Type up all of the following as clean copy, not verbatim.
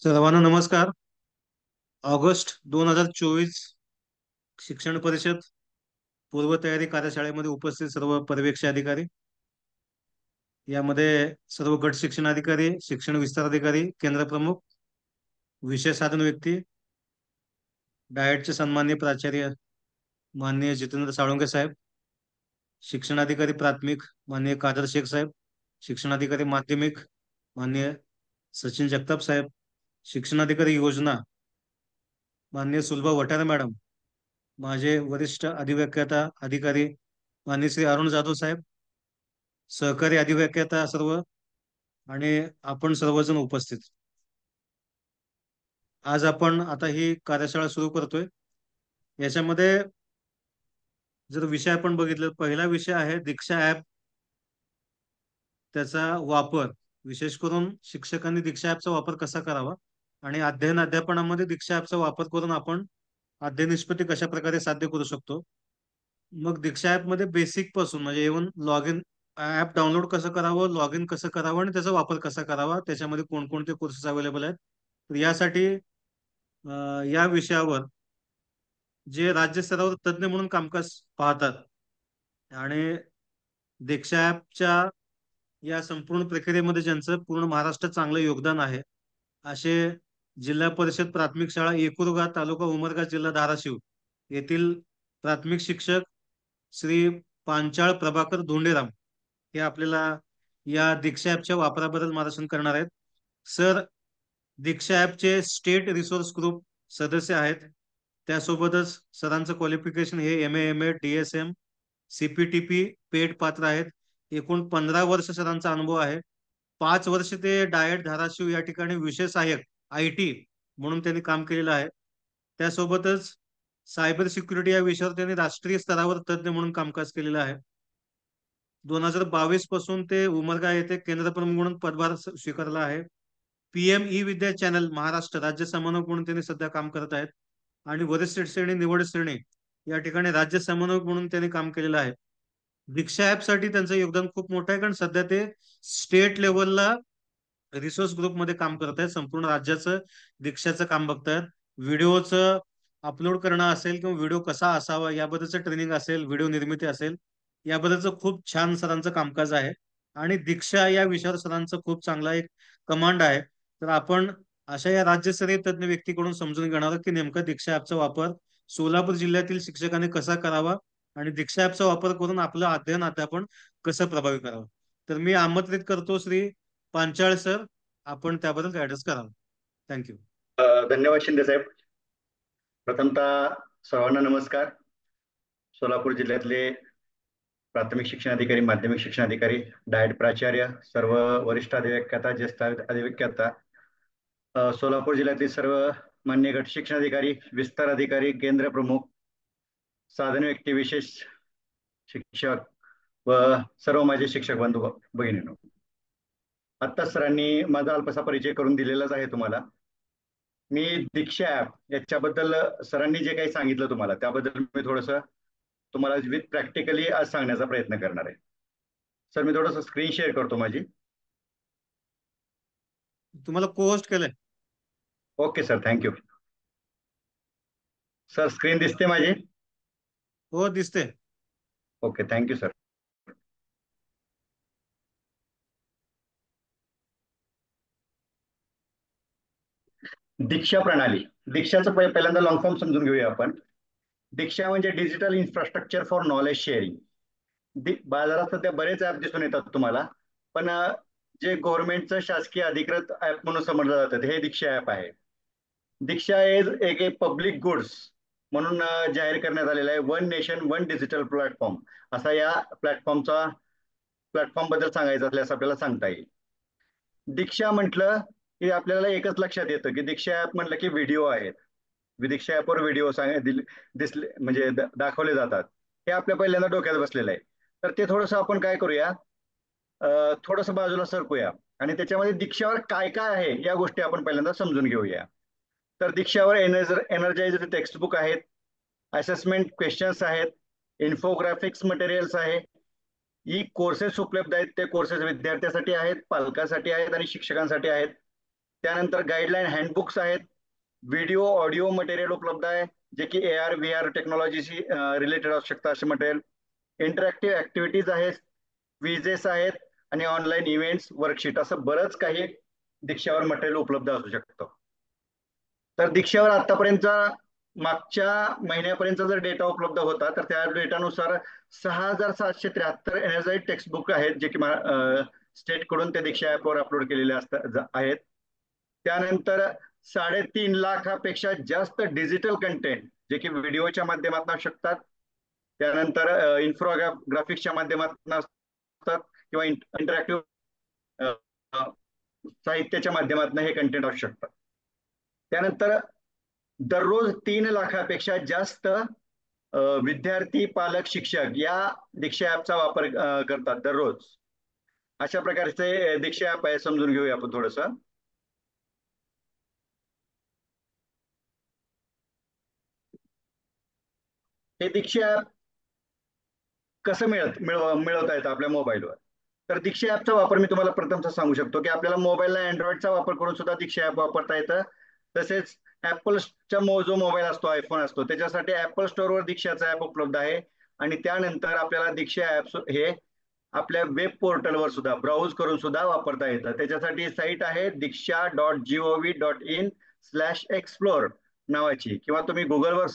सर्वांना नमस्कार. ऑगस्ट 2024 शिक्षण परिषद पूर्वतयारी कार्यशाळेमध्ये उपस्थित सर्व पर्यवेक्षक अधिकारी, यामध्ये सर्व गट शिक्षण अधिकारी, शिक्षण विस्तार अधिकारी, केंद्र प्रमुख, विषय साधन व्यक्ती, डाएटचे सन्माननीय प्राचार्य माननीय जितेंद्र साळुंके साहेब, शिक्षणाधिकारी प्राथमिक माननीय कादर शेख साहेब, शिक्षणाधिकारी माध्यमिक माननीय सचिन जगताप साहेब, शिक्षणाधिकारी योजना माननीय सुलभा वठारे मॅडम, माझे वरिष्ठ अधिव्याख्याता अधिकारी माननीय श्री अरुण जाधव साहेब, सहकारी अधिव्याख्याता सर्व आणि आपण सर्वजण उपस्थित. आज आपण आता ही कार्यशाळा सुरू करतोय. याच्यामध्ये जर विषय आपण बघितलं, पहिला विषय आहे दीक्षा ऍप, त्याचा वापर, विशेष करून शिक्षकांनी दीक्षा ऍपचा वापर कसा करावा आणि अध्ययन अध्यापनामध्ये दीक्षा ऍपचा वापर करून आपण अध्ययन निष्पत्ती कशा प्रकारे साध्य करू शकतो. मग दीक्षा ऍप मध्ये बेसिक पासून म्हणजे even log in, app download कसं करावं, लॉग इन कसं करावं आणि त्याचा वापर कसा करावा, त्याच्यामध्ये कोणकोणते कोर्सेस अवेलेबल आहेत. तर यासाठी या विषयावर जे राज्य स्तरावर तज्ज्ञ म्हणून कामकाज पाहतात आणि दीक्षा ऍपच्या या संपूर्ण प्रक्रियेमध्ये ज्यांचं पूर्ण महाराष्ट्रात चांगलं योगदान आहे, असे जिल्हा परिषद प्राथमिक शाळा एकूरगा, तालुका उमरगा, जिल्हा धाराशिव येथील प्राथमिक शिक्षक श्री पांचाळ प्रभाकर धोंडेराम हे आपल्याला या दीक्षा ॲपच्या वापराबद्दल मार्गदर्शन करणार आहेत. सर दीक्षा ॲपचे स्टेट रिसोर्स ग्रुप सदस्य आहेत. त्यासोबतच सरांचं क्वालिफिकेशन हे MA DSM CPTP पेड पात्र आहेत. एकूण 15 वर्ष सरांचा अनुभव आहे. 5 वर्ष ते डायट धाराशिव या ठिकाणी विषय सहाय्यक IT म्हणून त्यांनी काम केलेलं आहे. त्यासोबतच सायबर सिक्युरिटी या विषयावर त्यांनी राष्ट्रीय स्तरावर तज्ज्ञ म्हणून कामकाज केलेलं आहे. 2022 पासून ते उमरगा येथे केंद्र प्रमुख म्हणून पदभार स्वीकारला आहे. PM ई विद्या चॅनल महाराष्ट्र राज्य समन्वयक म्हणून त्यांनी सध्या काम करत आहेत आणि वरिष्ठ श्रेणी निवड श्रेणी या ठिकाणी राज्य समन्वयक म्हणून त्यांनी काम केलेलं आहे. दीक्षा ऍप साठी त्यांचं योगदान खूप मोठं आहे, कारण सध्या ते स्टेट लेवलला रिसोर्स ग्रुपमध्ये काम करत आहेत. संपूर्ण राज्याचं दीक्षाचं काम बघतायत. व्हिडिओचं अपलोड करणं असेल किंवा व्हिडिओ कसा असावा याबद्दलचं ट्रेनिंग असेल, व्हिडिओ निर्मिती असेल, याबद्दलचं खूप छान सरांचं कामकाज आहे आणि दीक्षा या विषयावर सरांचं खूप चांगला एक कमांड आहे. तर आपण अशा या राज्यस्तरीय तज्ज्ञ व्यक्तीकडून समजून घेणार आहोत की नेमका दीक्षा ॲपचा वापर सोलापूर जिल्ह्यातील शिक्षकांनी कसा करावा आणि दीक्षा ॲपचा वापर करून आपलं अध्ययन अध्यापन कसं प्रभावी करावं. तर मी आमंत्रित करतो श्री पांचाळ सर, आपण त्याबद्दल गायडन्स करावं. थँक्यू. धन्यवाद शिंदे साहेब. प्रथमतः सर्वांना नमस्कार. सोलापूर जिल्ह्यातले प्राथमिक शिक्षण अधिकारी, माध्यमिक शिक्षण अधिकारी, डाएट प्राचार्य, सर्व वरिष्ठ अधिव्याख्याता, ज्येष्ठ अधिव्याख्याता, सोलापूर जिल्ह्यातील सर्व मान्य गट शिक्षण अधिकारी, विस्तार अधिकारी, केंद्र प्रमुख, साधन व्यक्ती, विशेष शिक्षक व सर्व माझे शिक्षक बंधू भगिनींनो, आता सरांनी माझा अल्पसा परिचय करून दिलेलाच आहे तुम्हाला. मी दीक्षा ॲप याच्याबद्दल सरांनी जे काही सांगितलं तुम्हाला त्याबद्दल मी थोडस तुम्हाला विथ प्रॅक्टिकली आज सांगण्याचा प्रयत्न करणार आहे. सर मी थोडस स्क्रीन शेअर करतो माझी. तुम्हाला को-होस्ट केलंय. Okay sir, thank you. Sir screen दिसते माझी? हो दिसते. Okay, thank you sir. दीक्षा प्रणाली, दीक्षाचं पहिल्यांदा लॉंग फॉर्म समजून घेऊया आपण. दीक्षा म्हणजे digital infrastructure for knowledge sharing. बाजारात सध्या बरेच ऍप दिसून येतात तुम्हाला, पण जे गव्हर्नमेंटचं शासकीय अधिकृत ऍप म्हणून समजलं जातं हे दीक्षा ऍप आहे. दीक्षा इज एक पब्लिक गुड्स म्हणून जाहीर करण्यात आलेला आहे. One nation one digital platform असा या प्लॅटफॉर्म बद्दल सांगायचं असल्यास आपल्याला सांगता येईल. दीक्षा म्हटलं की आपल्याला एकच लक्षात येतं की दीक्षा ऍप म्हटलं की व्हिडिओ आहेत. दीक्षा ऍपवर व्हिडिओ दिसले म्हणजे दाखवले जातात. हे आपल्या पहिल्यांदा डोक्यात बसलेलं आहे. तर ते थोडंसं आपण काय करूया, थोडंसं बाजूला सरकूया आणि त्याच्यामध्ये दीक्षावर काय काय आहे या गोष्टी आपण पहिल्यांदा समजून घेऊया. तर दीक्षावर एनर्जाइज्ड टेक्स्टबुक आहेत, असेसमेंट क्वेश्चन्स आहेत, इन्फोग्राफिक्स मटेरियल्स आहे, कोर्सेस उपलब्ध आहेत. ते कोर्सेस विद्यार्थ्यांसाठी आहेत, पालकांसाठी आहेत आणि शिक्षकांसाठी आहेत. त्यानंतर गाईडलाईन हँडबुक्स आहेत, व्हिडिओ ऑडिओ मटेरियल उपलब्ध आहे, जे की AR VR टेक्नॉलॉजीशी रिलेटेड असू शकतं असे मटेरियल. इंटरॅक्टिव्ह ऍक्टिव्हिटीज आहेत, क्विजेस आहेत आणि ऑनलाईन इव्हेंट्स, वर्कशीट, असं बरंच काही दीक्षावर मटेरियल उपलब्ध असू शकतं. तर दीक्षावर आतापर्यंतचा मागच्या महिन्यापर्यंतचा जर डेटा उपलब्ध होता तर त्या डेटानुसार 6,773 एनर्जाइज टेक्स्टबुक आहेत, जे की स्टेटकडून त्या दीक्षा ऍपवर अपलोड केलेले असतात आहेत. त्यानंतर 3.5 लाखापेक्षा जास्त डिजिटल कंटेंट, जे की व्हिडिओच्या माध्यमातून असू शकतात, त्यानंतर इन्फोग्राफिक्सच्या माध्यमातून असतात किंवा इंटरॅक्टिव्ह साहित्याच्या माध्यमातून हे कंटेंट असू शकतात. त्यानंतर दररोज 3 लाखापेक्षा जास्त विद्यार्थी, पालक, शिक्षक या दीक्षा ऍपचा वापर करतात दररोज. अशा प्रकारचे दीक्षा ऍप आहे, समजून घेऊया आपण थोडस. हे दीक्षा ऍप कसं मिळवता येतं आपल्या मोबाईलवर. तर दीक्षा ऍपचा वापर मी तुम्हाला प्रथमतः सांगू शकतो की आपल्याला मोबाईलला अँड्रॉइडचा वापर करून सुद्धा दीक्षा ऍप वापरता येतं. तसेच ऍपलच्या जो मोबाईल असतो, आयफोन असतो, त्याच्यासाठी ऍपल स्टोअरवर दीक्षाचा ऍप उपलब्ध आहे. आणि त्यानंतर आपल्याला दीक्षा ऍप हे आपल्या वेब पोर्टलवर सुद्धा ब्राउज करून सुद्धा वापरता येतं. त्याच्यासाठी साईट आहे diksha.gov.in/explore नावाची, किंवा तुम्ही गुगलवर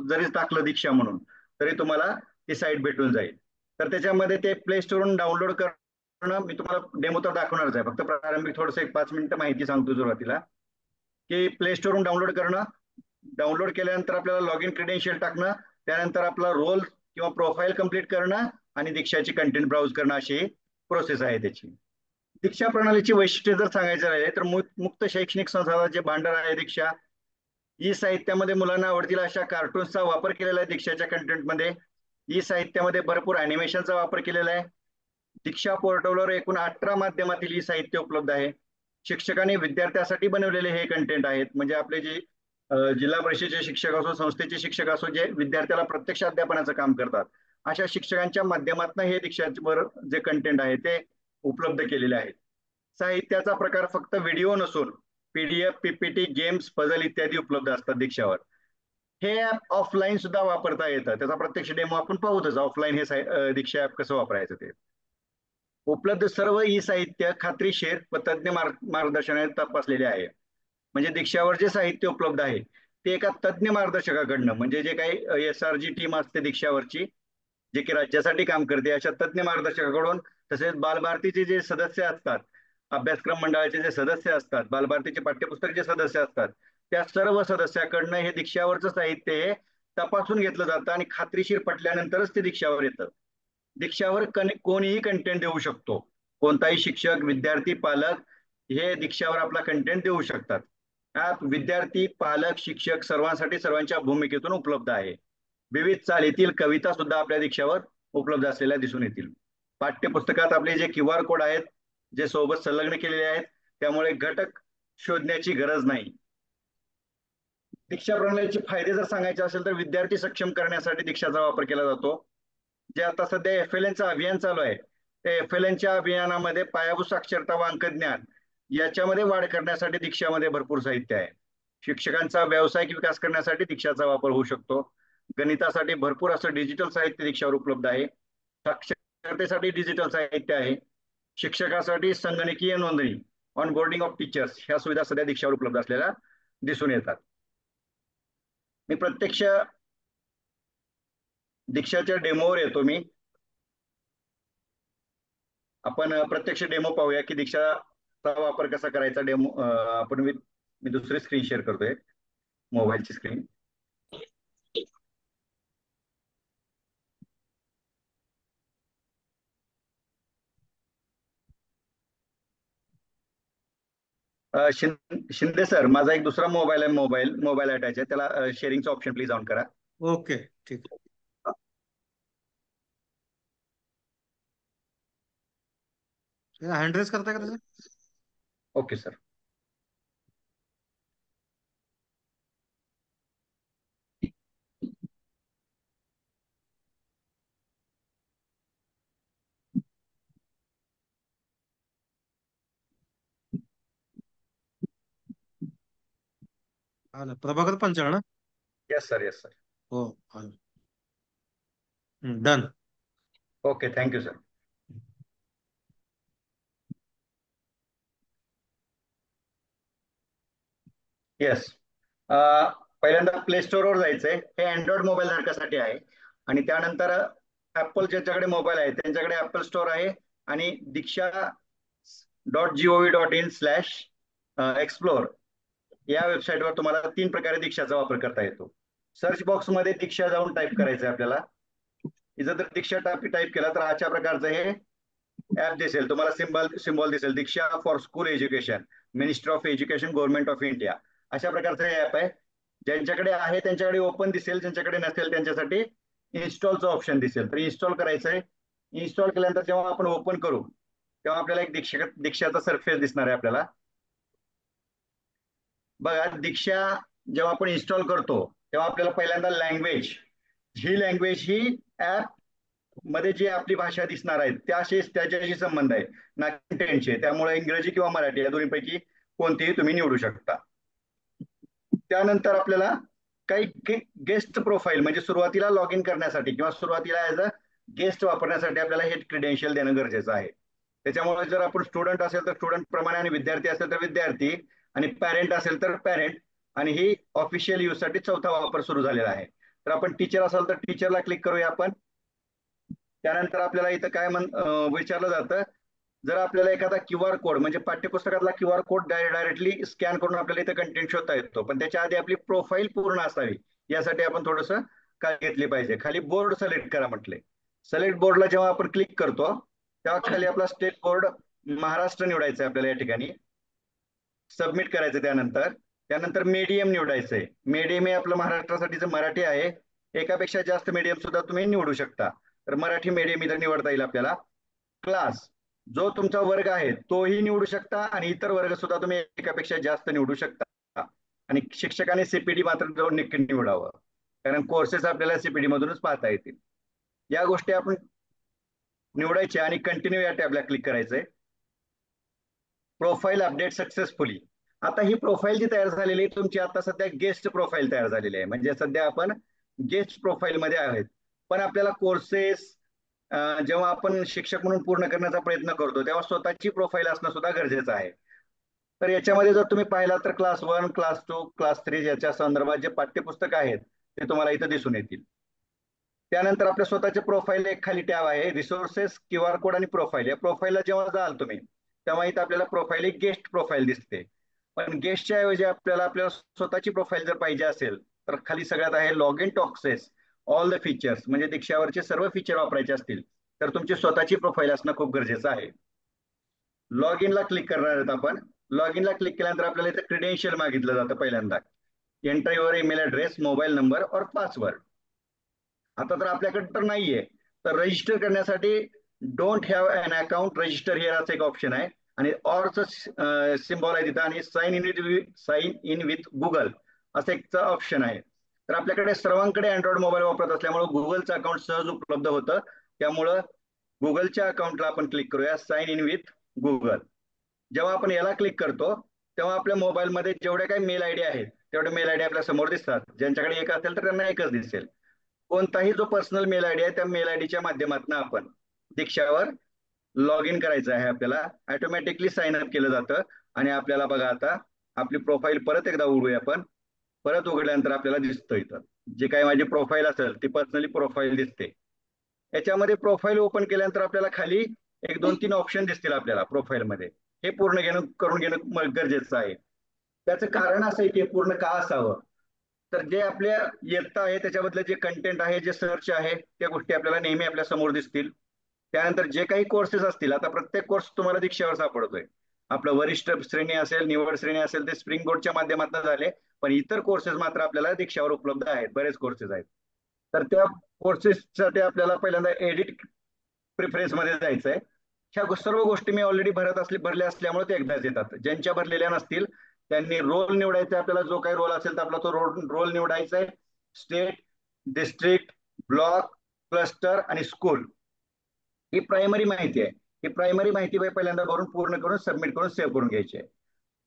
जरी टाकलं दीक्षा म्हणून तरी तुम्हाला ती साईट भेटून जाईल. तर त्याच्यामध्ये ते प्ले स्टोअरवरून डाउनलोड करणं, मी तुम्हाला डेमो तर दाखवणारच आहे, फक्त प्रारंभिक थोडंसं 1-5 मिनिटं माहिती सांगतो सुरुवातीला. की प्ले स्टोअरवरून डाउनलोड करणं, डाउनलोड केल्यानंतर आपल्याला लॉग इन क्रेडेन्शियल टाकणं, त्यानंतर आपला रोल किंवा प्रोफाईल कंप्लीट करणं आणि दीक्षाची कंटेंट ब्राउज करणं, अशी प्रोसेस आहे त्याची. दीक्षा प्रणालीची वैशिष्ट्ये जर सांगायचं राहिले तर मुक्त शैक्षणिक संसाधनाचे भांडार आहे दीक्षा. ई साहित्यामध्ये मुलांना आवडतील अशा कार्टून्सचा वापर केलेला आहे दीक्षाच्या कंटेंटमध्ये. ई साहित्यामध्ये भरपूर अॅनिमेशनचा वापर केलेला आहे. दीक्षा पोर्टलवर एकूण 18 माध्यमातील ई साहित्य उपलब्ध आहे. शिक्षकांनी विद्यार्थ्यांसाठी बनवलेले हे कंटेंट आहेत. म्हणजे आपले जे जिल्हा परिषदेचे शिक्षक असो, संस्थेचे शिक्षक असो, जे विद्यार्थ्याला प्रत्यक्ष अध्यापनाचं काम करतात, अशा शिक्षकांच्या माध्यमातून हे दीक्षावर जे कंटेंट आहे ते उपलब्ध केलेले आहेत. साहित्याचा प्रकार फक्त व्हिडिओ नसून PDF, PPT, गेम्स, पझल इत्यादी उपलब्ध असतात दीक्षावर. हे ऍप ऑफलाईन सुद्धा वापरता येतं. त्याचा प्रत्यक्ष डेमो आपण पाहूतच, ऑफलाईन हे दीक्षा ऍप कसं वापरायचं ते. उपलब्ध सर्व ई साहित्य खात्रीशीर व तज्ज्ञ मार्गदर्शनाने तपासलेले आहे. म्हणजे दीक्षावर जे साहित्य उपलब्ध आहे ते एका तज्ज्ञ मार्गदर्शकाकडनं, म्हणजे जे काही SRG टीम असते दीक्षावरची, जे की राज्यासाठी काम करते, अशा तज्ज्ञ मार्गदर्शकाकडून, तसेच बालभारतीचे जे सदस्य असतात, अभ्यासक्रम मंडळाचे जे सदस्य असतात, बालभारतीचे पाठ्यपुस्तक जे सदस्य असतात, त्या सर्व सदस्याकडनं हे दीक्षावरचं साहित्य हे तपासून घेतलं जातं आणि खात्रीशीर पटल्यानंतरच ते दीक्षावर येतं. दीक्षावर कोणीही कंटेंट देऊ शकतो. कोणताही शिक्षक, विद्यार्थी, पालक हे दीक्षावर आपला कंटेंट देऊ शकतात. ऍप विद्यार्थी, पालक, शिक्षक सर्वांसाठी सर्वांच्या भूमिकेतून उपलब्ध आहे. विविध चालीतील कविता सुद्धा आपल्या दीक्षावर उपलब्ध असलेल्या दिसून येतील. पाठ्यपुस्तकात आपले जे QR कोड आहेत, जे सोबत संलग्न केलेले आहेत, त्यामुळे घटक शोधण्याची गरज नाही. दीक्षा प्रणालीचे फायदे जर सांगायचे असेल तर विद्यार्थी सक्षम करण्यासाठी दीक्षाचा वापर केला जातो. जे आता सध्या FLNचं अभियान चालू आहे, त्या FLNच्या अभियानामध्ये पायाभूत साक्षरता व अंकज्ञान याच्यामध्ये वाढ करण्यासाठी दीक्षामध्ये भरपूर साहित्य आहे. शिक्षकांचा व्यावसायिक विकास करण्यासाठी दीक्षाचा वापर होऊ शकतो. गणितासाठी भरपूर असं डिजिटल साहित्य दीक्षावर उपलब्ध आहे. साक्षरतेसाठी डिजिटल साहित्य आहे. शिक्षकासाठी संगणकीय नोंदणी, ऑन बोर्डिंग ऑफ टीचर्स, ह्या सुविधा सध्या दीक्षावर उपलब्ध असलेल्या दिसून येतात. मी प्रत्यक्ष दीक्षाच्या डेमोवर येतो. आपण प्रत्यक्ष डेमो पाहूया की दीक्षाचा वापर कसा करायचा. डेमो आपण मी दुसरी स्क्रीन शेअर करतोय, मोबाईलची स्क्रीन. शिंदे सर, माझा एक दुसरा मोबाईल आहे, मोबाईल अटॅच आहे, त्याला शेअरिंगचा ऑप्शन प्लीज ऑन करा. ओके, ठीक आहे. हँड रेस करताय का त्याचं? Okay sir. आलं. प्रभाकर पंचाळ ना? Yes sir, yes sir. हो, आलं. Done. Okay, thank you sir. Yes. पहिल्यांदा प्ले स्टोअरवर जायचंय. हे अँड्रॉइड मोबाईल धारकासाठी आहे. आणि त्यानंतर ऍपल ज्यांच्याकडे मोबाईल आहे त्यांच्याकडे ऍपल स्टोअर आहे. आणि dikshagov.in/explore या वेबसाईटवर तुम्हाला 3 प्रकारे दीक्षाचा वापर करता येतो. सर्च बॉक्समध्ये दीक्षा जाऊन टाईप करायचं आहे आपल्याला. इथं जर दीक्षा टाईप केला तर अशा प्रकारचं हे ऍप दिसेल तुम्हाला. सिम्बॉल दिसेल, Diksha for school education, ministry of education, government of India. अशा प्रकारचं हे ऍप आहे. ज्यांच्याकडे आहे त्यांच्याकडे ओपन दिसेल, ज्यांच्याकडे नसेल त्यांच्यासाठी इन्स्टॉलचं ऑप्शन दिसेल. तर इन्स्टॉल करायचंय. इन्स्टॉल केल्यानंतर जेव्हा आपण ओपन करू तेव्हा आपल्याला एक दीक्षाचा सरफेस दिसणार आहे आपल्याला. बघा, दीक्षा जेव्हा आपण इन्स्टॉल करतो तेव्हा आपल्याला पहिल्यांदा लँग्वेज, ही ऍप मध्ये जी आपली भाषा दिसणार आहे त्याच्याशी संबंध आहे ना कंटेंटचे. त्यामुळे इंग्रजी किंवा मराठी या दोन्हीपैकी कोणतीही तुम्ही निवडू शकता. त्यानंतर आपल्याला काही गेस्ट प्रोफाईल म्हणजे सुरुवातीला लॉग इन करण्यासाठी किंवा सुरुवातीला ऍज अ गेस्ट वापरण्यासाठी आपल्याला हे क्रेडेन्शियल देणं गरजेचं आहे. त्याच्यामुळे जर आपण स्टुडंट असेल तर स्टुडंट प्रमाणे, आणि विद्यार्थी असेल तर विद्यार्थी, आणि पॅरेंट असेल तर पॅरेंट. आणि ही ऑफिशियल यूज साठी 4था वापर सुरू झालेला आहे. तर आपण टीचर असाल तर टीचरला क्लिक करूया आपण. त्यानंतर आपल्याला इथं काय विचारलं जातं, जर आपल्याला एखादा QR कोड म्हणजे पाठ्यपुस्तकातला QR कोड डायरेक्टली स्कॅन करून आपल्याला इथं कंटेंट शोधता येतो. पण त्याच्या आधी आपली प्रोफाईल पूर्ण असावी यासाठी आपण थोडस काळजी घेतली पाहिजे. खाली बोर्ड सिलेक्ट करा म्हटले. सिलेक्ट बोर्डला जेव्हा आपण क्लिक करतो तेव्हा खाली आपला स्टेट बोर्ड महाराष्ट्र निवडायचं आहे आपल्याला या ठिकाणी. सबमिट करायचं. त्यानंतर मीडियम निवडायचंय. मीडियम हे आपलं महाराष्ट्रासाठीचं मराठी आहे. एकापेक्षा जास्त मीडियम सुद्धा तुम्ही निवडू शकता. तर मराठी मीडियम इथं निवडता येईल आपल्याला. क्लास, जो तुमचा वर्ग आहे तोही निवडू शकता आणि इतर वर्ग सुद्धा तुम्ही एकापेक्षा जास्त निवडू शकता. आणि शिक्षकाने CPT मात्र नक्की निवडावं, कारण कोर्सेस आपल्याला CPT मधूनच पाहता येतील. या गोष्टी आपण निवडायच्या आणि कंटिन्यू या टॅबला क्लिक करायचंय. Profile update successfully. आता ही प्रोफाईल जी तयार झालेली आहे तुमची आता सध्या गेस्ट प्रोफाईल तयार झालेली आहे. म्हणजे सध्या आपण गेस्ट प्रोफाईल मध्ये आहेत. पण आपल्याला कोर्सेस जेव्हा आपण शिक्षक म्हणून पूर्ण करण्याचा प्रयत्न करतो तेव्हा स्वतःची प्रोफाईल असणं सुद्धा गरजेचं आहे. तर याच्यामध्ये जर तुम्ही पाहिला तर क्लास 1, क्लास 2, क्लास 3 याच्या संदर्भात जे पाठ्यपुस्तक आहेत ते तुम्हाला इथं दिसून येतील. त्यानंतर आपल्या स्वतःचे प्रोफाईल एक खाली टॅब आहे, रिसोर्सेस, QR कोड आणि प्रोफाईल. या प्रोफाईलला जेव्हा जाल तुम्ही तेव्हा इथं आपल्याला प्रोफाईल एक गेस्ट प्रोफाईल दिसते. पण गेस्टच्या ऐवजी आपल्याला स्वतःची प्रोफाईल जर पाहिजे असेल तर खाली सगळ्यात आहे log in to access all the features. म्हणजे दीक्षावरचे सर्व फीचर वापरायचे असतील तर तुमची स्वतःची प्रोफाईल असणं खूप गरजेचं आहे. लॉग इनला क्लिक करणार आहेत आपण. लॉग इनला क्लिक केल्यानंतर आपल्याला इथं क्रेडेन्शियल मागितलं जातं पहिल्यांदा. Enter your email address, mobile number और पासवर्ड. आता तर आपल्याकडे तर नाहीये, तर रजिस्टर करण्यासाठी don't have an account register here असं एक ऑप्शन आहे. आणि ऑरचं सिम्बॉल आहे तिथं, आणि साइन इन विथ गुगल असं एक ऑप्शन आहे. तर आपल्याकडे सर्वांकडे अँड्रॉइड मोबाईल वापरत असल्यामुळे गुगलचं अकाउंट सहज उपलब्ध होतं. त्यामुळं गुगलच्या अकाउंटला आपण क्लिक करूया, साइन इन विथ गुगल. जेव्हा आपण याला क्लिक करतो तेव्हा आपल्या मोबाईलमध्ये जेवढे काही मेल आयडी आहेत तेवढे मेल आयडी आपल्या समोर दिसतात. ज्यांच्याकडे एक असेल तर त्यांना एकच दिसेल. कोणताही जो पर्सनल मेल आयडी आहे त्या मेल आयडीच्या माध्यमातून आपण दीक्षावर लॉग इन करायचं आहे. आपल्याला ऑटोमॅटिकली साइन अप केलं जातं. आणि आपल्याला बघा आता आपली प्रोफाईल परत एकदा उघडूया आपण. परत उघडल्यानंतर आपल्याला दिसतं इथं जे काही माझी प्रोफाईल असेल ती पर्सनली प्रोफाईल दिसते. याच्यामध्ये प्रोफाईल ओपन केल्यानंतर आपल्याला खाली 1-2-3 ऑप्शन दिसतील आपल्याला प्रोफाईलमध्ये. हे करून घेणं गरजेचं आहे. त्याचं कारण असं आहे की पूर्ण का असावं, तर जे आपल्या इयत्ता आहे त्याच्याबद्दल जे कंटेंट आहे, जे सर्च आहे त्या गोष्टी आपल्याला नेहमी आपल्या समोर दिसतील. त्यानंतर जे काही कोर्सेस असतील, आता प्रत्येक कोर्स तुम्हाला दीक्षावर सापडतोय. आपलं वरिष्ठ श्रेणी असेल, निवड श्रेणी असेल ते स्प्रिंग बोर्डच्या माध्यमातून झाले. पण इतर कोर्सेस मात्र आपल्याला दीक्षावर उपलब्ध आहेत. बरेच कोर्सेस आहेत. तर त्या कोर्सेससाठी आपल्याला पहिल्यांदा एडिट प्रिफरन्स मध्ये जायचंय. ह्या सर्व गोष्टी मी ऑलरेडी भरल्या असल्यामुळे ते एकदाच येतात. ज्यांच्या भरलेल्या नसतील त्यांनी रोल निवडायचा. आपल्याला जो काही रोल असेल तर आपला तो रोल निवडायचा आहे. स्टेट, डिस्ट्रिक्ट, ब्लॉक, क्लस्टर आणि स्कूल ही प्रायमरी माहिती आहे. ही प्रायमरी माहिती पहिल्यांदा भरून पूर्ण करून सबमिट करून सेव्ह करून घ्यायची आहे.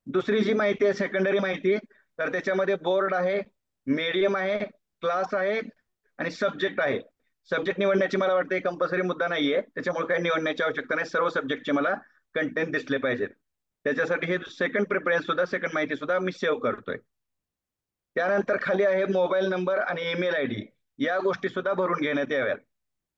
दुसरी जी माहिती आहे सेकंडरी माहिती, तर त्याच्यामध्ये बोर्ड आहे, मीडियम आहे, क्लास आहे आणि सब्जेक्ट आहे. सब्जेक्ट निवडण्याची मला वाटतं कंपल्सरी मुद्दा नाहीये, त्याच्यामुळे काही निवडण्याची आवश्यकता नाही. सर्व सब्जेक्टचे मला कंटेंट दिसले पाहिजेत. त्याच्यासाठी हे सेकंड प्रिफरन्स सुद्धा, सेकंड माहिती सुद्धा मी सेव्ह करतोय. त्यानंतर खाली आहे मोबाईल नंबर आणि ईमेल आय डी, या गोष्टी सुद्धा भरून घेण्यात याव्यात.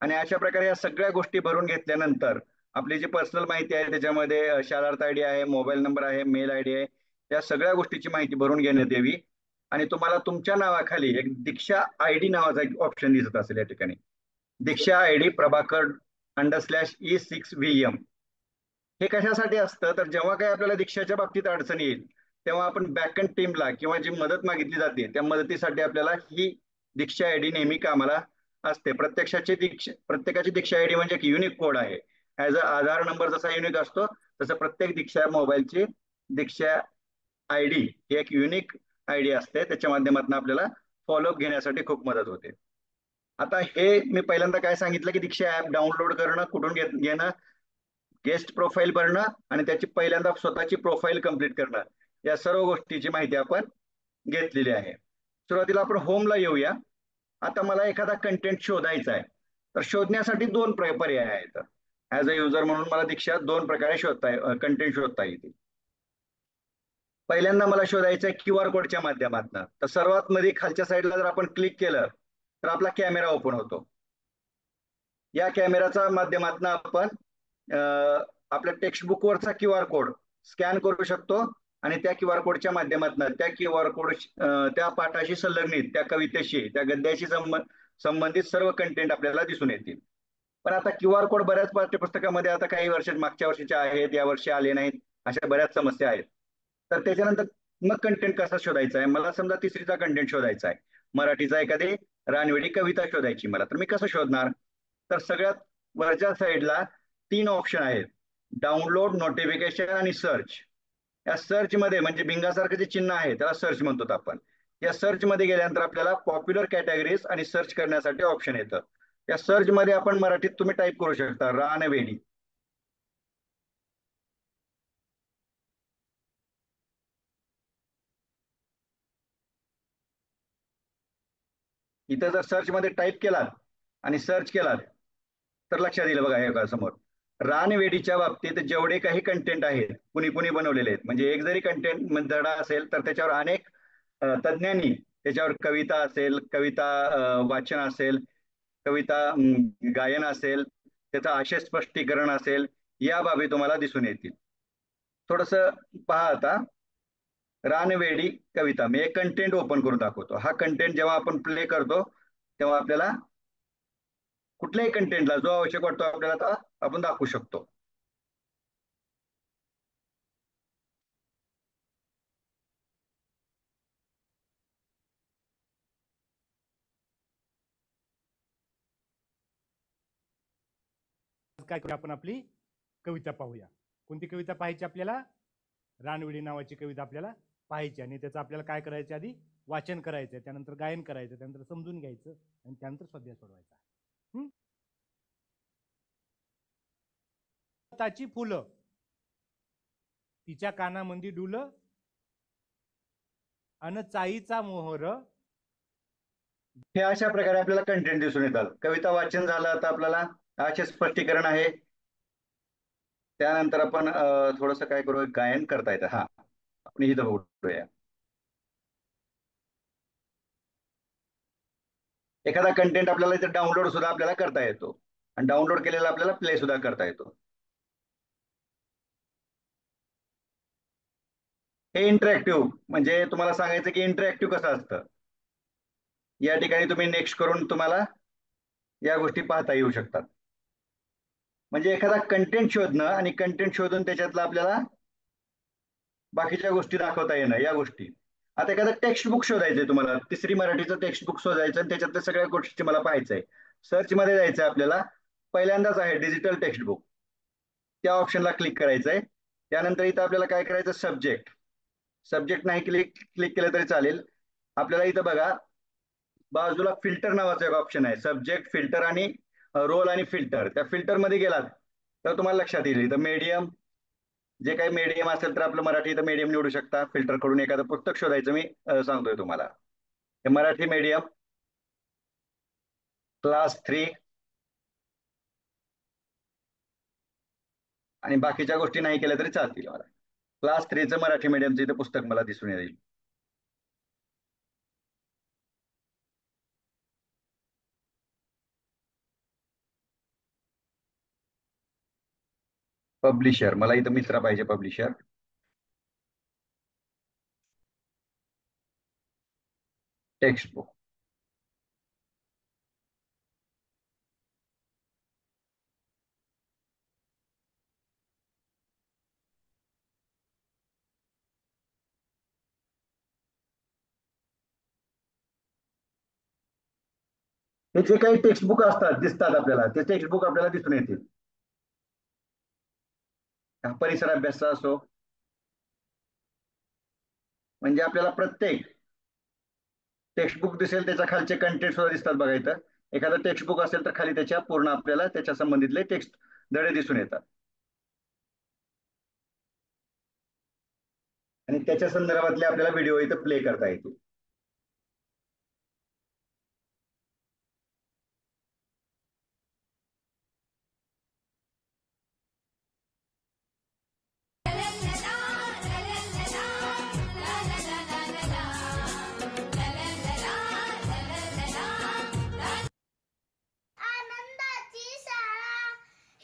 आणि अशा प्रकारे या सगळ्या गोष्टी भरून घेतल्यानंतर आपली जी पर्सनल माहिती आहे त्याच्यामध्ये शाळार्थ आय डी आहे, मोबाईल नंबर आहे, मेल आय डी आहे, या सगळ्या गोष्टीची माहिती भरून घेण्यात यावी. आणि तुम्हाला तुमच्या नावाखाली एक दीक्षा आय डी नावाचा एक ऑप्शन दिसत असेल या ठिकाणी, दीक्षा आय डी प्रभाकर _E6VM. हे कशासाठी असतं, तर जेव्हा काही आपल्याला दीक्षाच्या बाबतीत अडचण येईल तेव्हा आपण बॅकएंड टीमला किंवा जी मदत मागितली जाते त्या मदतीसाठी आपल्याला ही दीक्षा आयडी नेहमी कामाला असते. प्रत्येकाची दीक्षा आयडी म्हणजे एक युनिक कोड आहे. ऍज अ आधार नंबर जसा युनिक असतो तसं प्रत्येक दीक्षा मोबाईलची दीक्षा आयडी ही एक युनिक आयडी असते. त्याच्या माध्यमातून आपल्याला फॉलोअप घेण्यासाठी खूप मदत होते. आता हे मी पहिल्यांदा काय सांगितलं की दीक्षा ऍप डाउनलोड करणं, कुठून घेणं, गेस्ट प्रोफाईल भरणं आणि त्याची पहिल्यांदा स्वतःची प्रोफाईल कंप्लीट करणं, या सर्व गोष्टीची माहिती आपण घेतलेली आहे. सुरुवातीला आपण होमला येऊया. आता मला एखादा कंटेंट शोधायचा आहे, तर शोधण्यासाठी दोन पर्याय आहेत. ऍज अ युजर म्हणून मला दीक्षा दोन प्रकारे कंटेंट शोधता येतील. पहिल्यांदा मला शोधायचं आहे क्यू आर कोडच्या माध्यमातून. तर सर्वात मध्ये खालच्या साईडला जर आपण क्लिक केलं तर आपला कॅमेरा ओपन होतो. या कॅमेराच्या माध्यमातून आपण आपल्या टेक्स्टबुकवरचा क्यू आर कोड स्कॅन करू शकतो आणि त्या क्यू आर कोडच्या माध्यमातून त्या क्यू आर कोड त्या पाठाशी संलग्नित, त्या कवितेशी, त्या गद्याशी संबंधित सर्व कंटेंट आपल्याला दिसून येतील. पण आता क्यू आर कोड बऱ्याच पाठ्यपुस्तकामध्ये आता काही वर्ष मागच्या वर्षीचे आहेत, या वर्षी आले नाहीत, अशा बऱ्याच समस्या आहेत. तर त्याच्यानंतर मग कंटेंट कसा शोधायचा आहे, मला समजा तिसरीचा कंटेंट शोधायचा आहे, मराठीचा एखादी रानवेडी कविता शोधायची मला, तर मी कसं शोधणार? तर सगळ्यात वरच्या साईडला तीन ऑप्शन आहेत, डाउनलोड, नोटिफिकेशन आणि सर्च. या सर्च मध्ये म्हणजे भिंगासारखं जे चिन्ह आहे त्याला सर्च म्हणतो आपण. या सर्च मध्ये गेल्यानंतर आपल्याला पॉप्युलर कॅटेगरीज आणि सर्च करण्यासाठी ऑप्शन येतं. या सर्च मध्ये आपण मराठीत तुम्ही टाईप करू शकता रानवेडी. इथं जर सर्च मध्ये टाईप केलात आणि सर्च केलात तर लक्षात येईल बघा हे समोर. रानवेडीच्या बाबतीत जेवढे काही कंटेंट आहेत कुणी कुणी बनवलेले आहेत, म्हणजे एक जरी कंटेंट धडा असेल तर त्याच्यावर अनेक तज्ज्ञांनी त्याच्यावर कविता असेल, कविता वाचन असेल, कविता गायन असेल, त्याचं आशय स्पष्टीकरण असेल, या बाबी तुम्हाला दिसून येतील. थोडस पहा आता. रानवेडी कविता मी एक कंटेंट ओपन करून दाखवतो. हा कंटेंट जेव्हा आपण प्ले करतो तेव्हा आपल्याला कुठल्याही कंटेंटला जो आवश्यक वाटतो आपल्याला आपण दाखवू शकतो. काय करूया, आपण आपली कविता पाहूया. कोणती कविता पाहायची आपल्याला? रानवेडी नावाची कविता आपल्याला पाहायची आणि त्याचं आपल्याला काय करायचं, आधी वाचन करायचं, त्यानंतर गायन करायचं, त्यानंतर समजून घ्यायचं आणि त्यानंतर स्वाध्याय सोडवायचा. ताची फुलं तिच्या कानामंदी डुल अन चाईचा मोहर. हे अशा प्रकारे आपल्याला कंटेंट दिसून येतात. कविता वाचन झालं, आता आपल्याला आशय स्पष्टीकरण आहे. त्यानंतर आपण थोडस काय करू, गायन करता येतं. हा आपण इथं बघूया. एखादा कंटेंट आपल्याला इथे डाउनलोड सुद्धा आपल्याला करता येतो आणि डाउनलोड केलेला आपल्याला प्ले सुद्धा करता येतो. हे इंटरॅक्टिव्ह म्हणजे तुम्हाला सांगायचं की इंटरॅक्टिव्ह कसं असतं. या ठिकाणी तुम्ही नेक्स्ट करून तुम्हाला या गोष्टी पाहता येऊ शकतात. म्हणजे एखादा कंटेंट शोधणं आणि कंटेंट शोधून त्याच्यातलं आपल्याला बाकीच्या गोष्टी दाखवता येणं, या गोष्टी. आता एखादं टेक्स्ट बुक शोधायचंय तुम्हाला, तिसरी मराठीचं टेक्स्ट बुक शोधायचं आणि त्याच्यातल्या सगळ्या गोष्टी मला पाहायचंय. सर्च मध्ये जायचं आपल्याला. पहिल्यांदाच आहे डिजिटल टेक्स्ट बुक, त्या ऑप्शनला क्लिक करायचंय. त्यानंतर इथं आपल्याला काय करायचं, सब्जेक्ट नाही क्लिक केलं तरी चालेल. आपल्याला इथं बघा बाजूला फिल्टर नावाचा एक ऑप्शन आहे, सब्जेक्ट, फिल्टर आणि रोल आणि फिल्टर. त्या फिल्टर मध्ये गेलात तर तुम्हाला लक्षात येईल इथं मीडियम, जे काही मीडियम असेल तर आपलं मराठी तर मीडियम निवडू शकता. फिल्टर करून एखादं पुस्तक शोधायचं मी सांगतोय तुम्हाला. हे मराठी मीडियम क्लास 3 आणि बाकीच्या गोष्टी नाही केल्या तरी चालतील मला. क्लास 3चं मराठी मीडियमचं इथं पुस्तक मला दिसून येईल. पब्लिशर मला इथं मित्रा पाहिजे. Publisher text book. हे जे काही टेक्स्ट बुक असतात दिसतात आपल्याला ते टेक्स्ट बुक आपल्याला दिसून येतील. परिसर अभ्यास असो म्हणजे आपल्याला प्रत्येक टेक्स्ट बुक दिसेल त्याच्या खालचे कंटेंट सुद्धा दिसतात बघा इथं. एखादं टेक्स्ट बुक असेल तर खाली त्याच्या पूर्ण आपल्याला त्याच्या संबंधितले टेक्स्ट धडे दिसून येतात आणि त्याच्या संदर्भातले आपल्याला व्हिडिओ इथं प्ले करता येतील. आनंदाची शाळा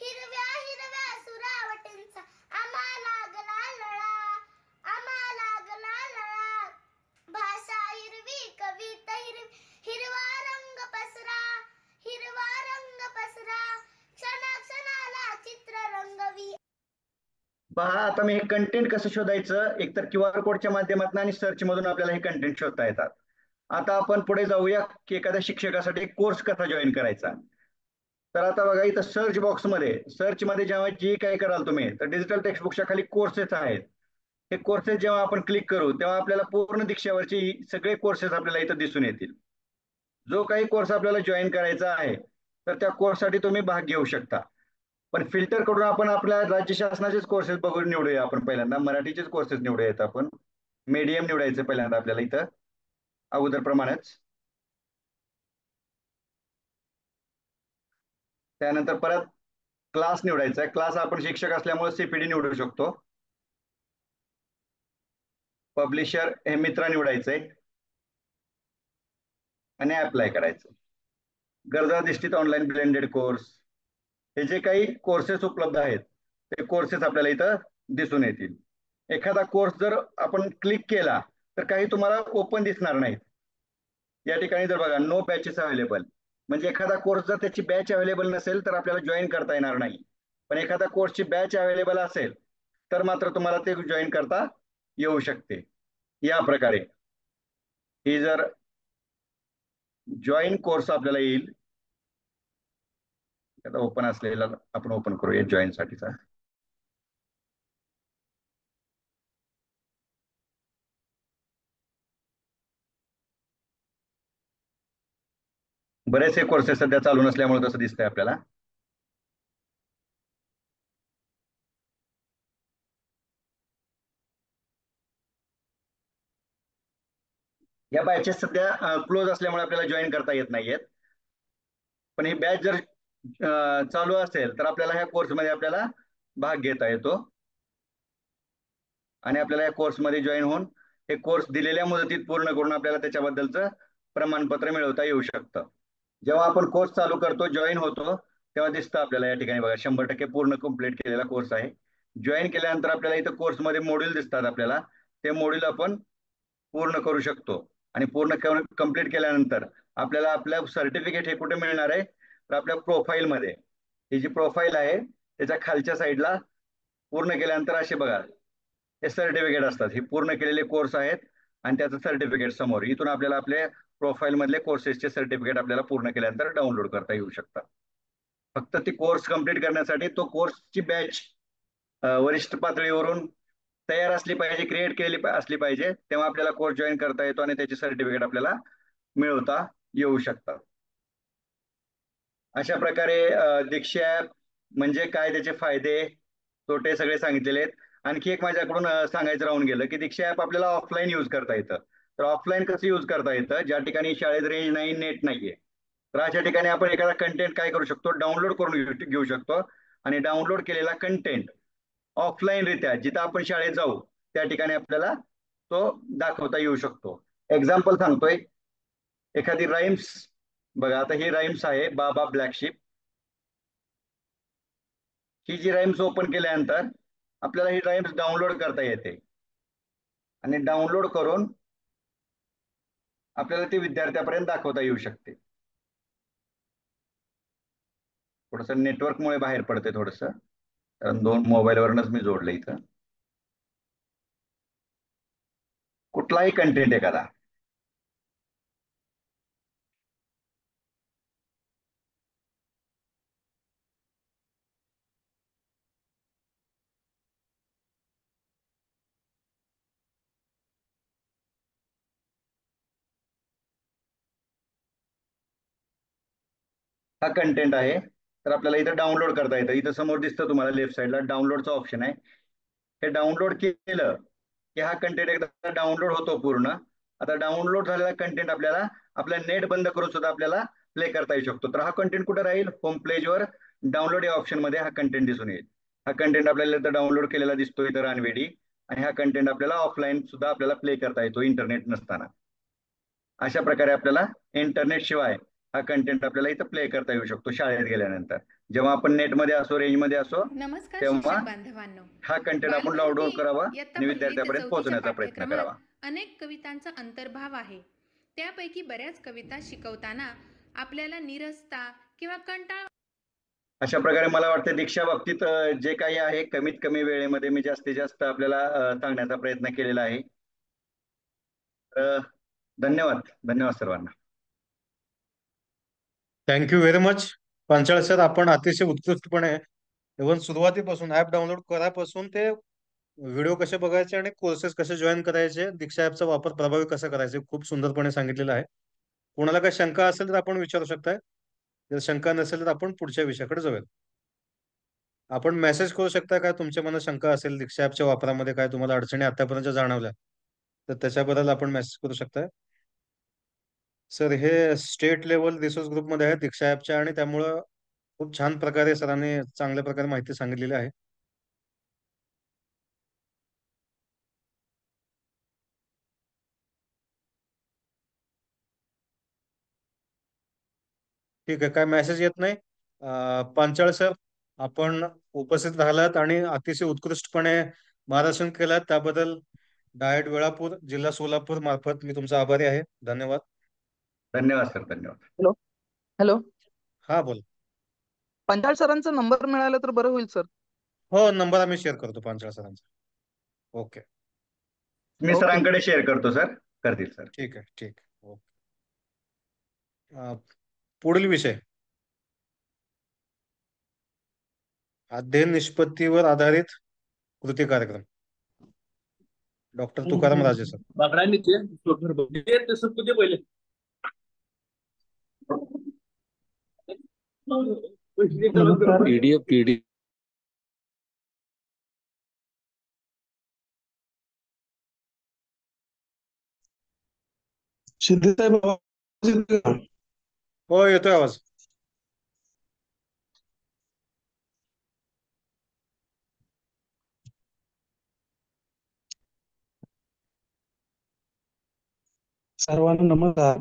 हिरव्या हिरव्या सुरावटींचा आम्हा लागला लळा आम्हा लागला लळा भाषा हिरवी कविता हिरवी हिरवा रंग पसरा क्षणाक्षणाला चित्र रंगवी. पहा आता मी हे कंटेंट कसं शोधायचं. एकतर QR कोडच्या माध्यमातून आणि सर्च मधून आपल्याला हे कंटेंट शोधता येतात. आता आपण पुढे जाऊया की एखाद्या शिक्षकासाठी कोर्स कसा जॉईन करायचा. तर आता बघा इथं सर्च मध्ये जेव्हा जे काही कराल तुम्ही तर डिजिटल टेक्स्टबुकच्या खाली कोर्सेस आहेत. हे कोर्सेस जेव्हा आपण क्लिक करू तेव्हा आपल्याला पूर्ण दीक्षावरची सगळे कोर्सेस आपल्याला इथं दिसून येतील. जो काही कोर्स आपल्याला जॉईन करायचा आहे तर त्या कोर्ससाठी तुम्ही भाग घेऊ शकता. पण फिल्टर करून आपण आपल्या राज्य शासनाचेच कोर्सेस बघून निवडूया. आपण पहिल्यांदा मराठीचेच कोर्सेस निवडूयात. आपण मीडियम निवडायचं पहिल्यांदा आपल्याला इथं अगोदर प्रमाणेच. त्यानंतर परत क्लास निवडायचा आहे. क्लास आपण शिक्षक असल्यामुळे CPD निवडू शकतो. पब्लिशर हे मित्रा निवडायचंय आणि अप्लाय करायचं. गरजाधिष्ठित ऑनलाईन ब्लेंडेड कोर्स हे जे काही कोर्सेस उपलब्ध आहेत ते कोर्सेस आपल्याला इथं दिसून येतील. एखादा कोर्स जर आपण क्लिक केला तर काही तुम्हाला ओपन दिसणार नाहीत. या ठिकाणी जर बघा नो बॅचेस अवेलेबल म्हणजे एखादा कोर्स जर त्याची बॅच अवेलेबल नसेल तर आपल्याला जॉईन करता येणार नाही. पण एखादा कोर्सची बॅच अवेलेबल असेल तर मात्र तुम्हाला ते जॉईन करता येऊ शकते. या प्रकारे ही जर जॉईन कोर्स आपल्याला येईल. आता ओपन असलेला आपण ओपन करूया जॉईन साठीचा. बरेचसे कोर्सेस सध्या चालू नसल्यामुळे तसं दिसतंय आपल्याला. या बॅचेस सध्या क्लोज असल्यामुळे आपल्याला जॉईन करता येत नाहीयेत. पण ही बॅच जर चालू असेल तर आपल्याला ह्या कोर्समध्ये आपल्याला भाग घेता येतो आणि आपल्याला या कोर्समध्ये जॉईन होऊन हे कोर्स दिलेल्या मुदतीत पूर्ण करून आपल्याला त्याच्याबद्दलचं प्रमाणपत्र मिळवता येऊ शकतं. जेव्हा आपण कोर्स चालू करतो जॉईन होतो तेव्हा दिसतं आपल्याला या ठिकाणी बघा 100% पूर्ण कंप्लीट केलेला कोर्स आहे. जॉईन केल्यानंतर आपल्याला इथं कोर्समध्ये मॉड्यूल दिसतात आपल्याला. ते मॉड्यूल आपण पूर्ण करू शकतो आणि पूर्ण कंप्लीट केल्यानंतर आपल्याला आपल्या सर्टिफिकेट हे कुठे मिळणार आहे तर आपल्या प्रोफाईलमध्ये. ही जी प्रोफाईल आहे त्याच्या खालच्या साईडला पूर्ण केल्यानंतर असे बघा हे सर्टिफिकेट असतात. हे पूर्ण केलेले कोर्स आहेत आणि त्याचं सर्टिफिकेट समोर. इथून आपल्याला आपले प्रोफाईल मधले कोर्सेसचे सर्टिफिकेट आपल्याला पूर्ण केल्यानंतर डाउनलोड करता येऊ शकतात. फक्त ती कोर्स कंप्लीट करण्यासाठी तो कोर्सची बॅच वरिष्ठ पातळीवरून तयार असली पाहिजे, क्रिएट केलेली असली पाहिजे. तेव्हा आपल्याला कोर्स जॉईन करता येतो आणि त्याचे सर्टिफिकेट आपल्याला मिळवता येऊ शकतात. अशा प्रकारे दीक्षा ऍप म्हणजे काय, त्याचे फायदे तोटे सगळे सांगितलेले आहेत. आणखी एक माझ्याकडून सांगायचं राहून गेलं की दीक्षा ऍप आपल्याला ऑफलाईन यूज करता येतं. तर ऑफलाईन कसं यूज करता येतं, ज्या ठिकाणी शाळेत रेंज नाही, नेट नाहीये, तर अशा ठिकाणी आपण एखादा कंटेंट काय करू शकतो, डाउनलोड करून घेऊ शकतो. आणि डाउनलोड केलेला कंटेंट ऑफलाईन रित्या जिथं आपण शाळेत जाऊ त्या ठिकाणी आपल्याला तो दाखवता येऊ शकतो. एक्झाम्पल सांगतोय, एखादी राईम्स बघा, आता ही राईम्स आहे बाबा ब्लॅक शिप. ही जी राईम्स ओपन केल्यानंतर आपल्याला ही राईम्स डाउनलोड करता येते आणि डाउनलोड करून आपल्याला ती विद्यार्थ्यापर्यंत दाखवता येऊ शकते. थोडस नेटवर्कमुळे बाहेर पडते थोडस, कारण 2 मोबाईलवरनच मी जोडलं इथं. कुठलाही कंटेंट एखादा हा कंटेंट आहे, तर आपल्याला इथं डाउनलोड करता येतं. इथं समोर दिसतं तुम्हाला लेफ्ट साईडला डाउनलोडचा ऑप्शन आहे. हे डाउनलोड केलं की हा कंटेंट एकदा डाउनलोड होतो पूर्ण. आता डाउनलोड झालेला कंटेंट आपल्याला आपला नेट बंद करून सुद्धा आपल्याला प्ले करता येऊ शकतो. तर हा कंटेंट कुठे राहील, होम पेजवर डाउनलोड या ऑप्शन मध्ये हा कंटेंट दिसून येईल. हा कंटेंट आपल्याला इथं डाउनलोड केलेला दिसतो इथं रानवेडी, आणि हा कंटेंट आपल्याला ऑफलाईन सुद्धा आपल्याला प्ले करता येतो इंटरनेट नसताना. अशा प्रकारे आपल्याला इंटरनेट शिवाय हा कंटेंट आपल्याला इथं प्ले करता येऊ शकतो शाळेत गेल्यानंतर. जेव्हा आपण नेटमध्ये असो, रेंजमध्ये असो, नमस्कार तेव्हा शिक्षक बांधवांनो. हा कंटेंट आपण बालभारती डाउनलोड करावा इयत्ता आणि पहिली ते विद्यार्थ्यापर्यंत चौथीच्या पोहोचवण्याचा प्रयत्न पाठ्यक्रमात करावा. अनेक कवितांचा अंतर्भाव आहे. त्यापैकी बऱ्याच कविता शिकवताना आपल्याला निरसता किंवा कंटाळा अशा प्रकारे मला वाटतं दीक्षा बाबतीत जे काही आहे कमीत कमी वेळेमध्ये मी जास्तीत जास्त आपल्याला सांगण्याचा प्रयत्न केलेला आहे. धन्यवाद, धन्यवाद सर्वांना. Thank you very much Panchal sir. आपण अतिशय उत्कृष्टपणे इव्हन सुरुवातीपासून ऍप डाउनलोड करापासून ते व्हिडिओ कसे बघायचे आणि कोर्सेस कसे जॉईन करायचे, दीक्षा ऍपचा वापर प्रभावी कसा करायचा, खूप सुंदरपणे सांगितलेलं आहे. कोणाला काही शंका असेल तर आपण विचारू शकताय. जर शंका नसेल तर आपण पुढच्या विषयाकडे जाऊया. आपण मेसेज करू शकता काय तुमच्या मनात शंका असेल, दीक्षा ऍपच्या वापरामध्ये काय तुम्हाला अडचणी आतापर्यंत जाणवल्या तर त्याच्याबद्दल आपण मेसेज करू शकताय. सर हे स्टेट लेवल रिसोर्स ग्रुपमध्ये आहे दीक्षा ऍपच्या, आणि त्यामुळं खूप छान प्रकारे सरांनी चांगल्या प्रकारे माहिती सांगितलेली आहे. ठीक आहे, काय मेसेज येत नाही. पांचाळ सर, आपण उपस्थित राहिलात आणि अतिशय उत्कृष्टपणे मार्गदर्शन केलात त्याबद्दल डायट वेळापूर, जिल्हा सोलापूर मार्फत मी तुमचा आभारी आहे. धन्यवाद. धन्यवाद सर, धन्यवाद. हॅलो हॅलो, हा बोल. पंचाळ सरांचा नंबर मिळाला तर बरं होईल सर. हो, नंबर आम्ही शेअर करतो पांचाळ सरांचा. ओके, मी ओके. सरांकडे शेअर करतो सर, करतील सर. ठीक आहे, ठीक आहे. ओके. पुढील विषय अध्ययन निष्पत्तीवर आधारित कृती कार्यक्रम. डॉक्टर तुकाराम राजे सर. पीडीएफ शिंदे साहेब, हो येतोय आवाज. सर्वांना नमस्कार.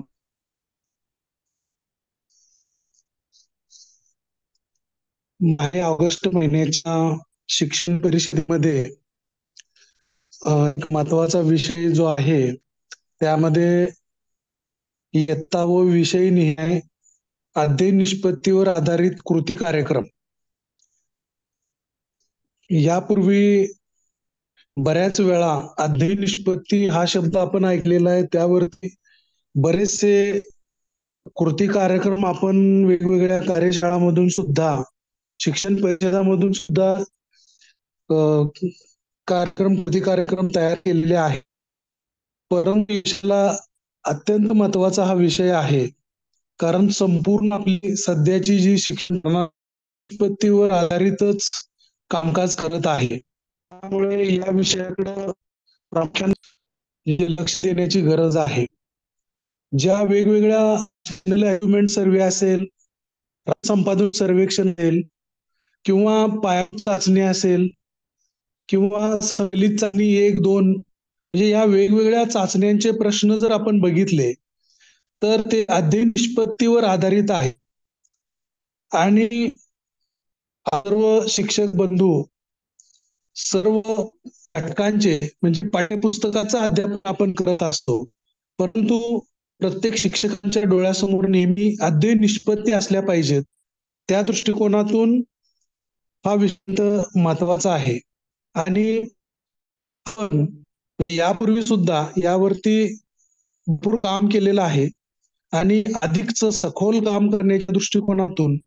मागे ऑगस्ट महिन्याच्या शिक्षण परिषदेमध्ये एक महत्वाचा विषय जो आहे त्यामध्ये इयत्ता व विषय निहाय अध्ययन निष्पत्तीवर आधारित कृती कार्यक्रम. यापूर्वी बऱ्याच वेळा अध्ययन निष्पत्ती हा शब्द आपण ऐकलेला आहे, त्यावरती बरेचसे कृती कार्यक्रम आपण वेगवेगळ्या कार्यशाळांमधून सुद्धा, शिक्षण परिषदामधून सुद्धा कृती कार्यक्रम तयार केलेले आहेत. परंतु विषयाला अत्यंत महत्वाचा हा विषय आहे, कारण संपूर्ण आपली सध्याची जी शिक्षण निष्पत्तीवर आधारितच कामकाज करत आहे. त्यामुळे या विषयाकडे प्रामुख्याने लक्ष देण्याची गरज आहे. ज्या वेगवेगळ्या अचिव्हमेंट सर्वे असेल, संपादन सर्वेक्षण असेल किंवा पायाभूत चाचणी असेल किंवा सहलीत चाचणी 1-2 म्हणजे या वेगवेगळ्या चाचण्यांचे प्रश्न जर आपण बघितले तर ते अध्ययन निष्पत्तीवर आधारित आहे. आणि सर्व शिक्षक बंधू सर्व घटकांचे म्हणजे पाठ्यपुस्तकाचं अध्ययन आपण करत असतो, परंतु प्रत्येक शिक्षकांच्या डोळ्यासमोर नेहमी अध्ययन निष्पत्ती असल्या पाहिजेत. त्या दृष्टिकोनातून हा विषय महत्वाचा आहे. आणि आपण यापूर्वी सुद्धा यावरती भरपूर काम केलेलं आहे आणि अधिकच सखोल काम करण्याच्या दृष्टिकोनातून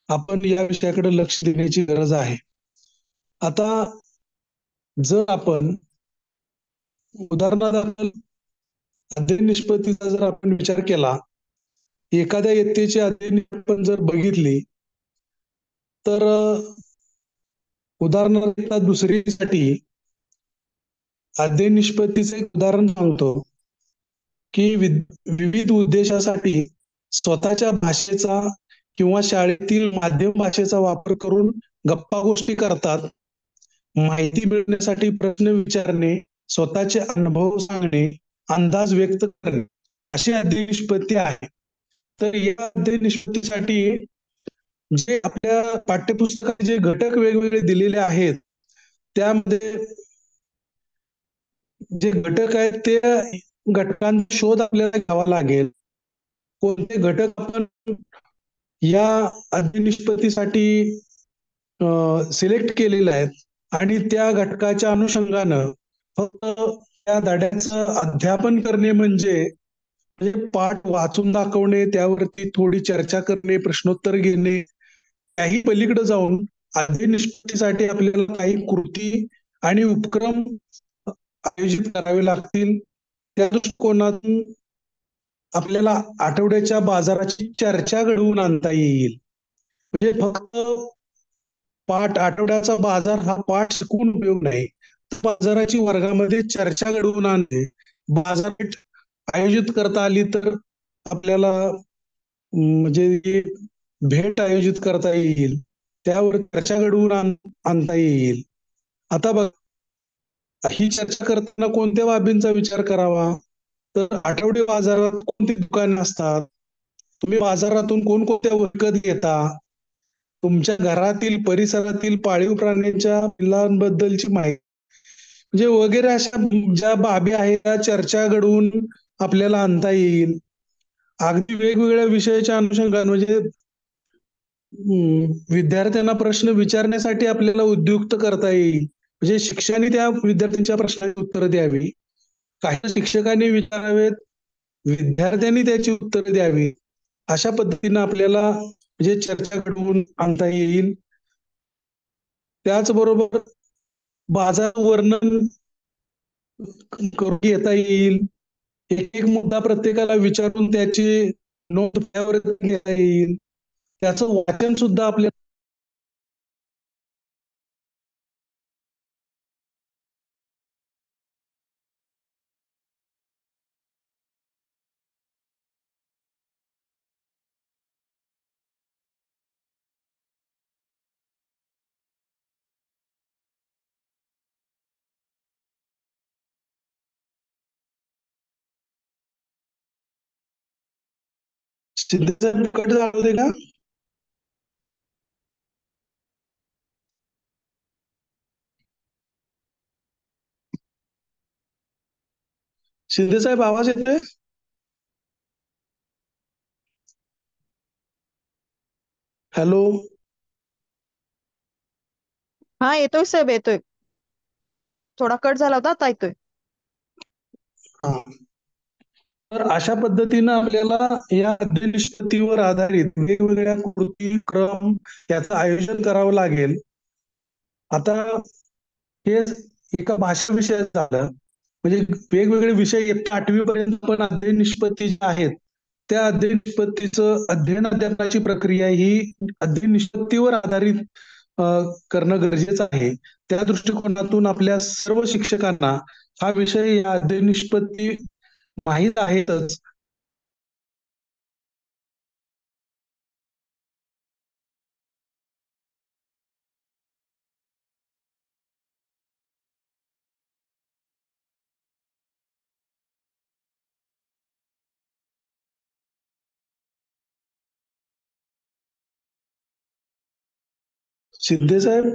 आपण या विषयाकडे लक्ष देण्याची गरज आहे. आता जर आपण उदाहरणादाखल अध्ययन निष्पत्तीचा जर आपण विचार केला, एखाद्या इयत्तेची अध्ययन आपण जर बघितली तर उदाहरणार्थ दुसरीसाठी अध्ययन निष्पत्तीचं एक उदाहरण सांगतो की विविध उद्देशासाठी स्वतःच्या भाषेचा किंवा शाळेतील माध्यम भाषेचा वापर करून गप्पा गोष्टी करतात. माहिती मिळवण्यासाठी प्रश्न विचारणे, स्वतःचे अनुभव सांगणे, अंदाज व्यक्त करणे अशी अध्ययन निष्पत्ती आहे. तर या अध्ययन निष्पत्तीसाठी जे आपल्या पाठ्यपुस्तकात जे घटक वेगवेगळे दिलेले आहेत त्यामध्ये जे घटक आहेत ते घटकांचा शोध आपल्याला घ्यावा लागेल. कोणते घटक आपण या अध्ययन निष्पत्तीसाठी सिलेक्ट केलेले आहेत आणि त्या घटकाच्या अनुषंगानं फक्त त्या धड्याचं अध्यापन करणे म्हणजे पाठ वाचून दाखवणे, त्यावरती थोडी चर्चा करणे, प्रश्नोत्तर घेणे, त्याही पलीकडे जाऊन अध्ययन निष्पत्तीसाठी आपल्याला काही कृती आणि उपक्रम आयोजित करावे लागतील. त्या दृष्टिकोनातून आपल्याला आठवड्याच्या बाजाराची चर्चा घडवून आणता येईल. म्हणजे फक्त पाठ आठवड्याचा बाजार हा पाठ शिकून उपयोग नाही, बाजाराची वर्गामध्ये चर्चा घडवून आणणे, बाजारपेठ आयोजित करता आली तर आपल्याला म्हणजे भेट आयोजित करता येईल, त्यावर चर्चा घडवून आणता येईल. आता बघ, ही चर्चा करताना कोणत्या बाबींचा विचार करावा, तर आठवडे बाजारात कोणती दुकाने असतात, तुम्ही बाजारातून कोणकोणत्या विकत घेता, तुमच्या घरातील परिसरातील पाळीव प्राण्यांच्या पिल्लांबद्दलची माहिती म्हणजे वगैरे अशा ज्या बाबी आहेत त्या चर्चा घडवून आपल्याला आणता येईल. अगदी वेगवेगळ्या विषयाच्या अनुषंगाने म्हणजे विद्यार्थ्यांना प्रश्न विचारण्यासाठी आपल्याला उद्युक्त करता येईल. म्हणजे शिक्षकांनी त्या विद्यार्थ्यांच्या प्रश्नांची उत्तरं द्यावी, काही शिक्षकांनी विचारावेत, विद्यार्थ्यांनी त्याची उत्तरं द्यावी. अशा पद्धतीने आपल्याला म्हणजे चर्चा घडवून आणता येईल. त्याचबरोबर बाजार वर्णन करून घेता येईल. एक मुद्दा प्रत्येकाला विचारून त्याची नोंद त्यावर घेता येईल. त्याचं वाचन सुद्धा आपल्याला सिद्धेचं कट झालं होते का? शिंदे साहेब आवाज येतोय? हॅलो, हा येतोय साहेब, येतोय. थोडा कट झाला होता, आता येतोय. हा. तर अशा पद्धतीनं आपल्याला या अध्ययन निष्पत्तीवर आधारित वेगवेगळ्या कृती क्रम याचं आयोजन करावं लागेल. आता हे एका भाषा विषयात झालं, म्हणजे वेगवेगळे विषय इयत्ता 8वी पर्यंत पण अध्ययन निष्पत्ती ज्या आहेत त्या अध्ययन निष्पत्तीचं अध्ययन अध्यापनाची प्रक्रिया ही अध्ययन निष्पत्तीवर आधारित करणं गरजेचं आहे. त्या दृष्टिकोनातून आपल्या सर्व शिक्षकांना हा विषय या अध्ययन निष्पत्ती माहीत आहेतच. शिंदे साहेब,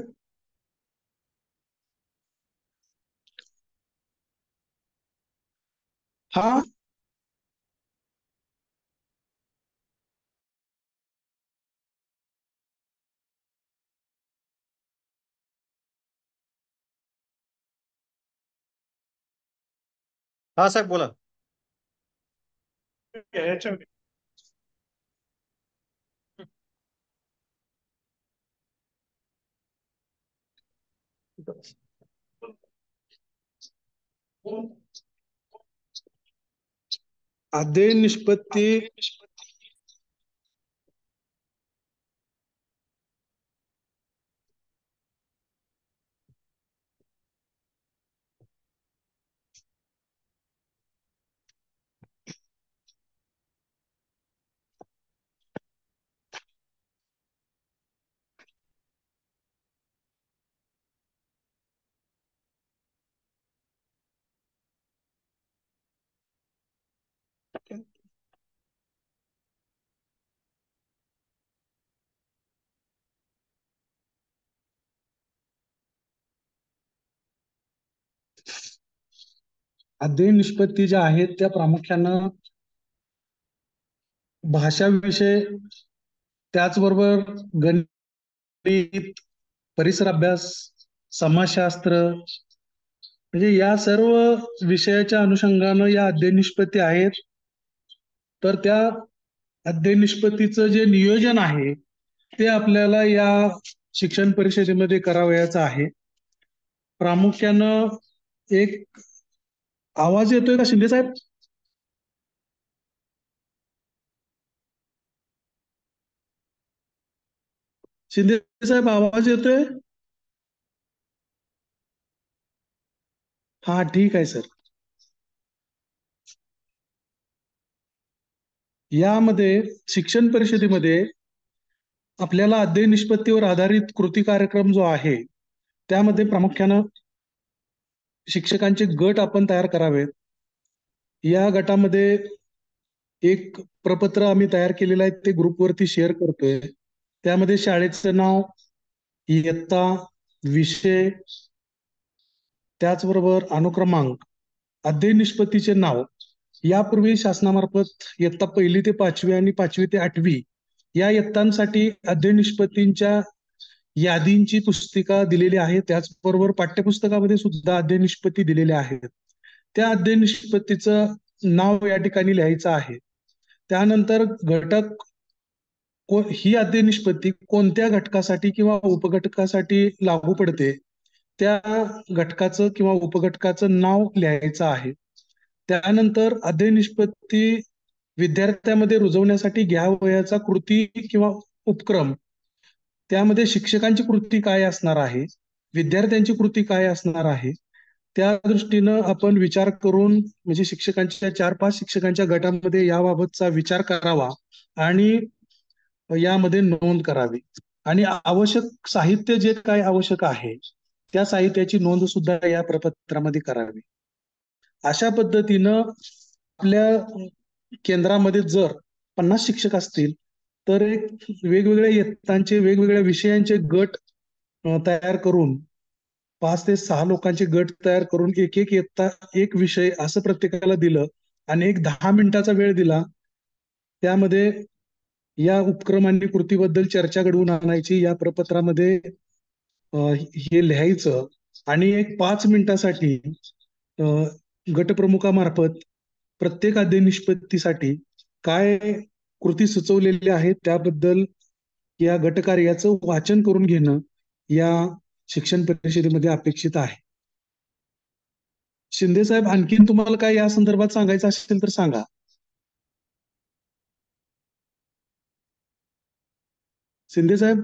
हा हा साहेब बोला. अध्ययन निष्पत्ती अध्ययन निष्पत्ती ज्या आहेत त्या प्रामुख्यानं भाषा विषय, त्याचबरोबर गणित, परिसर अभ्यास, समाजशास्त्र, म्हणजे या सर्व विषयाच्या अनुषंगानं या अध्ययन निष्पत्ती आहेत. तर त्या अध्ययन निष्पत्तीचं जे नियोजन आहे ते आपल्याला या शिक्षण परिषदेमध्ये करावयाचं आहे. प्रामुख्यानं एक आवाज येतोय का शिंदे साहेब? शिंदे साहेब आवाज येतोय? हा ठीक आहे सर. यामध्ये शिक्षण परिषदेमध्ये आपल्याला अध्ययन निष्पत्तीवर आधारित कृती कार्यक्रम जो आहे त्यामध्ये प्रामुख्यानं शिक्षकांचे गट आपण तयार करावेत. या गटामध्ये एक प्रपत्र आम्ही तयार केलेलं आहे, ते ग्रुपवरती शेअर करतोय. त्यामध्ये शाळेचं नाव, इयत्ता, विषय, त्याचबरोबर अनुक्रमांक, अध्ययन निष्पत्तीचे नाव. यापूर्वी शासनामार्फत इयत्ता 1ली ते 5वी आणि 5वी ते 8वी या इयत्तांसाठी अध्ययन निष्पत्तींच्या यादींची पुस्तिका दिलेली आहे. त्याचबरोबर पाठ्यपुस्तकामध्ये सुद्धा अध्ययन निष्पत्ती दिलेल्या आहेत. त्या अध्ययन निष्पत्तीचं नाव या ठिकाणी लिहायचं आहे. त्यानंतर घटक ही अध्ययन निष्पत्ती कोणत्या घटकासाठी किंवा उपघटकासाठी लागू पडते त्या घटकाचं किंवा उपघटकाचं नाव लिहायचं आहे. त्यानंतर अध्ययन निष्पत्ती विद्यार्थ्यांमध्ये रुजवण्यासाठी घ्यावयाचा कृती किंवा उपक्रम, त्यामध्ये शिक्षकांची कृती काय असणार आहे, विद्यार्थ्यांची कृती काय असणार आहे, त्या दृष्टीनं आपण विचार करून, म्हणजे शिक्षकांच्या 4-5 शिक्षकांच्या गटामध्ये याबाबतचा विचार करावा आणि यामध्ये नोंद करावी. आणि आवश्यक साहित्य जे काय आवश्यक आहे त्या साहित्याची नोंद सुद्धा या प्रपत्रामध्ये करावी. अशा पद्धतीनं आपल्या केंद्रामध्ये जर 50 शिक्षक असतील तर एक वेगवेगळ्या इयत्तांचे, वेगवेगळ्या विषयांचे गट तयार करून 5 ते 6 लोकांचे गट तयार करून एक एक इयत्ता एक विषय असं प्रत्येकाला दिलं आणि एक 10 मिनिटाचा वेळ दिला. त्यामध्ये या उपक्रम आणि कृतीबद्दल चर्चा घडवून आणायची, या प्रपत्रामध्ये हे लिहायचं आणि एक 5 मिनिटासाठी गटप्रमुखामार्फत प्रत्येक अध्ययन निष्पत्तीसाठी काय कृती सुचवलेल्या आहेत त्याबद्दल या गटकार्याचं वाचन करून घेणं या शिक्षण परिषदेमध्ये अपेक्षित आहे. शिंदे साहेब, आणखीन तुम्हाला काय या संदर्भात सांगायचं असेल तर सांगा. शिंदे साहेब.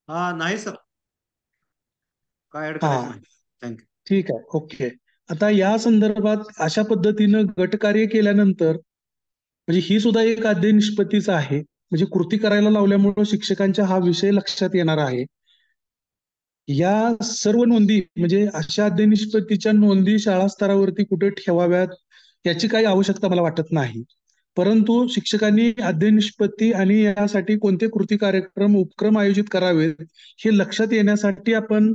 नाही सर, काय ऍड हा करायचं नाही. थँक्यू. ठीक आहे, ओके. आता या संदर्भात अशा पद्धतीनं गटकार्य केल्यानंतर म्हणजे ही सुद्धा एक अध्यय निष्पत्तीच आहे. म्हणजे कृती करायला लावल्यामुळे शिक्षकांच्या हा विषय लक्षात येणार आहे. या सर्व नोंदी म्हणजे अशा अध्यय निष्पत्तीच्या नोंदी शाळा स्तरावरती कुठे ठेवाव्यात याची काही आवश्यकता मला वाटत नाही. परंतु शिक्षकांनी अध्यय निष्पत्ती आणि यासाठी कोणते कृती कार्यक्रम उपक्रम आयोजित करावेत हे लक्षात येण्यासाठी आपण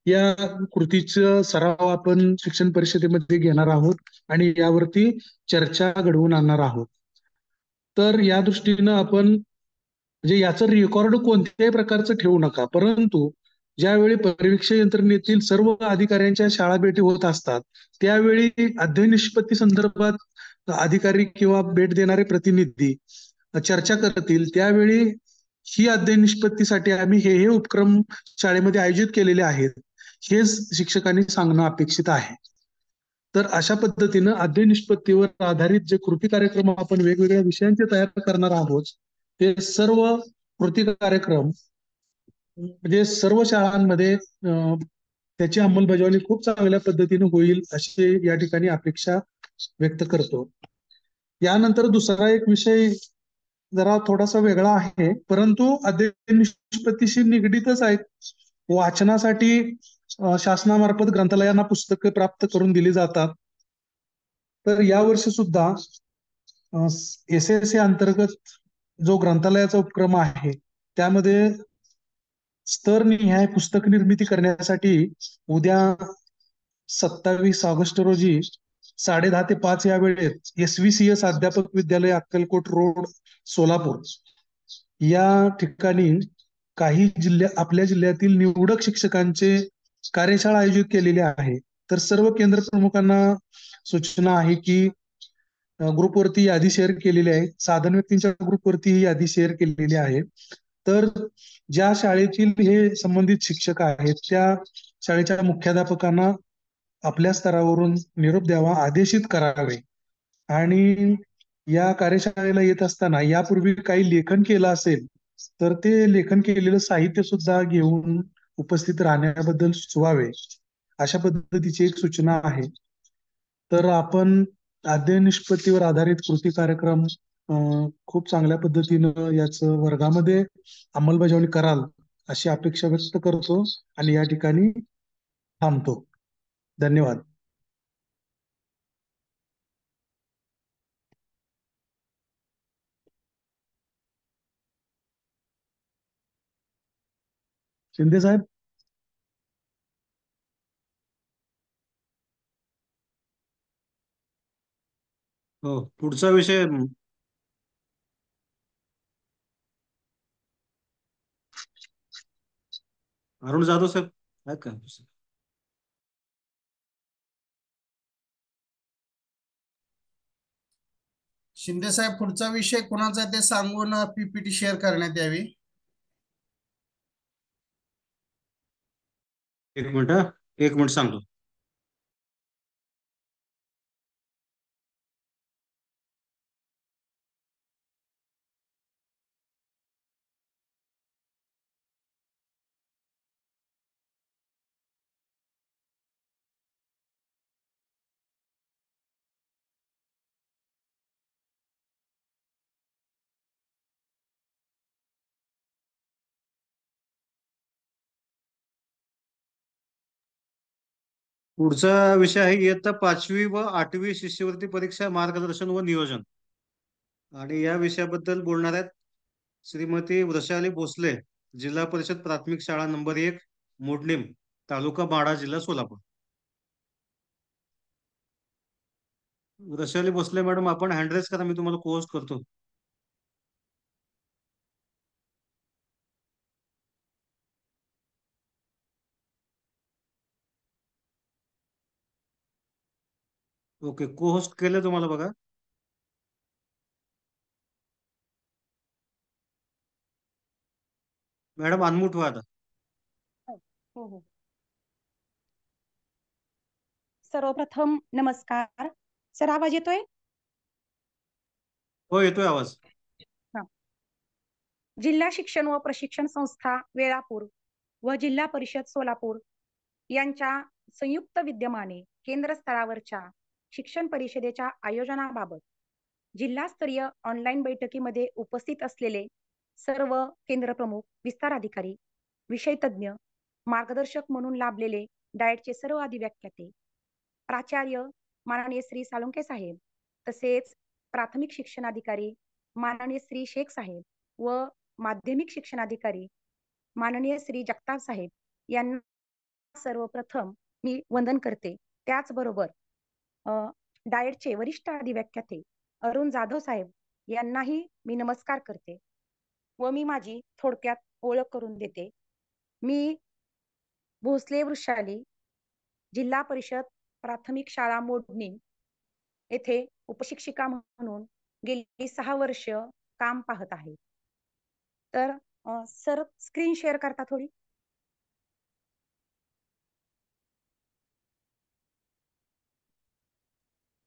या कृतीचा सराव आपण शिक्षण परिषदेमध्ये घेणार आहोत आणि यावरती चर्चा घडवून आणणार आहोत. तर या दृष्टीनं आपण म्हणजे याचं रेकॉर्ड कोणत्याही प्रकारचं ठेवू नका, परंतु ज्यावेळी परीक्षा यंत्रणेतील सर्व अधिकाऱ्यांच्या शाळा भेटी होत असतात त्यावेळी अध्ययन निष्पत्ती संदर्भात अधिकारी किंवा भेट देणारे प्रतिनिधी चर्चा करतील. त्यावेळी ही अध्ययन निष्पत्तीसाठी आम्ही हे उपक्रम शाळेमध्ये आयोजित केलेले आहेत हे शिक्षकांनी सांगणं अपेक्षित आहे. तर अशा पद्धतीनं अध्ययन निष्पत्तीवर आधारित जे कृती कार्यक्रम आपण वेगवेगळ्या विषयांचे तयार करणार आहोत ते सर्व कृती कार्यक्रम म्हणजे सर्व शाळांमध्ये त्याची अंमलबजावणी खूप चांगल्या पद्धतीने होईल अशी या ठिकाणी अपेक्षा व्यक्त करतो. यानंतर दुसरा एक विषय जरा थोडासा वेगळा आहे, परंतु अध्ययन निष्पत्तीशी निगडीतच आहे. वाचनासाठी शासनामार्फत ग्रंथालयांना पुस्तके प्राप्त करून दिली जातात. तर यावर्षी सुद्धा SSA अंतर्गत जो ग्रंथालयाचा उपक्रम आहे त्यामध्ये स्तरनिहाय पुस्तक निर्मिती करण्यासाठी उद्या 27 ऑगस्ट रोजी 10:30 ते 5 या वेळेत SVCS अध्यापक विद्यालय अक्कलकोट रोड सोलापूर या ठिकाणी काही आपल्या जिल्ह्यातील निवडक शिक्षकांचे कार्यशाळा आयोजित केलेली आहे. तर सर्व केंद्र प्रमुखांना सूचना आहे की ग्रुपवरती यादी शेअर केलेली आहे, साधन व्यक्तींच्या ग्रुपवरती ही यादी शेअर केलेली आहे. तर ज्या शाळेतील हे संबंधित शिक्षक आहेत त्या शाळेच्या मुख्याध्यापकांना आपल्या स्तरावरून निरोप द्यावा, आदेशित करावे आणि या कार्यशाळेला येत असताना यापूर्वी काही लेखन केलं असेल तर ते लेखन केलेलं साहित्य सुद्धा घेऊन उपस्थित राहण्याबद्दल सुचवावे, अशा पद्धतीची एक सूचना आहे. तर आपण अध्ययन निष्पत्तीवर आधारित कृती कार्यक्रम खूप चांगल्या पद्धतीनं याचं वर्गामध्ये अंमलबजावणी कराल अशी अपेक्षा व्यक्त करतो आणि या ठिकाणी थांबतो. धन्यवाद. शिंदे साहेब. हो, पुढचा विषय अरुण जाधव साहेब आहेत का? शिंदे साहेब, पुढचा विषय कोणाचा आहे ते सांगून PPT शेअर करण्यात यावी. एक मिनिट सांगतो. पुढचा विषय आहे इयत्ता 5वी व 8वी शिष्यवृत्ती परीक्षा मार्गदर्शन व नियोजन. आणि या विषयाबद्दल बोलणार आहेत श्रीमती वृषाली भोसले, जिल्हा परिषद प्राथमिक शाळा नंबर 1 मोडणीम, तालुका माढा, जिल्हा सोलापूर. वृषाली भोसले मॅडम, आपण हँड करा, मी तुम्हाला पोस्ट करतो. ओके, को होस्ट केलं तुम्हाला बघा. मॅडम अनम्यूट व्हा आता. हो हो. सर्वप्रथम नमस्कार सर, आवाज येतोय? हो, येतोय आवाज. जिल्हा शिक्षण व प्रशिक्षण संस्था वेळापूर व जिल्हा परिषद सोलापूर यांच्या संयुक्त विद्यमाने केंद्र स्तरावरच्या शिक्षण परिषदेच्या आयोजनाबाबत जिल्हास्तरीय ऑनलाईन बैठकीमध्ये उपस्थित असलेले सर्व केंद्र प्रमुख, विस्तार अधिकारी, विषय तज्ज्ञ, मार्गदर्शक म्हणून लाभलेले डाएटचे सर्व अधिव्याख्याते, प्राचार्य माननीय श्री साळुंखे साहेब, तसेच प्राथमिक शिक्षणाधिकारी माननीय श्री शेख साहेब व माध्यमिक शिक्षणाधिकारी माननीय श्री जगताप साहेब यांना सर्वप्रथम मी वंदन करते. त्याचबरोबर डाएटचे वरिष्ठ अधिव्याख्याते अरुण जाधव साहेब यांनाही मी नमस्कार करते व मी माझी थोडक्यात ओळख करून देते. मी भोसले वृषाली जिल्हा परिषद प्राथमिक शाळा मोडणी येथे उपशिक्षिका म्हणून गेली 6 वर्ष काम पाहत आहे. तर सर स्क्रीन शेअर करता थोडी.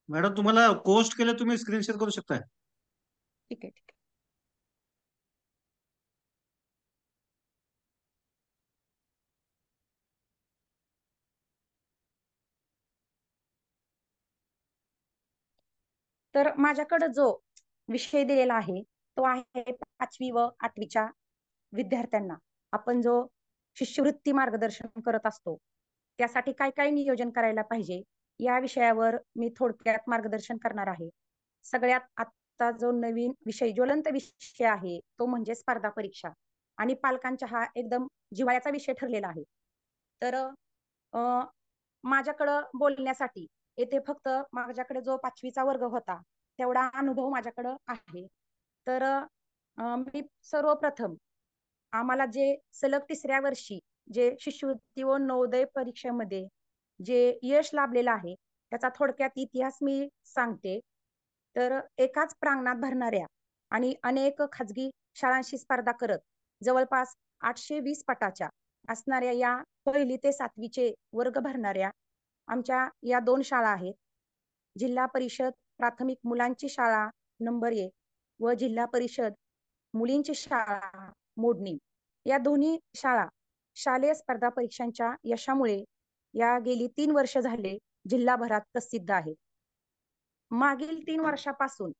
मॅडम तुम्हाला पोस्ट केलं, तुम्ही स्क्रीन शेअर करू शकताय. ठीक आहे, ठीक आहे. तर माझ्याकडे जो विषय दिलेला आहे तो आहे 5वी व 8वीच्या विद्यार्थ्यांना आपण जो शिष्यवृत्ती मार्गदर्शन करत असतो त्यासाठी काय काय नियोजन करायला पाहिजे या विषयावर मी थोडक्यात मार्गदर्शन करणार आहे. सगळ्यात आता जो नवीन विषय, ज्वलंत विषय आहे तो म्हणजे स्पर्धा परीक्षा आणि पालकांचा हा एकदम जिव्हाळ्याचा विषय ठरलेला आहे. तर माझ्याकडं बोलण्यासाठी येथे फक्त माझ्याकडे जो 5वीचा वर्ग होता तेवढा अनुभव माझ्याकडं आहे. तर मी सर्वप्रथम आम्हाला जे सलग 3ऱ्या वर्षी जे शिष्यवृत्ती व नवोदय परीक्षेमध्ये जे यश लाभलेलं आहे त्याचा थोडक्यात इतिहास मी सांगते. तर एकाच प्रांगणात भरणाऱ्या आणि अनेक खाजगी शाळांशी स्पर्धा करत जवळपास 820 पटाच्या असणाऱ्या या 1ली ते 7वीचे वर्ग भरणाऱ्या आमच्या या 2 शाळा आहेत. जिल्हा परिषद प्राथमिक मुलांची शाळा नंबर 1 व जिल्हा परिषद मुलींची शाळा मोडणी या दोन्ही शाळा शालेय स्पर्धा परीक्षांच्या यशामुळे या गेली 3 वर्ष झाले जिल्हाभरात प्रसिद्ध आहेत. मागील 3 वर्षापासून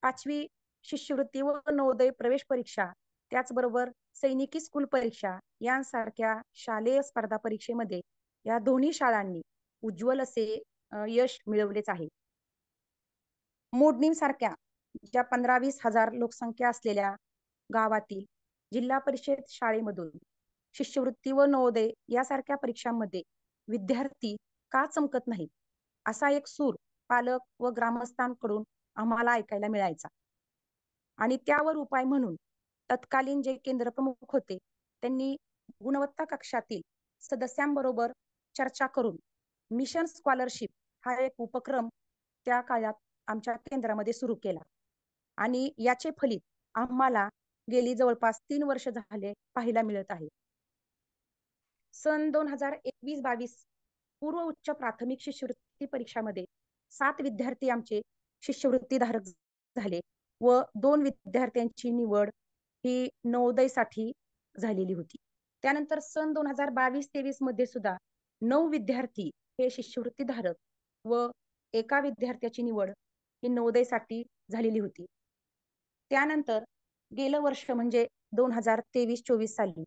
5वी शिष्यवृत्ती व नवोदय प्रवेश परीक्षा त्याचबरोबर सैनिकी स्कूल परीक्षा यांसारख्या शालेय स्पर्धा परीक्षेमध्ये या दोन्ही शाळांनी उज्ज्वल असे यश मिळवलेच आहे. मोडणीसारख्या ज्या 15-20 हजार लोकसंख्या असलेल्या गावातील जिल्हा परिषद शाळेमधून शिष्यवृत्ती व नवोदय यासारख्या परीक्षांमध्ये विद्यार्थी का चमकत नाहीत असा एक सूर पालक व ग्रामस्थांकडून आम्हाला ऐकायला मिळायचा. आणि त्यावर उपाय म्हणून तत्कालीन जे केंद्र प्रमुख होते त्यांनी गुणवत्ता कक्षातील सदस्यांबरोबर चर्चा करून मिशन स्कॉलरशिप हा एक उपक्रम त्या काळात आमच्या केंद्रामध्ये सुरू केला आणि याचे फलित आम्हाला गेली जवळपास 3 वर्ष झाले पाहायला मिळत आहे. सन 2021-22 पूर्व उच्च प्राथमिक शिष्यवृत्ती परीक्षामध्ये 7 विद्यार्थी आमचे शिष्यवृत्ती धारक झाले व 2 विद्यार्थ्यांची निवड ही नवोदयसाठी झालेली होती. त्यानंतर सन 2022-23 मध्ये सुद्धा 9 विद्यार्थी हे शिष्यवृत्ती धारक व एका विद्यार्थ्याची निवड ही नवोदयसाठी झालेली होती. त्यानंतर गेलं वर्ष म्हणजे 2023-24 साली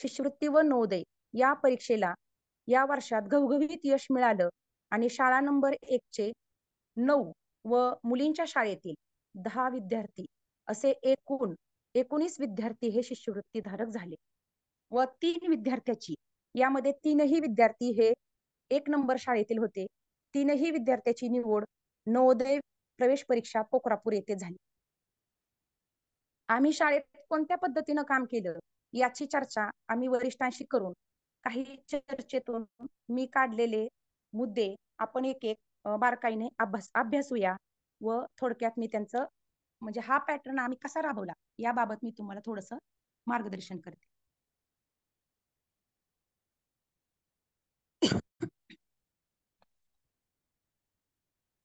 शिष्यवृत्ती व नवोदय या परीक्षेला या वर्षात घवघवीत यश मिळालं आणि शाळा नंबर 1 चे 9 व मुलींच्या शाळेतील 10 विद्यार्थी असे एकूण 19 विद्यार्थी हे शिष्यवृत्ती धारक झाले व 3 विद्यार्थ्याची यामध्ये 3ही विद्यार्थी हे 1 नंबर शाळेतील होते. 3ही विद्यार्थ्याची निवड नवोदय प्रवेश परीक्षा पोखरापूर येथे झाली. आम्ही शाळेत कोणत्या पद्धतीनं काम केलं याची चर्चा आम्ही वरिष्ठांशी करून काही चर्चेतून मी काढलेले मुद्दे आपण एक एक बारकाईने अभ्यासूया व थोडक्यात मी त्यांचं म्हणजे हा पॅटर्न आम्ही कसा राबवला याबाबत मी तुम्हाला थोडस मार्गदर्शन करते.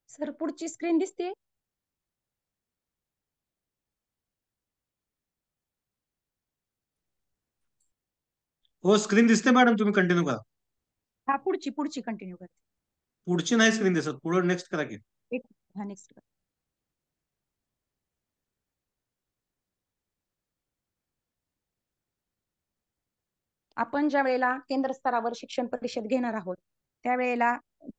सर पुढची स्क्रीन दिसते. हो, स्क्रीन दिसते मॅडम, तुम्ही कंटिन्यू करा. हा पुढची कंटिन्यू करते. पुढची नाही स्क्रीन दिसत, पुढे नेक्स्ट करा की. हा नेक्स्ट. आपण ज्या वेळेला केंद्र स्तरावर शिक्षण परिषद घेणार आहोत त्यावेळेला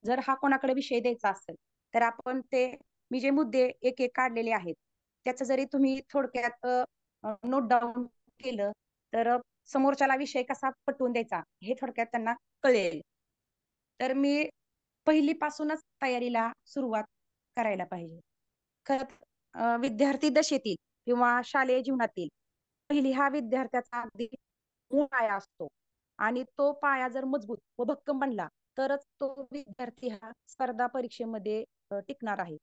जर हा कोणाकडे विषय द्यायचा असेल तर आपण ते मी जे मुद्दे एक एक काढलेले आहेत त्याचं जरी तुम्ही थोडक्यात नोट डाऊन केलं तर समोरच्याला विषय कसा पटवून द्यायचा हे थोडक्यात त्यांना कळेल. तर मी पहिलीपासूनच तयारीला सुरुवात करायला पाहिजे. खरं विद्यार्थी दशेतील किंवा शालेय जीवनातील पहिली हा विद्यार्थ्याचा अगदी मूळ पाया असतो आणि तो पाया जर मजबूत व भक्कम बनला तरच तो विद्यार्थी हा स्पर्धा परीक्षेमध्ये टिकणार आहे.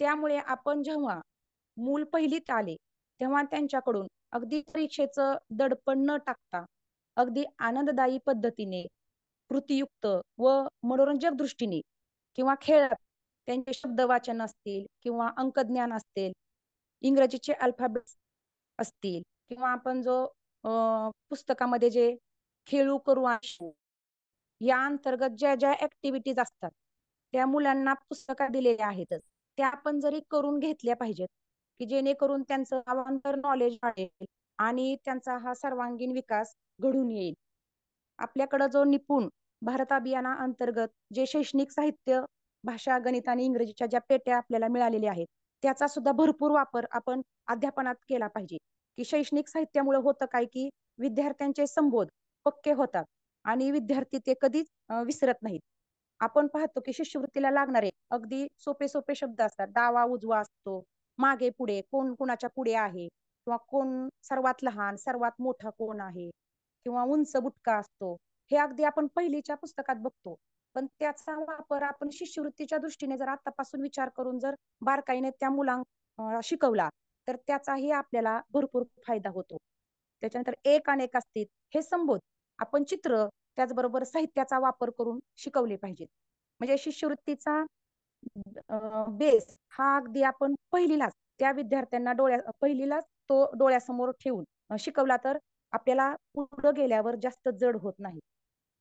त्यामुळे आपण जेव्हा मूल पहिलीत आले तेव्हा त्यांच्याकडून अगदी परीक्षेचं दडपण न टाकता अगदी आनंददायी पद्धतीने कृतीयुक्त व मनोरंजक दृष्टीने किंवा खेळात त्यांचे शब्द वाचन असतील किंवा अंकज्ञान असतील, इंग्रजीचे अल्फाबेट्स असतील किंवा आपण जो पुस्तकामध्ये जे खेळू करू आणू या अंतर्गत ज्या ज्या ऍक्टिव्हिटीज असतात त्या मुलांना पुस्तकात दिलेल्या आहेतच त्या आपण जरी करून घेतल्या पाहिजेत की जेणेकरून त्यांचं अवांतर नॉलेज वाढेल आणि त्यांचा हा सर्वांगीण विकास घडून येईल. आपल्याकडं जो निपुण भारत अभियाना अंतर्गत जे शैक्षणिक साहित्य भाषा गणित आणि इंग्रजीच्या ज्या पेट्या आपल्याला मिळालेल्या आहेत त्याचा सुद्धा भरपूर वापर आपण अध्यापनात केला पाहिजे. की शैक्षणिक साहित्यामुळे होतं काय की विद्यार्थ्यांचे संबोध पक्के होतात आणि विद्यार्थी ते कधीच विसरत नाहीत. आपण पाहतो की शिष्यवृत्तीला लागणारे अगदी सोपे सोपे शब्द असतात. डावा उजवा असतो, मागे पुढे, कोण कुणाच्या पुढे आहे किंवा कोण सर्वात लहान सर्वात मोठा कोण आहे किंवा उंच बुटका असतो. हे अगदी आपण पहिलीच्या पुस्तकात बघतो पण त्याचा वापर आपण शिष्यवृत्तीच्या दृष्टीने जर आतापासून विचार करून जर बारकाईने त्या मुलांना शिकवला तर त्याचाही आपल्याला भरपूर फायदा होतो. त्याच्यानंतर एक अनेक असतील हे संबोध आपण चित्र त्याचबरोबर साहित्याचा वापर करून शिकवले पाहिजेत. म्हणजे शिष्यवृत्तीचा बेस हा अगदी आपण पहिलीलाच त्या विद्यार्थ्यांना पहिलीलाच तो डोळ्यासमोर ठेवून शिकवला तर आपल्याला पुढे गेल्यावर जास्त जड होत नाही.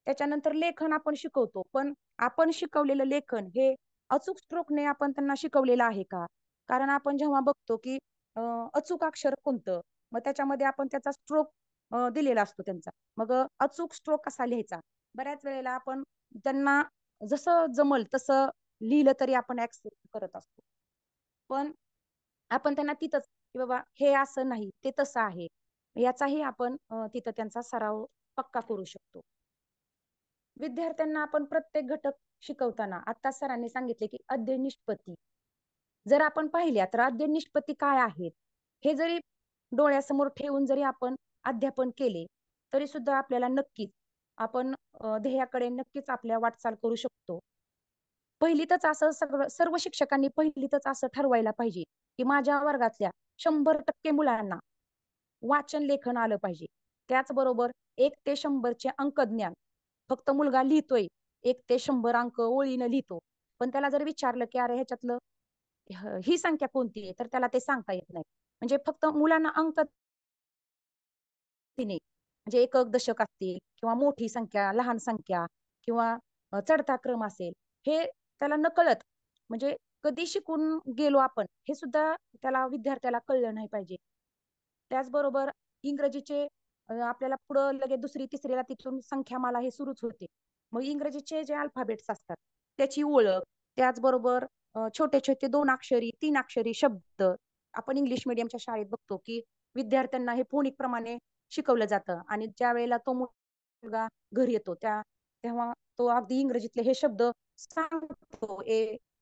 त्याच्यानंतर लेखन आपण शिकवतो पण आपण शिकवलेलं लेखन हे अचूक स्ट्रोकने आपण त्यांना शिकवलेलं आहे का? कारण आपण जेव्हा बघतो की अचूक अक्षर कोणतं मग त्याच्यामध्ये आपण त्याचा स्ट्रोक दिलेला असतो त्यांचा मग अचूक स्ट्रोक कसा लिहायचा बऱ्याच वेळेला आपण त्यांना जसं जमल तसं लिहिलं तरी आपण ऍक्सेप्ट करत असतो पण आपण त्यांना तिथंच की बाबा हे असं नाही ते तसं आहे याचाही आपण तिथं त्यांचा सराव पक्का करू शकतो. विद्यार्थ्यांना आपण प्रत्येक घटक शिकवताना आता सरांनी सांगितले की अध्ययन निष्पत्ती जर आपण पाहिल्या तर अध्ययन निष्पत्ती काय आहेत हे जरी डोळ्यासमोर ठेवून जरी आपण अध्यापन केले तरी सुद्धा आपल्याला नक्कीच आपण ध्येयाकडे नक्कीच आपल्या वाटचाल करू शकतो. पहिलीतच असं सगळं सर्व शिक्षकांनी पहिलीतच असं ठरवायला पाहिजे की माझ्या वर्गातल्या 100% मुलांना वाचन लेखन आलं पाहिजे. त्याचबरोबर 1 ते 100चे अंकज्ञान फक्त मुलगा लिहितोय 1 ते 100 अंक ओळीनं लिहितो पण त्याला जर विचारलं की अरे ह्याच्यातलं ही संख्या कोणती आहे तर त्याला ते सांगता येत नाही. म्हणजे फक्त मुलांना अंक म्हणजे एकक दशक असतील किंवा मोठी संख्या लहान संख्या किंवा चढता क्रम असेल हे त्याला नकळत म्हणजे कधी शिकून गेलो आपण हे सुद्धा त्याला विद्यार्थ्याला कळलं नाही पाहिजे. त्याचबरोबर इंग्रजीचे आपल्याला पुढं लगेच दुसरी तिसरीला तिथून संख्यामाला हे सुरूच होते. मग इंग्रजीचे जे अल्फाबेट्स असतात त्याची ओळख त्याचबरोबर छोटे छोटे 2 अक्षरी 3 अक्षरी शब्द आपण इंग्लिश मिडियमच्या शाळेत बघतो की विद्यार्थ्यांना हे फोनिक प्रमाणे शिकवलं जातं आणि ज्या वेळेला तो मुलगा घरी येतो तेव्हा तो अगदी इंग्रजीतले हे शब्द सांगतो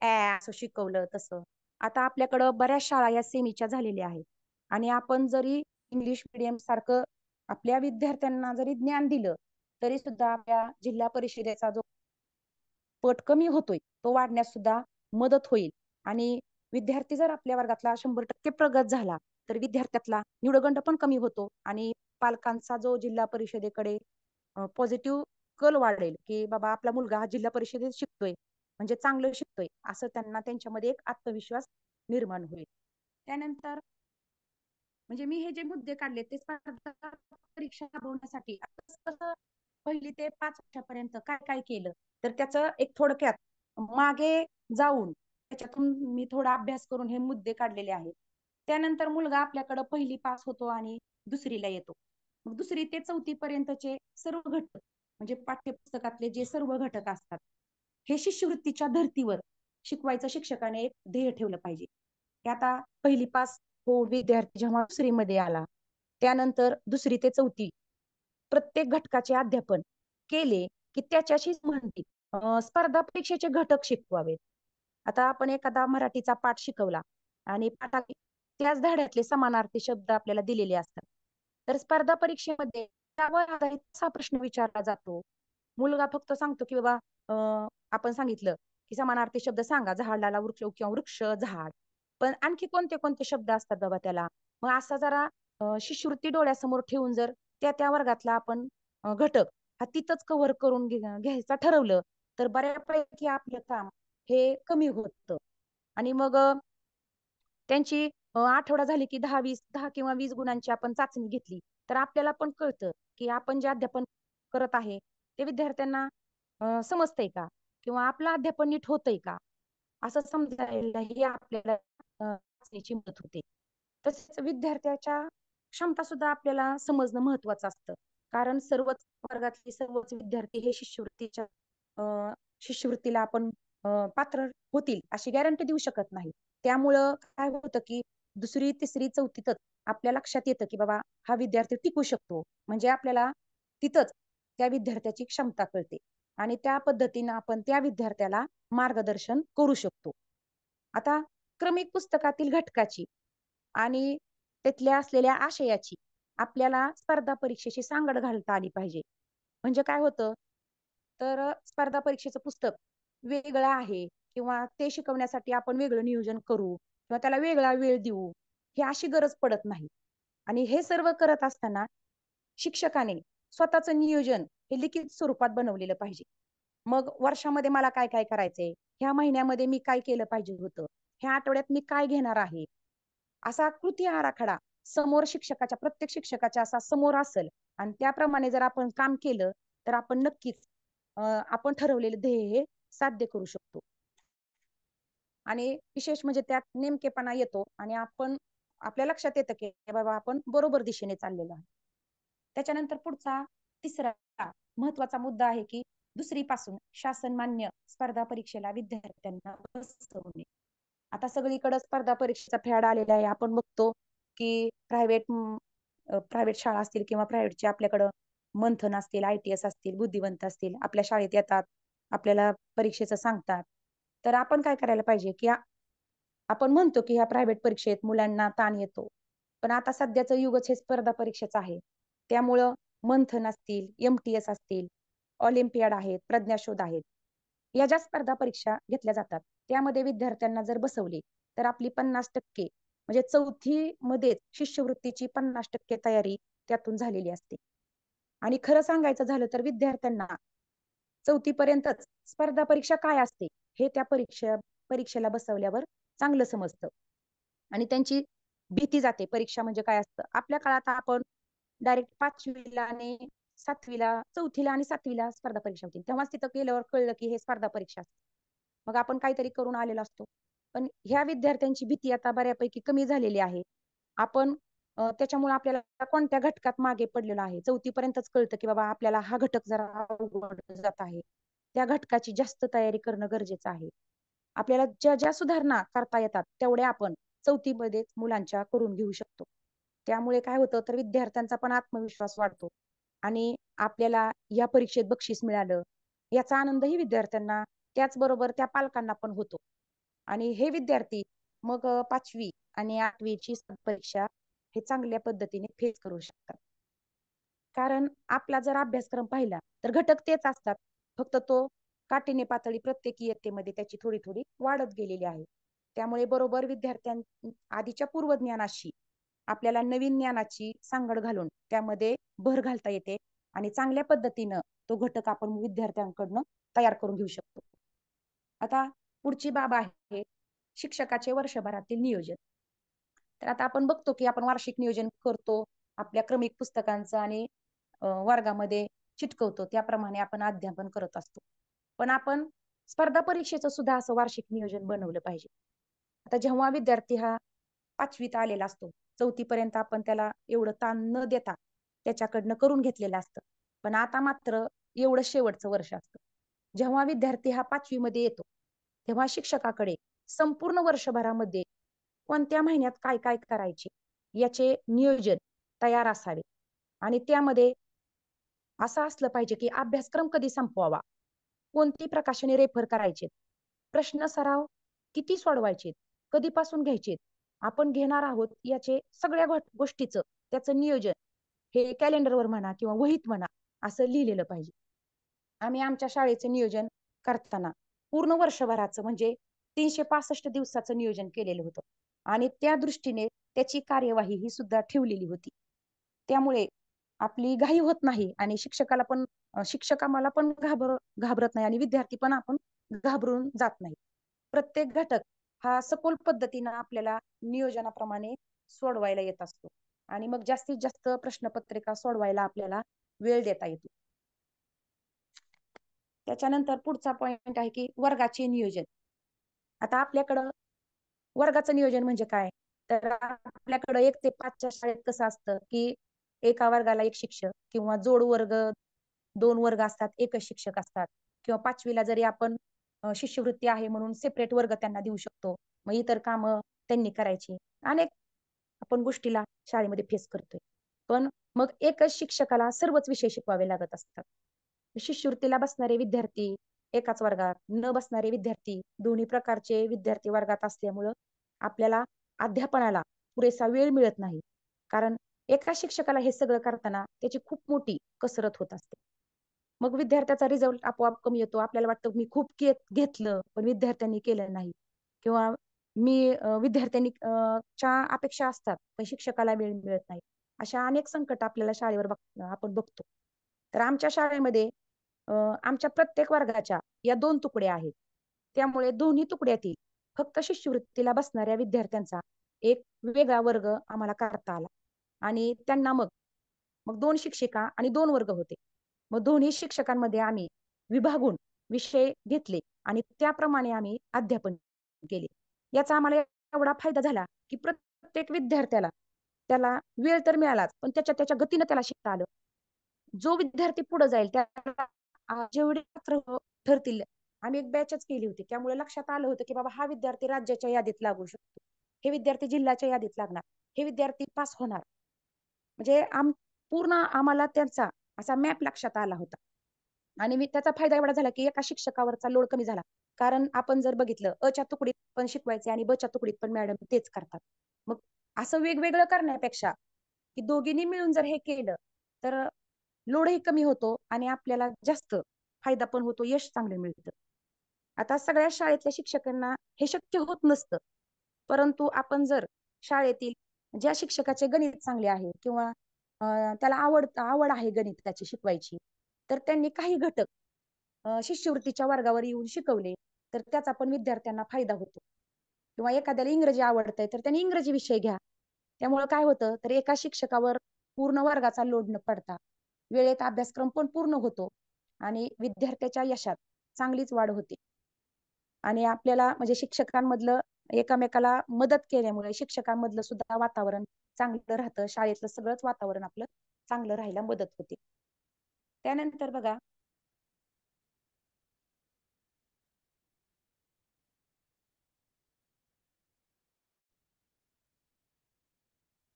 असं शिकवलं तसं. आता आपल्याकडं बऱ्याच शाळा या सेमीच्या झालेल्या आहेत आणि आपण जरी इंग्लिश मिडियम सारखं आपल्या विद्यार्थ्यांना जरी ज्ञान दिलं तरी सुद्धा आपल्या जिल्हा परिषदेचा जो पट कमी होतोय तो वाढण्यास सुद्धा मदत होईल आणि विद्यार्थी जर आपल्या वर्गातला 100% प्रगत झाला तर विद्यार्थ्यातला न्यूनगंड पण कमी होतो आणि पालकांचा जो जिल्हा परिषदेकडे पॉझिटिव्ह कल वाढेल की बाबा आपला मुलगा हा जिल्हा परिषदेत शिकतोय म्हणजे चांगलं शिकतोय असं त्यांना त्यांच्यामध्ये एक आत्मविश्वास निर्माण होईल. त्यानंतर म्हणजे मी हे जे मुद्दे काढले ते स्पर्धा परीक्षा राबवण्यासाठी कसं पहिली ते 5 वर्षापर्यंत काय काय केलं तर त्याचं एक थोडक्यात मागे जाऊन त्याच्यातून मी थोडा अभ्यास करून हे मुद्दे काढलेले आहेत. त्यानंतर मुलगा आपल्याकडं पहिली पास होतो आणि दुसरीला येतो. मग दुसरी ते चौथी पर्यंतचे सर्व घटक म्हणजे पाठ्यपुस्तकातले जे सर्व घटक असतात हे शिष्यवृत्तीच्या धर्तीवर शिकवायचं शिक्षकाने एक ध्येय ठेवलं पाहिजे. की आता पहिली पास हो विद्यार्थी जेव्हा दुसरीमध्ये आला त्यानंतर दुसरी ते चौथी प्रत्येक घटकाचे अध्यापन केले की त्याच्याशीच म्हणते स्पर्धा परीक्षेचे घटक शिकवावेत. आता आपण एखादा मराठीचा पाठ शिकवला आणि पाठात त्याच धड्यातले समानार्थी शब्द आपल्याला दिलेले असतात तर स्पर्धा परीक्षेमध्ये त्यावर आधारित असा प्रश्न विचारला जातो. मुलगा फक्त सांगतो की बाबा आपण सांगितलं की समानार्थी शब्द सांगा झाडाला वृक्ष किंवा वृक्ष झाड पण आणखी कोणते कोणते शब्द असतात बाबा त्याला. मग असा जरा शिष्यवृत्ती डोळ्यासमोर ठेवून जर त्या वर्गातला आपण घटक हा तिथंच कव्हर करून घ्यायचा ठरवलं तर बऱ्यापैकी आपलं काम हे कमी होतं. आणि मग त्यांची आठवडा झाली की 10 किंवा 20 गुणांची आपण चाचणी घेतली तर आपल्याला पण कळतं की आपण जे अध्यापन करत आहे ते विद्यार्थ्यांना समजतंय का किंवा आपलं अध्यापन नीट होतंय का असं समजायला ही आपल्याला चाचणीची मदत होते. तसेच विद्यार्थ्याच्या क्षमता सुद्धा आपल्याला समजणं महत्वाचं असतं कारण सर्वच वर्गातले सर्वच विद्यार्थी हे शिष्यवृत्तीला आपण पात्र होतील अशी गॅरंटी देऊ शकत नाही. त्यामुळं काय होतं की दुसरी तिसरी चौथीतच आपल्या लक्षात येतं की बाबा हा विद्यार्थी टिकू शकतो म्हणजे आपल्याला तिथंच त्या विद्यार्थ्याची क्षमता कळते आणि त्या पद्धतीनं आपण त्या विद्यार्थ्याला मार्गदर्शन करू शकतो. आता क्रमिक पुस्तकातील घटकाची आणि तिथल्या असलेल्या आशयाची आपल्याला स्पर्धा परीक्षेशी सांगड घालता आली पाहिजे. म्हणजे काय होतं तर स्पर्धा परीक्षेचं पुस्तक वेगळं आहे किंवा ते शिकवण्यासाठी आपण वेगळं नियोजन करू किंवा त्याला वेगळा वेळ देऊ ही अशी गरज पडत नाही. आणि हे सर्व करत असताना शिक्षकाने स्वतःचं नियोजन हे लिखित स्वरूपात बनवलेलं पाहिजे. मग वर्षामध्ये मला काय काय करायचंय ह्या महिन्यामध्ये मी काय केलं पाहिजे होतं ह्या आठवड्यात मी काय घेणार आहे असा कृती आराखडा समोर शिक्षकाच्या प्रत्येक शिक्षकाच्या असा समोर असेल आणि त्याप्रमाणे जर आपण काम केलं तर आपण नक्कीच आपण ठरवलेले ध्येय हे साध्य करू शकतो. आणि विशेष म्हणजे त्यात नेमकेपणा येतो आणि आपण आपल्या लक्षात येतं की बाबा आपण बरोबर दिशेने चाललेलो आहे. त्याच्यानंतर पुढचा तिसरा महत्वाचा मुद्दा आहे की दुसरी पासून शासन मान्य स्पर्धा परीक्षेला विद्यार्थ्यांना बसवणे. आता सगळीकडे स्पर्धा परीक्षेचा फॅड आलेला आहे. आपण बघतो की प्रायव्हेट शाळा असतील किंवा प्रायव्हेटचे आपल्याकडं मंथन असतील ITS असतील बुद्धिवंत असतील आपल्या शाळेत येतात आपल्याला परीक्षेचं सांगतात. तर आपण काय करायला पाहिजे की आपण म्हणतो की ह्या प्रायव्हेट परीक्षेत मुलांना ताण येतो पण आता सध्याचं युगच हे स्पर्धा परीक्षेचं आहे. त्यामुळं मंथन असतील MTS असतील ऑलिम्पियाड आहेत प्रज्ञाशोध आहेत या ज्या स्पर्धा परीक्षा घेतल्या जातात त्यामध्ये विद्यार्थ्यांना जर बसवले तर आपली 50% म्हणजे चौथी मध्येच शिष्यवृत्तीची 50% तयारी त्यातून झालेली असते. आणि खरं सांगायचं झालं तर विद्यार्थ्यांना चौथीपर्यंतच स्पर्धा परीक्षा काय असते हे त्या परीक्षेला बसवल्यावर चांगलं समजतं आणि त्यांची भीती जाते. परीक्षा म्हणजे काय असतं आपल्या काळात आपण डायरेक्ट 5वीला आणि 7वीला चौथीला आणि 7वीला स्पर्धा परीक्षा होती तेव्हाच तिथं गेल्यावर कळलं की हे स्पर्धा परीक्षा असते. मग आपण काहीतरी करून आलेलो असतो पण ह्या विद्यार्थ्यांची भीती आता बऱ्यापैकी कमी झालेली आहे. आपण त्याच्यामुळे आपल्याला कोणत्या घटकात मागे पडलेलो आहे चौथीपर्यंतच कळतं की बाबा आपल्याला हा घटक जरा अवघड जात आहे त्या घटकाची जास्त तयारी करणं गरजेचं आहे. आपल्याला ज्या ज्या सुधारणा करता येतात तेवढ्या आपण चौथीमध्ये मुलांच्या करून घेऊ शकतो. त्यामुळे काय होतं तर विद्यार्थ्यांचा पण आत्मविश्वास वाढतो आणि आपल्याला या परीक्षेत बक्षीस मिळालं याचा आनंदही विद्यार्थ्यांना त्याचबरोबर त्या पालकांना पण होतो. आणि हे विद्यार्थी मग 5वी आणि 8वीची परीक्षा हे चांगल्या पद्धतीने फेस करू शकतात. कारण आपला जर अभ्यासक्रम पाहिला तर घटक तेच असतात फक्त तो काठीण्य पातळी प्रत्येक इयत्तेमध्ये त्याची थोडी थोडी वाढत गेलेली आहे. त्यामुळे बरोबर विद्यार्थ्यां आधीच्या पूर्वज्ञानाशी आपल्याला नवीन ज्ञानाची सांगड घालून त्यामध्ये भर घालता येते आणि चांगल्या पद्धतीनं तो घटक आपण विद्यार्थ्यांकडनं तयार करून घेऊ शकतो. आता पुढची बाब आहे शिक्षकाचे वर्षभरातील नियोजन. तर आता आपण बघतो की आपण वार्षिक नियोजन करतो आपल्या क्रमिक पुस्तकांचं आणि वर्गामध्ये चिटकवतो त्याप्रमाणे आपण अध्यापन करत असतो. पण आपण स्पर्धा परीक्षेचं सुद्धा असं वार्षिक नियोजन बनवलं पाहिजे. आता जेव्हा विद्यार्थी हा 5वीत आलेला असतो, 4थी पर्यंत आपण त्याला एवढं ताण न देता त्याच्याकडनं करून घेतलेलं असतं. पण आता मात्र एवढं शेवटचं वर्ष असतं. जेव्हा विद्यार्थी हा 5वी मध्ये येतो तेव्हा शिक्षकाकडे संपूर्ण वर्षभरामध्ये कोणत्या महिन्यात काय काय करायचे याचे नियोजन तयार असावे. आणि त्यामध्ये असं असलं पाहिजे की अभ्यासक्रम कधी संपवावा, कोणती प्रकाशने रेफर करायचे, प्रश्न सराव किती सोडवायचे, कधीपासून घ्यायचे, आपण घेणार आहोत याचे सगळ्या गोष्टीचं त्याचं नियोजन हे कॅलेंडरवर म्हणा किंवा वहीत म्हणा असं लिहिलेलं पाहिजे. आम्ही आमच्या शाळेचं नियोजन करताना पूर्ण वर्षभराचं म्हणजे 365 दिवसाचं नियोजन केलेलं होतं आणि त्या दृष्टीने त्याची कार्यवाही ही सुद्धा ठेवलेली होती. त्यामुळे आपली घाई होत नाही आणि शिक्षक आम्हाला पण घाबरत नाही आणि विद्यार्थी पण आपण घाबरून जात नाही. प्रत्येक घटक हा सखोल पद्धतीनं आपल्याला नियोजनाप्रमाणे सोडवायला येत असतो आणि मग जास्तीत जास्त प्रश्नपत्रिका सोडवायला आपल्याला वेळ देता येतो. त्याच्यानंतर पुढचा पॉइंट आहे की वर्गाचे नियोजन. आता आपल्याकडं वर्गाचं नियोजन म्हणजे काय, तर आपल्याकडं 1 ते 5च्या शाळेत कसं असतं की एका वर्गाला एक शिक्षक किंवा जोड वर्ग 2 वर्ग असतात, एकच शिक्षक असतात. किंवा 5वीला जरी आपण शिष्यवृत्ती आहे म्हणून सेपरेट वर्ग त्यांना देऊ शकतो, मग इतर कामं त्यांनी करायची. अनेक आपण गोष्टीला शाळेमध्ये फेस करतोय. पण मग एकच शिक्षकाला सर्वच विषय शिकवावे लागत असतात. शिष्यवृत्तीला बसणारे विद्यार्थी एकाच वर्गात, न बसणारे विद्यार्थी दोन्ही प्रकारचे विद्यार्थी वर्गात असल्यामुळं आपल्याला अध्यापनाला पुरेसा वेळ मिळत नाही. कारण एका शिक्षकाला हे सगळं करताना त्याची खूप मोठी कसरत होत असते. मग विद्यार्थ्याचा रिझल्ट आपोआप कमी येतो. आपल्याला वाटतं मी खूप घेतलं पण विद्यार्थ्यांनी केलं नाही किंवा विद्यार्थ्यांनी च्या अपेक्षा असतात पण शिक्षकाला वेळ मिळत नाही. अशा अनेक संकट आपल्याला शाळेवर आपण बघतो. तर आमच्या शाळेमध्ये आमच्या प्रत्येक वर्गाच्या या 2 तुकड्या आहेत. त्यामुळे दोन्ही तुकड्यातील फक्त शिष्यवृत्तीला बसणाऱ्या विद्यार्थ्यांचा एक वेगळा वर्ग आम्हाला करता आला आणि त्यांना मग 2 शिक्षिका आणि 2 वर्ग होते. मग दोन्ही शिक्षकांमध्ये आम्ही विभागून विषय घेतले आणि त्याप्रमाणे आम्ही अध्यापन केले. याचा आम्हाला एवढा फायदा झाला की प्रत्येक विद्यार्थ्याला त्याला वेळ तर मिळालाच पण त्याच्या गतीनं त्याला शिकता आलं. जो विद्यार्थी पुढे जाईल त्याला जेवढे पात्र ठरतील, आम्ही एक बॅचच केली होती त्यामुळे लक्षात आलं होतं की बाबा हा विद्यार्थी राज्याच्या यादीत लागू शकतो, हे विद्यार्थी जिल्ह्याच्या यादीत लागणार, हे विद्यार्थी पास होणार. म्हणजे पूर्ण आम्हाला त्यांचा असा मॅप लक्षात आला होता आणि त्याचा फायदा एवढा झाला की एका शिक्षकावरचा लोड कमी झाला. कारण आपण जर बघितलं अच्या तुकडीत पण शिकवायचे आणि बच्या तुकडीत पण मॅडम तेच करतात. मग असं वेगवेगळं करण्यापेक्षा की दोघींनी मिळून जर हे केलं तर लोडही कमी होतो आणि आपल्याला जास्त फायदा पण होतो, यश चांगलं मिळतं. आता सगळ्या शाळेतल्या शिक्षकांना हे शक्य होत नसतं, परंतु आपण जर शाळेतील ज्या शिक्षकाचे गणित चांगले आहे किंवा त्याला आवड आहे गणिताची शिकवायची, तर त्यांनी काही घटक शिष्यवृत्तीच्या वर्गावर येऊन शिकवले तर त्याचा पण विद्यार्थ्यांना फायदा होतो. किंवा एखाद्याला इंग्रजी आवडतंय तर त्यांनी इंग्रजी विषय घ्या. त्यामुळे काय होतं तर एका शिक्षकावर पूर्ण वर्गाचा लोड न पडता वेळेत अभ्यासक्रम पण पूर्ण होतो आणि विद्यार्थ्याच्या यशात चांगलीच वाढ होते. आणि आपल्याला म्हणजे शिक्षकांमधलं एकमेकाला मदत केल्यामुळे शिक्षकांमधलं सुद्धा वातावरण चांगलं राहतं, शाळेतलं सगळंच वातावरण आपलं चांगलं राहायला मदत होते. त्यानंतर बघा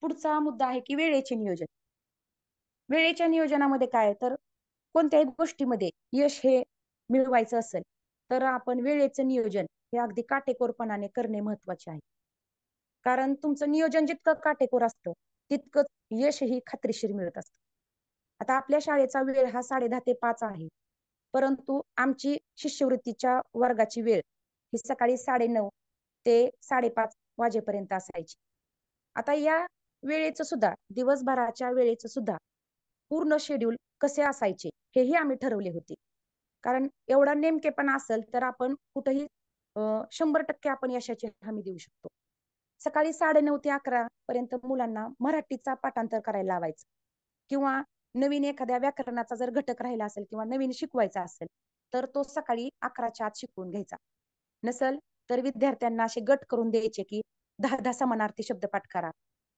पुढचा मुद्दा आहे की वेळेचे नियोजन. वेळेच्या नियोजनामध्ये काय तर कोणत्याही गोष्टीमध्ये यश हे मिळवायचं असेल तर आपण वेळेचं नियोजन हे अगदी काटेकोरपणाने करणे महत्वाचे आहे. कारण तुमचं नियोजन जितकं काटेकोर असतं तितकंच यशही खात्रीशीर मिळत असतं. आता आपल्या शाळेचा वेळ हा 10:30 ते 5 आहे, परंतु आमची शिष्यवृत्तीच्या वर्गाची वेळ ही सकाळी 9:30 ते 5:30 वाजेपर्यंत असायची. आता या वेळेचं सुद्धा दिवसभराच्या वेळेचं सुद्धा पूर्ण शेड्यूल कसे असायचे हेही आम्ही ठरवले होते. कारण एवढा नेमकेपणा असेल तर आपण कुठेही 100% आपण यशाची हमी देऊ शकतो. सकाळी 9:30 ते 11 पर्यंत मुलांना मराठीचा पाठांतर करायला लावायचं किंवा नवीन एखाद्या व्याकरणाचा जर घटक राहिला असेल किंवा नवीन शिकवायचा असेल तर तो सकाळी 11च्या आत शिकवून घ्यायचा. नसल तर विद्यार्थ्यांना असे गट करून द्यायचे की 10-10 समानार्थी शब्द पाठ करा.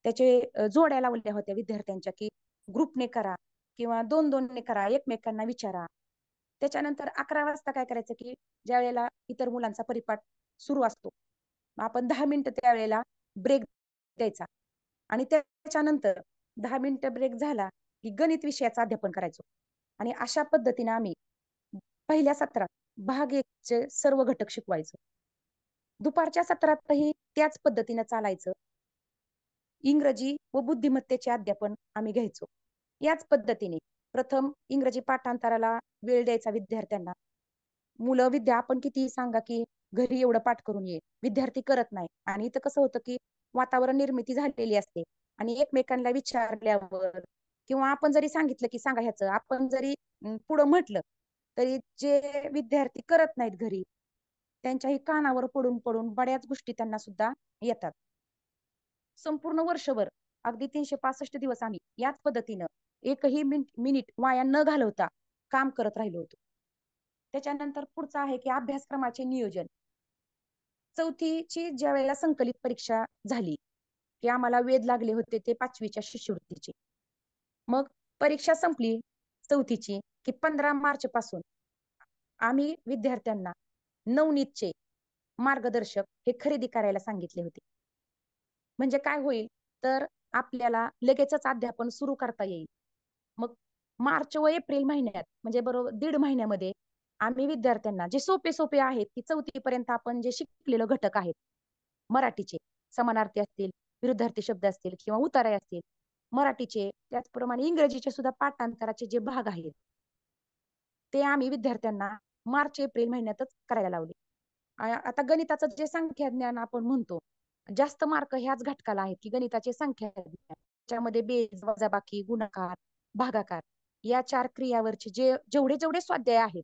त्याचे जोड्या लावल्या होत्या विद्यार्थ्यांच्या की ग्रुपने करा किंवा 2-2ने करा, एकमेकांना विचारा. त्याच्यानंतर 11 वाजता काय करायचं की ज्या वेळेला इतर मुलांचा परिपाठ सुरू असतो आपण 10 मिनिटं त्यावेळेला ब्रेक द्यायचा आणि त्याच्यानंतर 10 मिनिटं ब्रेक झाला की गणित विषयाचं अध्यापन करायचो. आणि अशा पद्धतीने आम्ही पहिल्या सत्रात भाग 1चे सर्व घटक शिकवायचो. दुपारच्या सत्रातही त्याच पद्धतीने चालायचं. इंग्रजी व बुद्धिमत्तेचे अध्यापन आम्ही घ्यायचो. याच पद्धतीने प्रथम इंग्रजी पाठांतराला वेळ द्यायचा विद्यार्थ्यांना. मुलं विद्या आपण किती सांगा की घरी एवढं पाठ करून ये, विद्यार्थी करत नाही. आणि इथं कसं होतं की वातावरण निर्मिती झालेली असते आणि एकमेकांना विचारल्यावर किंवा आपण जरी सांगितलं की सांगा ह्याचं, आपण जरी पुढं म्हटलं तरी जे विद्यार्थी करत नाहीत घरी त्यांच्याही कानावर पडून पडून बऱ्याच गोष्टी त्यांना सुद्धा येतात. संपूर्ण वर्षभर अगदी 365 दिवस आम्ही याच पद्धतीनं एकही मिनिट वाया न घालवता काम करत राहिलो होतो. त्याच्यानंतर पुढचं आहे की अभ्यासक्रमाचे नियोजन. चौथीची ज्या वेळेला संकलित परीक्षा झाली की आम्हाला वेध लागले होते ते 5वीच्या शिष्यवृत्तीचे. मग परीक्षा संपली चौथीची की 15 मार्च पासून आम्ही विद्यार्थ्यांना नवनीतचे मार्गदर्शक हे खरेदी करायला सांगितले होते. म्हणजे काय होईल तर आपल्याला लगेचच अध्यापन सुरू करता येईल. मग मार्च व एप्रिल महिन्यात म्हणजे बरोबर 1.5 महिन्यामध्ये आम्ही विद्यार्थ्यांना जे सोपे सोपे आहेत की 4थी पर्यंत आपण जे शिकलेलं घटक आहेत मराठीचे समानार्थी असतील, विरुद्धार्थी शब्द असतील किंवा उतारे असतील, मराठीचे त्याचप्रमाणे इंग्रजीचे सुद्धा पाठांतराचे जे भाग आहेत ते आम्ही विद्यार्थ्यांना मार्च एप्रिल महिन्यातच करायला लावले. आता गणिताचं जे संख्या ज्ञान आपण म्हणतो जास्त मार्क ह्याच घटकाला आहेत की गणिताचे संख्या ज्ञान. त्याच्यामध्ये बेरीज, वजाबाकी, गुणाकार, भागाकार या 4 क्रियावरचे जेवढे जेवढे स्वाध्याय आहेत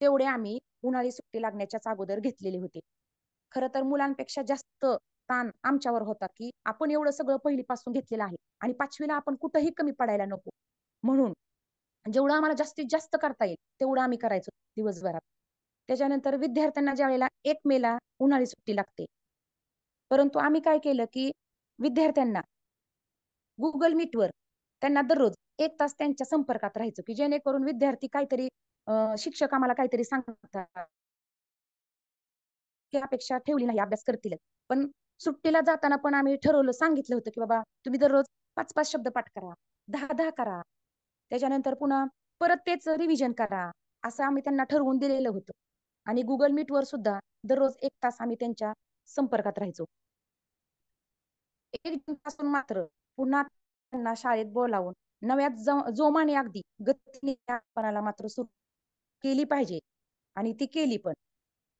तेवढे आम्ही उन्हाळी सुट्टी लागण्याच्याच अगोदर घेतलेले होते. खरं तर मुलांपेक्षा जास्त ताण आमच्यावर होता की आपण एवढं सगळं पहिलीपासून घेतलेलं आहे आणि 5वीला आपण कुठंही कमी पडायला नको. म्हणून जेवढं आम्हाला जास्तीत जास्त करता येईल तेवढं आम्ही करायचो दिवसभरात. त्याच्यानंतर विद्यार्थ्यांना ज्या वेळेला 1 मेला उन्हाळी सुट्टी लागते परंतु आम्ही काय केलं की विद्यार्थ्यांना गुगल मीटवर त्यांना दररोज 1 तास त्यांच्या संपर्कात राहायचो की जेणेकरून विद्यार्थी काहीतरी शिक्षक आम्हाला काहीतरी सांगतात की अपेक्षा ठेवली नाही अभ्यास करतील. पण सुट्टीला जाताना पण आम्ही ठरवलं सांगितलं होतं की बाबा तुम्ही दररोज 5-5 शब्द पाठ करा, 10-10 करा. त्याच्यानंतर पुन्हा परत तेच रिव्हिजन करा असं आम्ही त्यांना ठरवून दिलेलं होतं. आणि गुगल मीटवर सुद्धा दररोज 1 तास आम्ही त्यांच्या संपर्कात राहायचो. 1 जून पासून मात्र पुन्हा त्यांना शाळेत बोलावून नव्या जोमाने अगदी गतीने अध्यापनाला मात्र सुरू केली पाहिजे आणि ती केली पण.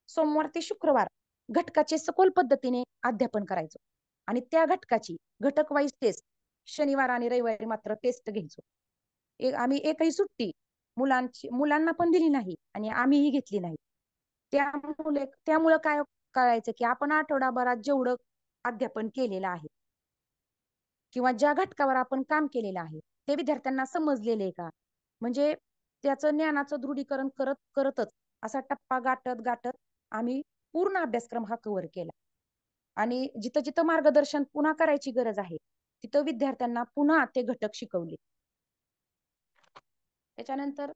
सोमवार ते शुक्रवार घटकाचे सखोल पद्धतीने अध्यापन करायचो आणि त्या घटकाची घटक वाईज टेस्ट शनिवार आणि रविवारी मात्र टेस्ट घ्यायचो. आम्ही एकही सुट्टी मुलांना पण दिली नाही आणि आम्हीही घेतली नाही. त्यामुळे काय करायचं की आपण आठवडाभरात जेवढं अध्यापन केलेलं आहे किंवा ज्या घटकावर आपण काम केलेलं आहे ते विद्यार्थ्यांना समजलेले आहे का, म्हणजे त्याचं ज्ञानाचं दृढीकरण करतच असा टप्पा गाठत गाठत आम्ही पूर्ण अभ्यासक्रम हा कव्हर केला. आणि जिथं जिथं मार्गदर्शन पुन्हा करायची गरज आहे तिथं विद्यार्थ्यांना पुन्हा ते घटक शिकवले. त्याच्यानंतर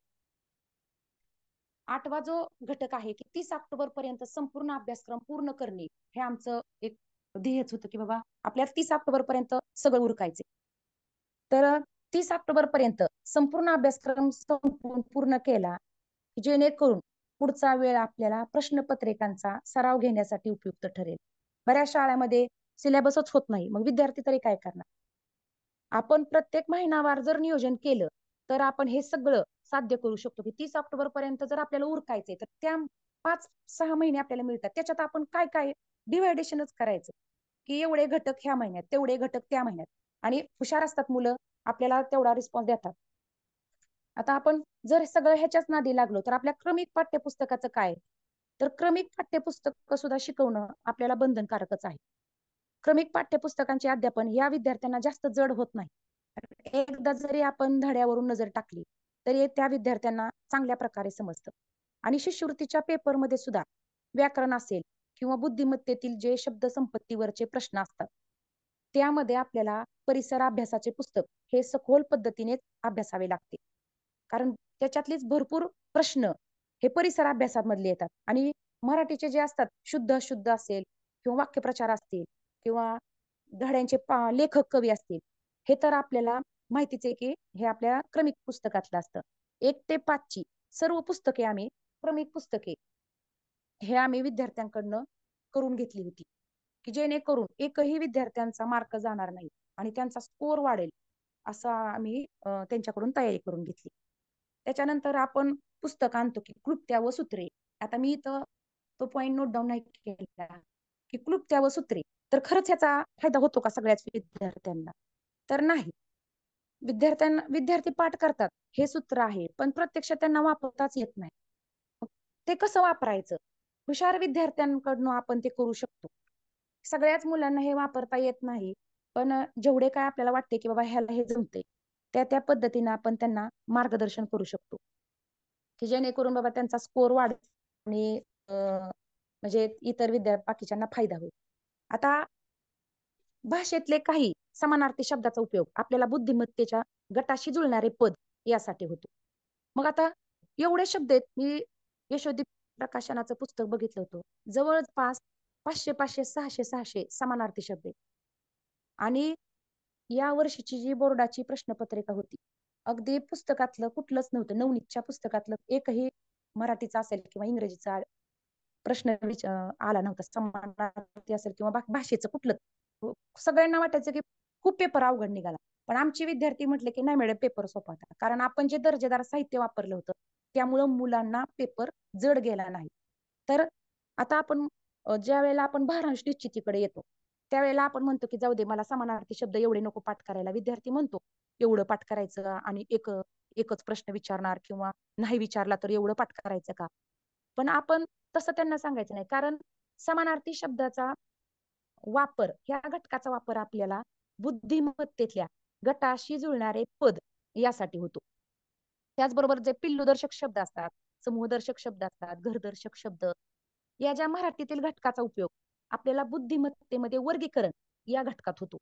8वा जो घटक आहे की 30 ऑक्टोबर पर्यंत संपूर्ण अभ्यासक्रम पूर्ण करणे हे आमचं एक ध्येयच होतं की बाबा आपल्याला 30 ऑक्टोबर पर्यंत सगळं उरकायचे. तर 30 ऑक्टोबर पर्यंत संपूर्ण अभ्यासक्रम संपूर्ण पूर्ण केला जेणेकरून पुढचा वेळ आपल्याला प्रश्नपत्रिकांचा सराव घेण्यासाठी उपयुक्त ठरेल. बऱ्याच शाळांमध्ये सिलेबसच होत नाही, मग विद्यार्थी तरी काय करणार. आपण प्रत्येक महिनावार जर नियोजन केलं तर आपण हे सगळं साध्य करू शकतो की 30 ऑक्टोबर पर्यंत जर आपल्याला उरकायचंय तर त्या 5-6 महिने आपल्याला मिळतात. त्याच्यात आपण काय काय डिव्हायडेशनच करायचं की एवढे घटक ह्या महिन्यात, तेवढे घटक त्या महिन्यात. आणि हुशार असतात मुलं, आपल्याला तेवढा रिस्पॉन्स देतात. आता आपण जर सगळं ह्याच्याच नादी लागलो तर आपल्या क्रमिक पाठ्यपुस्तकाचं काय, तर क्रमिक पाठ्यपुस्तक सुद्धा शिकवणं आपल्याला बंधनकारकच आहे. क्रमिक पाठ्यपुस्तकांचे अध्यापन या विद्यार्थ्यांना जास्त जड होत नाही एकदा जरी आपण धड्यावरून नजर टाकली तरी त्या विद्यार्थ्यांना चांगल्या प्रकारे समजतं. आणि शिष्यवृत्तीच्या पेपरमध्ये सुद्धा व्याकरण असेल किंवा बुद्धिमत्तेतील जे शब्द संपत्तीवरचे प्रश्न असतात, त्यामध्ये आपल्याला परिसर अभ्यासाचे पुस्तक हे सखोल पद्धतीने अभ्यासावे लागते. कारण त्याच्यातलीच भरपूर प्रश्न हे परिसर अभ्यासामधले येतात. आणि मराठीचे जे असतात शुद्ध अशुद्ध असेल किंवा वाक्यप्रचार असतील किंवा धड्यांचे लेखक कवी असतील, हे तर आपल्याला माहितीच आहे की हे आपल्या क्रमिक पुस्तकातलं असतं. 1 ते 5 ची सर्व पुस्तके आम्ही क्रमिक पुस्तके हे आम्ही विद्यार्थ्यांकडनं करून घेतली होती, की जेणेकरून एकही विद्यार्थ्यांचा मार्क जाणार नाही आणि त्यांचा स्कोर वाढेल असं आम्ही त्यांच्याकडून तयारी करून घेतली. त्याच्यानंतर आपण पुस्तक आणतो की क्लृप्त्या व सूत्रे. आता मी इथं तो पॉइंट नोट डाऊन नाही केला की क्लृप्त्या व सूत्रे, तर खरंच ह्याचा फायदा होतो का सगळ्याच विद्यार्थ्यांना? तर नाही. विद्यार्थी पाठ करतात, हे सूत्र आहे, पण प्रत्यक्षात त्यांना वापरताच येत नाही. मग ते कसं वापरायचं? हुशार विद्यार्थ्यांकडनं आपण ते करू शकतो. सगळ्याच मुलांना हे वापरता येत नाही, पण जेवढे काय आपल्याला वाटते की बाबा ह्याला हे जमते, त्या पद्धतीनं आपण त्यांना मार्गदर्शन करू शकतो, की जेणेकरून बाबा त्यांचा स्कोर वाढेल आणि म्हणजे इतर बाकीच्यांना फायदा होईल. आता भाषेतले काही समानार्थी शब्दाचा उपयोग आपल्याला बुद्धिमत्तेच्या गटाशी जुळणारे पद यासाठी होतो. मग आता एवढे शब्द आहेत. मी यशोदीप प्रकाशनाचं पुस्तक बघितलं होतं. जवळपास 500 समानार्थी शब्द आहेत. आणि या वर्षीची जी बोर्डाची प्रश्नपत्रिका होती, अगदी पुस्तकातलं कुठलंच नव्हतं. नवनीतच्या पुस्तकातलं एकही मराठीचा असेल किंवा इंग्रजीचा प्रश्न आला नव्हता. समानार्थी असेल किंवा भाषेचं कुठलं. सगळ्यांना वाटायचं की खूप पेपर अवघड निघाला. पण आमचे विद्यार्थी म्हटले की नाही मॅडम, पेपर सोपा होता. कारण आपण जे दर्जेदार साहित्य वापरलं होतं त्यामुळं मुलांना पेपर जड गेला नाही. तर आता आपण ज्या वेळेला आपण भारांश निश्चितीकडे येतो, त्यावेळेला आपण म्हणतो की जाऊ दे, मला समानार्थी शब्द एवढे नको पाठ करायला. विद्यार्थी म्हणतो एवढं पाठ करायचं आणि एकच प्रश्न विचारणार किंवा नाही विचारला तर एवढं पाठ करायचं का? पण आपण तसं त्यांना सांगायचं नाही. कारण समानार्थी शब्दाचा वापर, ह्या घटकाचा वापर आपल्याला बुद्धिमत्तेतल्या गटाशी जुळणारे पद यासाठी होतो. त्याचबरोबर जे पिल्लूदर्शक शब्द असतात, समूहदर्शक शब्द असतात, घरदर्शक शब्द, या ज्या मराठीतील घटकाचा उपयोग आपल्याला बुद्धिमत्तेमध्ये वर्गीकरण या घटकात होतो.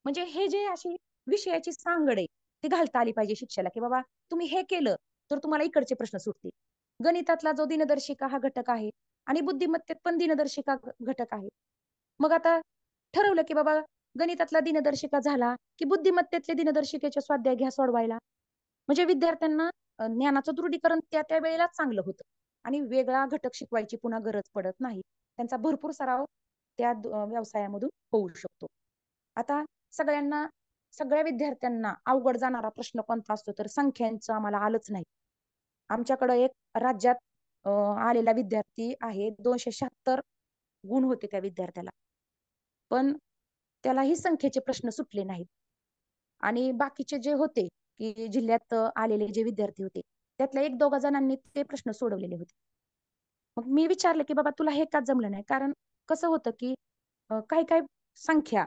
म्हणजे हे जे अशी विषयाची सांगड आहे ती घालता आली पाहिजे शिक्षकाला, की बाबा तुम्ही हे केलं तर तुम्हाला इकडचे प्रश्न सुटतील. गणितातला जो दिनदर्शिका हा घटक आहे आणि बुद्धिमत्तेत पण दिनदर्शिका घटक आहे. मग आता ठरवलं की बाबा गणितातला दिनदर्शिका झाला की बुद्धिमत्तेतले दिनदर्शिकेचे स्वाध्याय घ्या सोडवायला. म्हणजे विद्यार्थ्यांना ज्ञानाचं दृढीकरण त्या वेळेलाच चांगलं होतं आणि वेगळा घटक शिकवायची पुन्हा गरज पडत नाही. त्यांचा भरपूर सराव त्या व्यवसायामधून होऊ शकतो. आता सगळ्या विद्यार्थ्यांना अवघड जाणारा प्रश्न कोणता असतो, तर संख्यांचं आम्हाला आलंच नाही. आमच्याकडे एक राज्यात आलेला विद्यार्थी आहे, 276 गुण होते त्या विद्यार्थ्याला, पण त्यालाही संख्येचे प्रश्न सुटले नाहीत. आणि बाकीचे जे होते की जिल्ह्यात आलेले जे विद्यार्थी होते त्यातल्या 1-2 जणांनी ते प्रश्न सोडवलेले होते. मग मी विचारलं की बाबा तुला हे का जमलं नाही? कारण कसं होतं की काही काही संख्या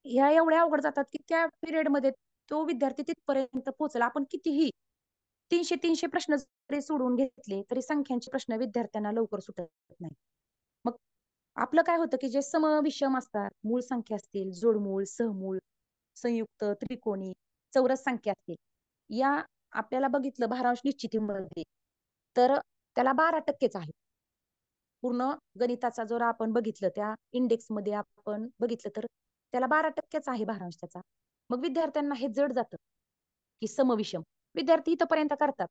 ह्या एवढ्या अवघड जातात की त्या पिरियडमध्ये तो विद्यार्थी तिथपर्यंत पोहोचला. आपण कितीही 300 प्रश्न जरी सोडवून घेतले तरी संख्यांचे प्रश्न विद्यार्थ्यांना लवकर सुटत नाही. मग आपलं काय होतं की जे सम विषम असतात, मूळ संख्या असतील, जोडमूळ, सहमूळ, संयुक्त, त्रिकोणी, चौरस संख्या असतील, या आपल्याला बघितलं भारांश निश्चितीमध्ये तर त्याला 12% आहे. पूर्ण गणिताचा जर आपण बघितलं त्या इंडेक्स मध्ये आपण बघितलं तर त्याला 12% आहे भारांश त्याचा. मग विद्यार्थ्यांना हे जड जातं की समविषम. विद्यार्थी इथपर्यंत करतात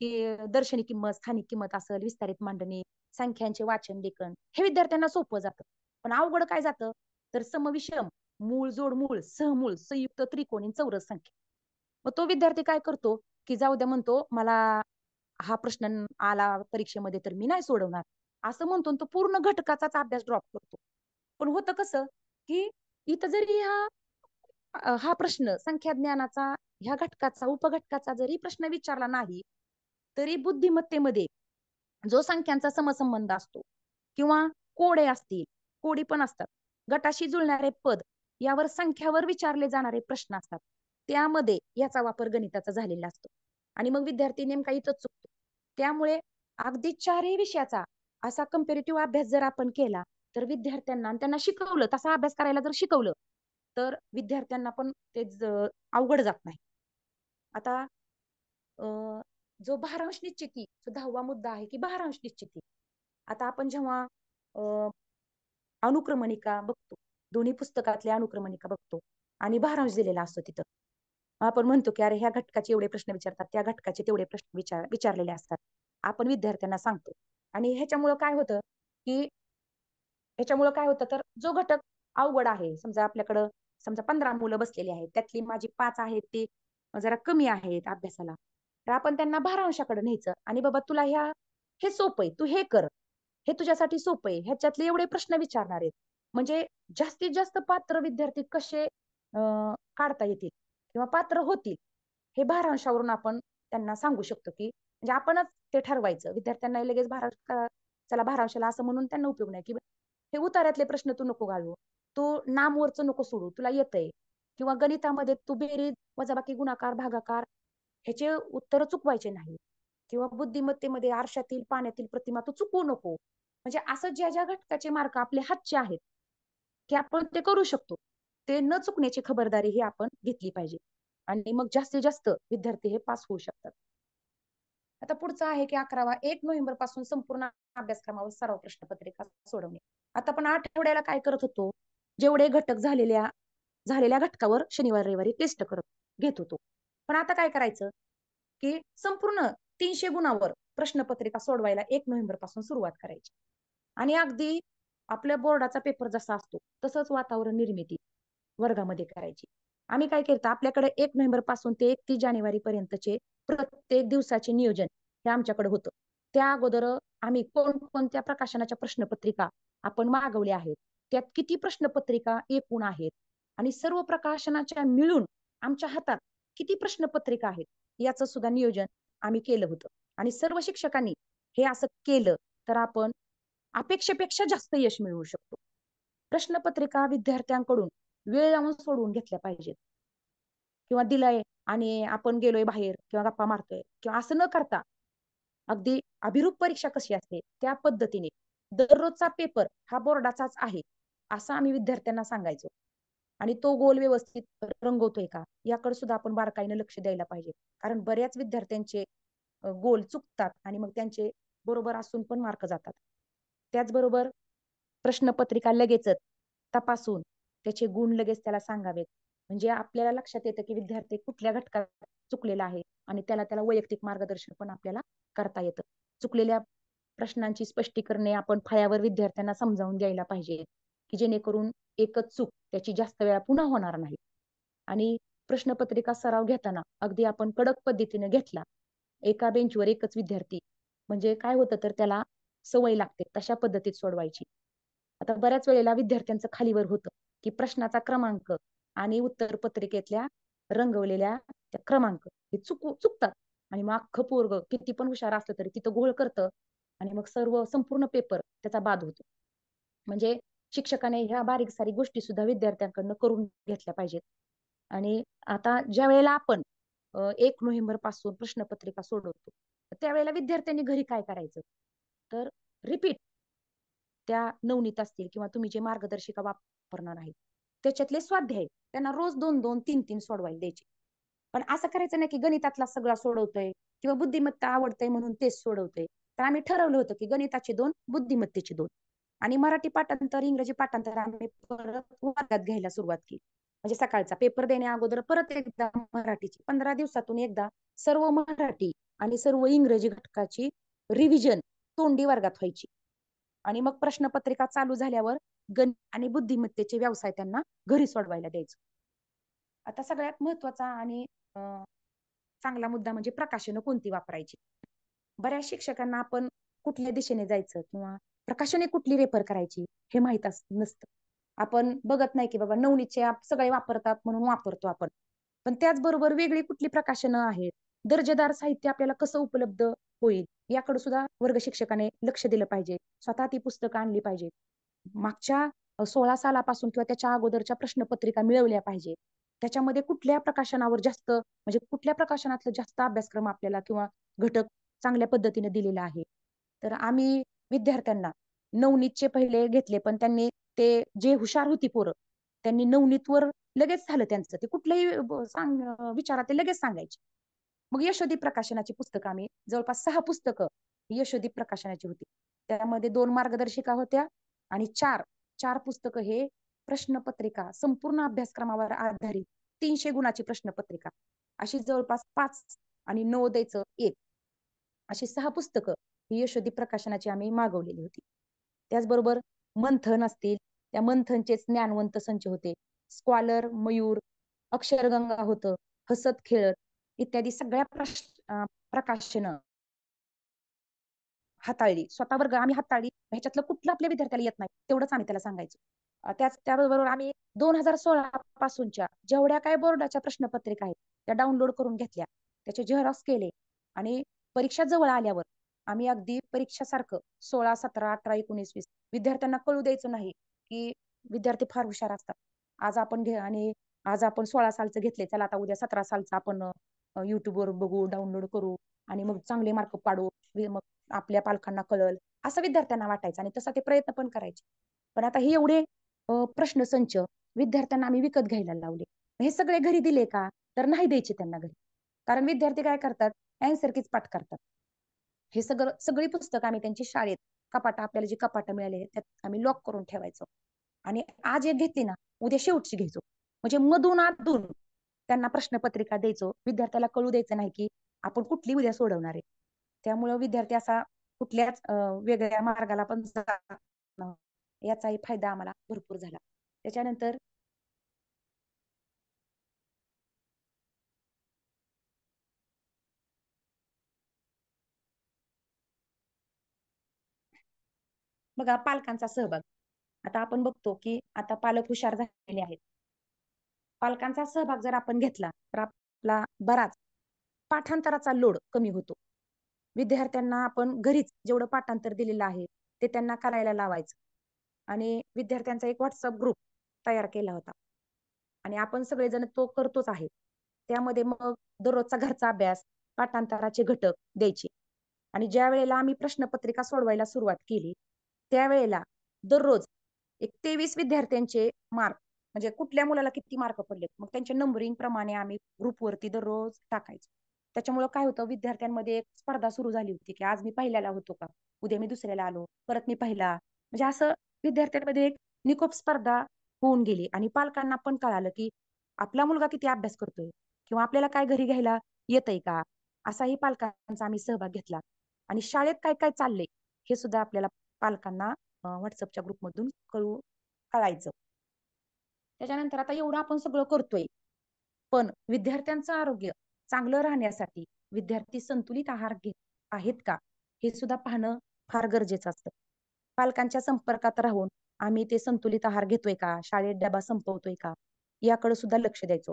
की दर्शनी किंमत, स्थानिक किंमत असेल, विस्तारित मांडणी, संख्यांचे वाचन लेखन, हे विद्यार्थ्यांना सोपं जातं. पण अवघड काय जातं तर समविषम, मूळ, जोडमूळ, सहमूळ, संयुक्त, त्रिकोणी, चौरस संख्या. मग तो विद्यार्थी काय करतो की जाऊ द्या, म्हणतो मला हा प्रश्न आला परीक्षेमध्ये तर मी नाही सोडवणार असं म्हणतो, तो पूर्ण घटकाचाच अभ्यास ड्रॉप करतो. पण होतं कसं की इथं जरी हा प्रश्न संख्या ज्ञानाचा ह्या घटकाचा उपघटकाचा जरी प्रश्न विचारला नाही तरी बुद्धिमत्तेमध्ये जो संख्यांचा समसंबंध असतो किंवा कोडे असतील, कोडी पण असतात, गटाशी जुळणारे पद यावर संख्यावर विचारले जाणारे प्रश्न असतात, त्यामध्ये याचा वापर गणिताचा झालेला असतो आणि मग विद्यार्थी नेमका इथंच चुकतो. त्यामुळे अगदी चारही विषयाचा असा कम्पेरेटिव्ह अभ्यास जर आपण केला तर विद्यार्थ्यांना आणि त्यांना शिकवलं, तसा अभ्यास करायला जर शिकवलं तर विद्यार्थ्यांना पण ते अवघड जात नाही. आता जो भारांश निश्चिती, जो 10वा मुद्दा आहे की भारांश निश्चिती. आता आपण जेव्हा अनुक्रमणिका बघतो, दोन्ही पुस्तकातल्या अनुक्रमणिका बघतो आणि भारांश दिलेला असतो तिथं, आपण म्हणतो की अरे ह्या घटकाचे एवढे प्रश्न विचारतात, त्या घटकाचे तेवढे प्रश्न विचारलेले असतात. आपण विद्यार्थ्यांना सांगतो आणि ह्याच्यामुळं काय होतं तर जो घटक अवघड आहे, समजा आपल्याकडं 15 मुलं बसलेली आहेत, त्यातली माझी 5 आहेत ते जरा कमी आहेत अभ्यासाला, तर आपण त्यांना भारांशाकडे न्यायचं आणि बाबा तुला हे सोपं आहे, तू हे कर, हे तुझ्यासाठी सोपं आहे, ह्याच्यातले एवढे प्रश्न विचारणार आहेत. म्हणजे जास्तीत जास्त पात्र विद्यार्थी कसे काढता येतील किंवा पात्र होतील हे भारांशावरून आपण त्यांना सांगू शकतो, की म्हणजे आपणच ते ठरवायचं. विद्यार्थ्यांना लगेच चला भारांशाला असं म्हणून त्यांना उपयोग नाही, की हे उतार्यातले प्रश्न तू नको घालू, तू नामवरचं नको सोडू, तुला येतंय. किंवा गणितामध्ये तू बेरीज, वजाबाकी, गुणाकार, भागाकार ह्याचे उत्तर चुकवायचे नाही. किंवा बुद्धिमत्तेमध्ये आरशातील पाण्यातील प्रतिमा तू चुकवू नको. म्हणजे असं ज्या ज्या घटकाचे मार्क आपले हातचे आहेत की आपण ते करू शकतो, ते न चुकण्याची खबरदारी ही आपण घेतली पाहिजे आणि मग जास्तीत जास्त विद्यार्थी हे पास होऊ शकतात. आता पुढचं आहे की 11वा, 1 नोव्हेंबर पासून संपूर्ण अभ्यासक्रमावर सराव प्रश्नपत्रिका सोडवणे. आता आपण आठवड्याला काय करत होतो, जेवढे घटक झालेल्या घटकावर शनिवार रविवारी टेस्ट घेत होतो. पण आता काय करायचं की संपूर्ण 300 गुणावर प्रश्नपत्रिका सोडवायला 1 नोव्हेंबर पासून सुरुवात करायची आणि अगदी आपल्या बोर्डाचा पेपर जसा असतो तसंच वातावरण निर्मिती वर्गामध्ये करायची. आम्ही काय करतो, आपल्याकडे 1 नोव्हेंबर पासून ते 31 जानेवारी पर्यंतचे प्रत्येक दिवसाचे नियोजन हे आमच्याकडे होतं. त्या अगोदर आम्ही कोणकोणत्या प्रकाशनाच्या प्रश्नपत्रिका आपण मागवल्या आहेत, त्यात किती प्रश्नपत्रिका एकूण आहेत आणि सर्व प्रकाशनाच्या मिळून आमच्या हातात किती प्रश्नपत्रिका आहेत याचं सुद्धा नियोजन आम्ही केलं होतं. आणि सर्व शिक्षकांनी हे असं केलं तर आपण अपेक्षेपेक्षा जास्त यश मिळवू शकतो. प्रश्नपत्रिका विद्यार्थ्यांकडून वेळ लावून सोडवून घेतल्या पाहिजेत किंवा दिलाय आणि आपण गेलोय बाहेर किंवा गप्पा मारतोय किंवा असं न करता अगदी अभिरूप परीक्षा कशी असते त्या पद्धतीने दररोजचा पेपर हा बोर्डाचाच आहे असं आम्ही विद्यार्थ्यांना सांगायचो आणि तो गोल व्यवस्थित रंगवतोय का याकडे सुद्धा आपण बारकाईनं लक्ष द्यायला पाहिजे. कारण बऱ्याच विद्यार्थ्यांचे गोल चुकतात आणि मग त्यांचे बरोबर असून पण मार्क जातात. त्याचबरोबर प्रश्नपत्रिका लगेचच तपासून त्याचे गुण लगेच त्याला सांगावेत, म्हणजे आपल्याला लक्षात येतं की विद्यार्थी कुठल्या घटकात चुकलेला आहे आणि त्याला वैयक्तिक मार्गदर्शन पण आपल्याला करता येतं. चुकलेल्या प्रश्नांची स्पष्टीकरणे आपण फळ्यावर विद्यार्थ्यांना समजावून द्यायला पाहिजे की जेणेकरून एकच चूक त्याची जास्त वेळा पुन्हा होणार नाही. आणि प्रश्नपत्रिका सराव घेताना अगदी आपण कडक पद्धतीने घेतला, एका बेंचवर एकच विद्यार्थी, म्हणजे काय होतं तर त्याला सवय लागते तशा पद्धतीत सोडवायची. आता बऱ्याच वेळेला विद्यार्थ्यांचं खालीवर होतं की प्रश्नाचा क्रमांक आणि उत्तर पत्रिकेतल्या रंगवलेल्या त्या क्रमांक हे चुकतात आणि मग अख्खं पोरग किती पण हुशार असलं तरी तिथं घोळ करतं आणि मग संपूर्ण पेपर त्याचा बाद होतो. म्हणजे शिक्षकाने ह्या बारीक सारीक गोष्टी सुद्धा विद्यार्थ्यांकडनं करून घेतल्या पाहिजेत. आणि आता ज्या वेळेला आपण 1 नोव्हेंबर पासून प्रश्नपत्रिका सोडवतो त्यावेळेला विद्यार्थ्यांनी घरी काय करायचं तर रिपीट त्या नवनीत असतील किंवा तुम्ही जे मार्गदर्शिका वापरणार आहे त्याच्यातले स्वाध्याय त्यांना रोज 2-2, 3-3 सोडवायला द्यायचे. पण असं करायचं नाही की गणितातला सगळा सोडवतोय किंवा बुद्धिमत्ता आवडतंय म्हणून तेच सोडवतोय. तर आम्ही ठरवलं होतं की गणिताचे 2, बुद्धिमत्तेचे 2 आणि मराठी पाठांतर, इंग्रजी पाठांतर आम्ही परत वर्गात घ्यायला सुरुवात केली. म्हणजे सकाळचा पेपर देण्या अगोदर परत एकदा मराठीची 15 दिवसातून एकदा सर्व मराठी आणि सर्व इंग्रजी घटकाची रिव्हिजन तोंडी वर्गात व्हायची आणि मग प्रश्नपत्रिका चालू झाल्यावर गणित आणि बुद्धिमत्तेचे व्यवसाय त्यांना घरी सोडवायला द्यायचं. आता सगळ्यात महत्वाचा आणि चांगला मुद्दा म्हणजे प्रकाशनं कोणती वापरायची. बऱ्याच शिक्षकांना आपण कुठल्या दिशेने जायचं किंवा प्रकाशने कुठली रेफर करायची हे माहित नसतं. आपण बघत नाही की बाबा नवनीतचे सगळे वापरतात म्हणून वापरतो आपण, पण त्याचबरोबर वेगळी कुठली प्रकाशनं आहेत, दर्जेदार साहित्य आपल्याला कसं उपलब्ध होईल याकडे सुद्धा वर्ग शिक्षकाने लक्ष दिलं पाहिजे. स्वतः ती पुस्तकं आणली पाहिजे, मागच्या 16 सालापासून किंवा त्याच्या अगोदरच्या प्रश्नपत्रिका मिळवल्या पाहिजे त्याच्यामध्ये कुठल्या प्रकाशनावर जास्त म्हणजे कुठल्या प्रकाशनातलं जास्त अभ्यासक्रम आपल्याला किंवा घटक चांगल्या पद्धतीने दिलेला आहे. तर आम्ही विद्यार्थ्यांना नवनीतचे पहिले घेतले, पण त्यांनी ते जे हुशार होती पोरं त्यांनी नवनीतवर लगेच झालं त्यांचं, ते कुठल्याही विचारात ते लगेच सांगायचे. मग यशोदीप प्रकाशनाची पुस्तकं आम्ही जवळपास 6 पुस्तकं यशोदीप प्रकाशनाची होती. त्यामध्ये 2 मार्गदर्शिका होत्या आणि 4 पुस्तकं हे प्रश्नपत्रिका संपूर्ण अभ्यासक्रमावर आधारित 300 गुणाची प्रश्नपत्रिका अशी जवळपास 5 आणि नवोदयचं 1 अशी 6 पुस्तकं ही यशोदीप प्रकाशनाची आम्ही मागवलेली होती. त्याचबरोबर मंथन असतील, त्या मंथनचे ज्ञानवंत संच होते, स्क्वालर, मयूर, अक्षरगंगा होतं, हसत खेळत इत्यादी सगळ्या प्रकाशनं हाताळली. स्वतः वर्ग आम्ही हाताळली. ह्याच्यातलं कुठलं आपल्या विद्यार्थ्याला येत नाही तेवढंच आम्ही त्याला सांगायचो. त्याबरोबर आम्ही 2016 पासूनच्या जेवढ्या काही बोर्डाच्या प्रश्नपत्रिका आहेत त्या डाउनलोड करून घेतल्या, त्याचे झेरॉक्स केले आणि परीक्षा जवळ आल्यावर आम्ही अगदी परीक्षासारखं 16, 17, 18, 19, 20 विद्यार्थ्यांना कळू द्यायचं नाही की विद्यार्थी फार हुशार असतात. आज आपण 16 सालचं घेतले, चला आता उद्या 17 सालचं आपण युट्यूबवर बघू, डाउनलोड करू आणि मग चांगले मार्क पाडू, मग आपल्या पालकांना कळल असं विद्यार्थ्यांना वाटायचं आणि तसा ते प्रयत्न पण करायचे. पण आता हे एवढे प्रश्न संच विद्यार्थ्यांना आम्ही विकत घ्यायला लावले. हे सगळे घरी दिले का? तर नाही द्यायचे त्यांना घरी, कारण विद्यार्थी काय करतात, अँसर कीच पाठ करतात. हे सगळी पुस्तकं आम्ही त्यांची शाळेत आपल्याला जी कपाटं मिळाले त्यात आम्ही लॉक करून ठेवायचो आणि आज एक घेतली ना उद्या शेवटची घ्यायचो, म्हणजे मधून अधून त्यांना प्रश्नपत्रिका द्यायचो. विद्यार्थ्याला कळू द्यायचं नाही की आपण कुठली उद्या सोडवणार आहे. त्यामुळे विद्यार्थी असा कुठल्याच वेगळ्या मार्गाला पण जात नाही. याचाही फायदा आम्हाला भरपूर झाला. त्याच्यानंतर बघा पालकांचा सहभाग. आता आपण बघतो की आता पालक हुशार झालेले आहेत. पालकांचा सहभाग जर आपण घेतला तर आपला बराच पाठांतराचा लोड कमी होतो. विद्यार्थ्यांना आपण घरीच जेवढं पाठांतर दिलेलं आहे ते त्यांना करायला लावायचं आणि विद्यार्थ्यांचा एक व्हॉट्सअप ग्रुप तयार केला होता आणि आपण सगळेजण तो करतोच आहे. त्यामध्ये मग दररोजचा घरचा अभ्यास, पाठांतराचे घटक द्यायचे आणि ज्या वेळेला आम्ही प्रश्नपत्रिका सोडवायला सुरुवात केली त्यावेळेला दररोज एक 23 विद्यार्थ्यांचे मार्क म्हणजे कुठल्या मुलाला किती मार्क पडले मग त्यांच्या नंबरिंग प्रमाणे आम्ही ग्रुपवरती दररोज टाकायचो. त्याच्यामुळे काय होतं, विद्यार्थ्यांमध्ये एक स्पर्धा सुरू झाली होती की आज मी पहिल्याला होतो का, उद्या मी दुसऱ्याला आलो, परत मी पहिला, म्हणजे असं विद्यार्थ्यांमध्ये एक निकोप स्पर्धा होऊन गेली आणि पालकांना पण कळालं की आपला मुलगा किती अभ्यास करतोय किंवा आपल्याला काय घरी घ्यायला येतंय का, असाही पालकांचा आम्ही सहभाग घेतला आणि शाळेत काय काय चाललंय हे सुद्धा आपल्याला पालकांना व्हॉट्सअपच्या ग्रुपमधून कळायचं. त्याच्यानंतर आता एवढं आपण सगळं करतोय, पण विद्यार्थ्यांचं आरोग्य चांगलं राहण्यासाठी विद्यार्थी संतुलित आहार घेत आहेत का हे सुद्धा पाहणं फार गरजेचं असतं. पालकांच्या संपर्कात राहून आम्ही ते संतुलित आहार घेतोय का, शाळेत डबा संपवतोय का याकडे सुद्धा लक्ष द्यायचो.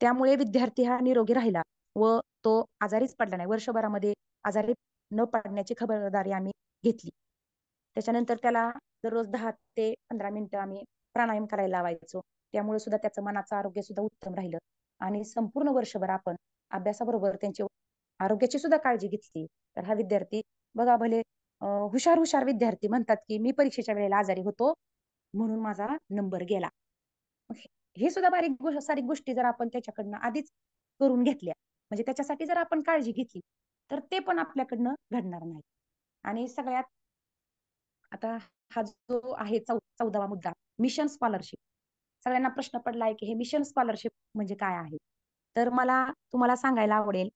त्यामुळे विद्यार्थी हा निरोगी राहिला व तो आजारीच पडला नाही. वर्षभरामध्ये आजारी न पडण्याची खबरदारी आम्ही घेतली. त्याच्यानंतर त्याला दररोज 10 ते 15 मिनिटं आम्ही प्राणायाम करायला लावायचो. त्यामुळे सुद्धा त्याचं मनाचं आरोग्य सुद्धा उत्तम राहिलं आणि संपूर्ण वर्षभर आपण अभ्यासाबरोबर त्यांच्या आरोग्याची सुद्धा काळजी घेतली तर हा विद्यार्थी बघा भले हुशार विद्यार्थी म्हणतात की मी परीक्षेच्या वेळेला आजारी होतो म्हणून माझा नंबर गेला. हे सुद्धा सारी गोष्टी जर आपण त्याच्याकडनं आधीच करून घेतल्या म्हणजे त्याच्यासाठी जर आपण काळजी घेतली तर ते पण आपल्याकडनं घडणार नाही. आणि सगळ्यात आता हा जो आहे 14वा मुद्दा, मिशन स्कॉलरशिप. सगळ्यांना प्रश्न पडलाय की हे मिशन स्कॉलरशिप म्हणजे काय आहे. तर मला तुम्हाला सांगायला आवडेल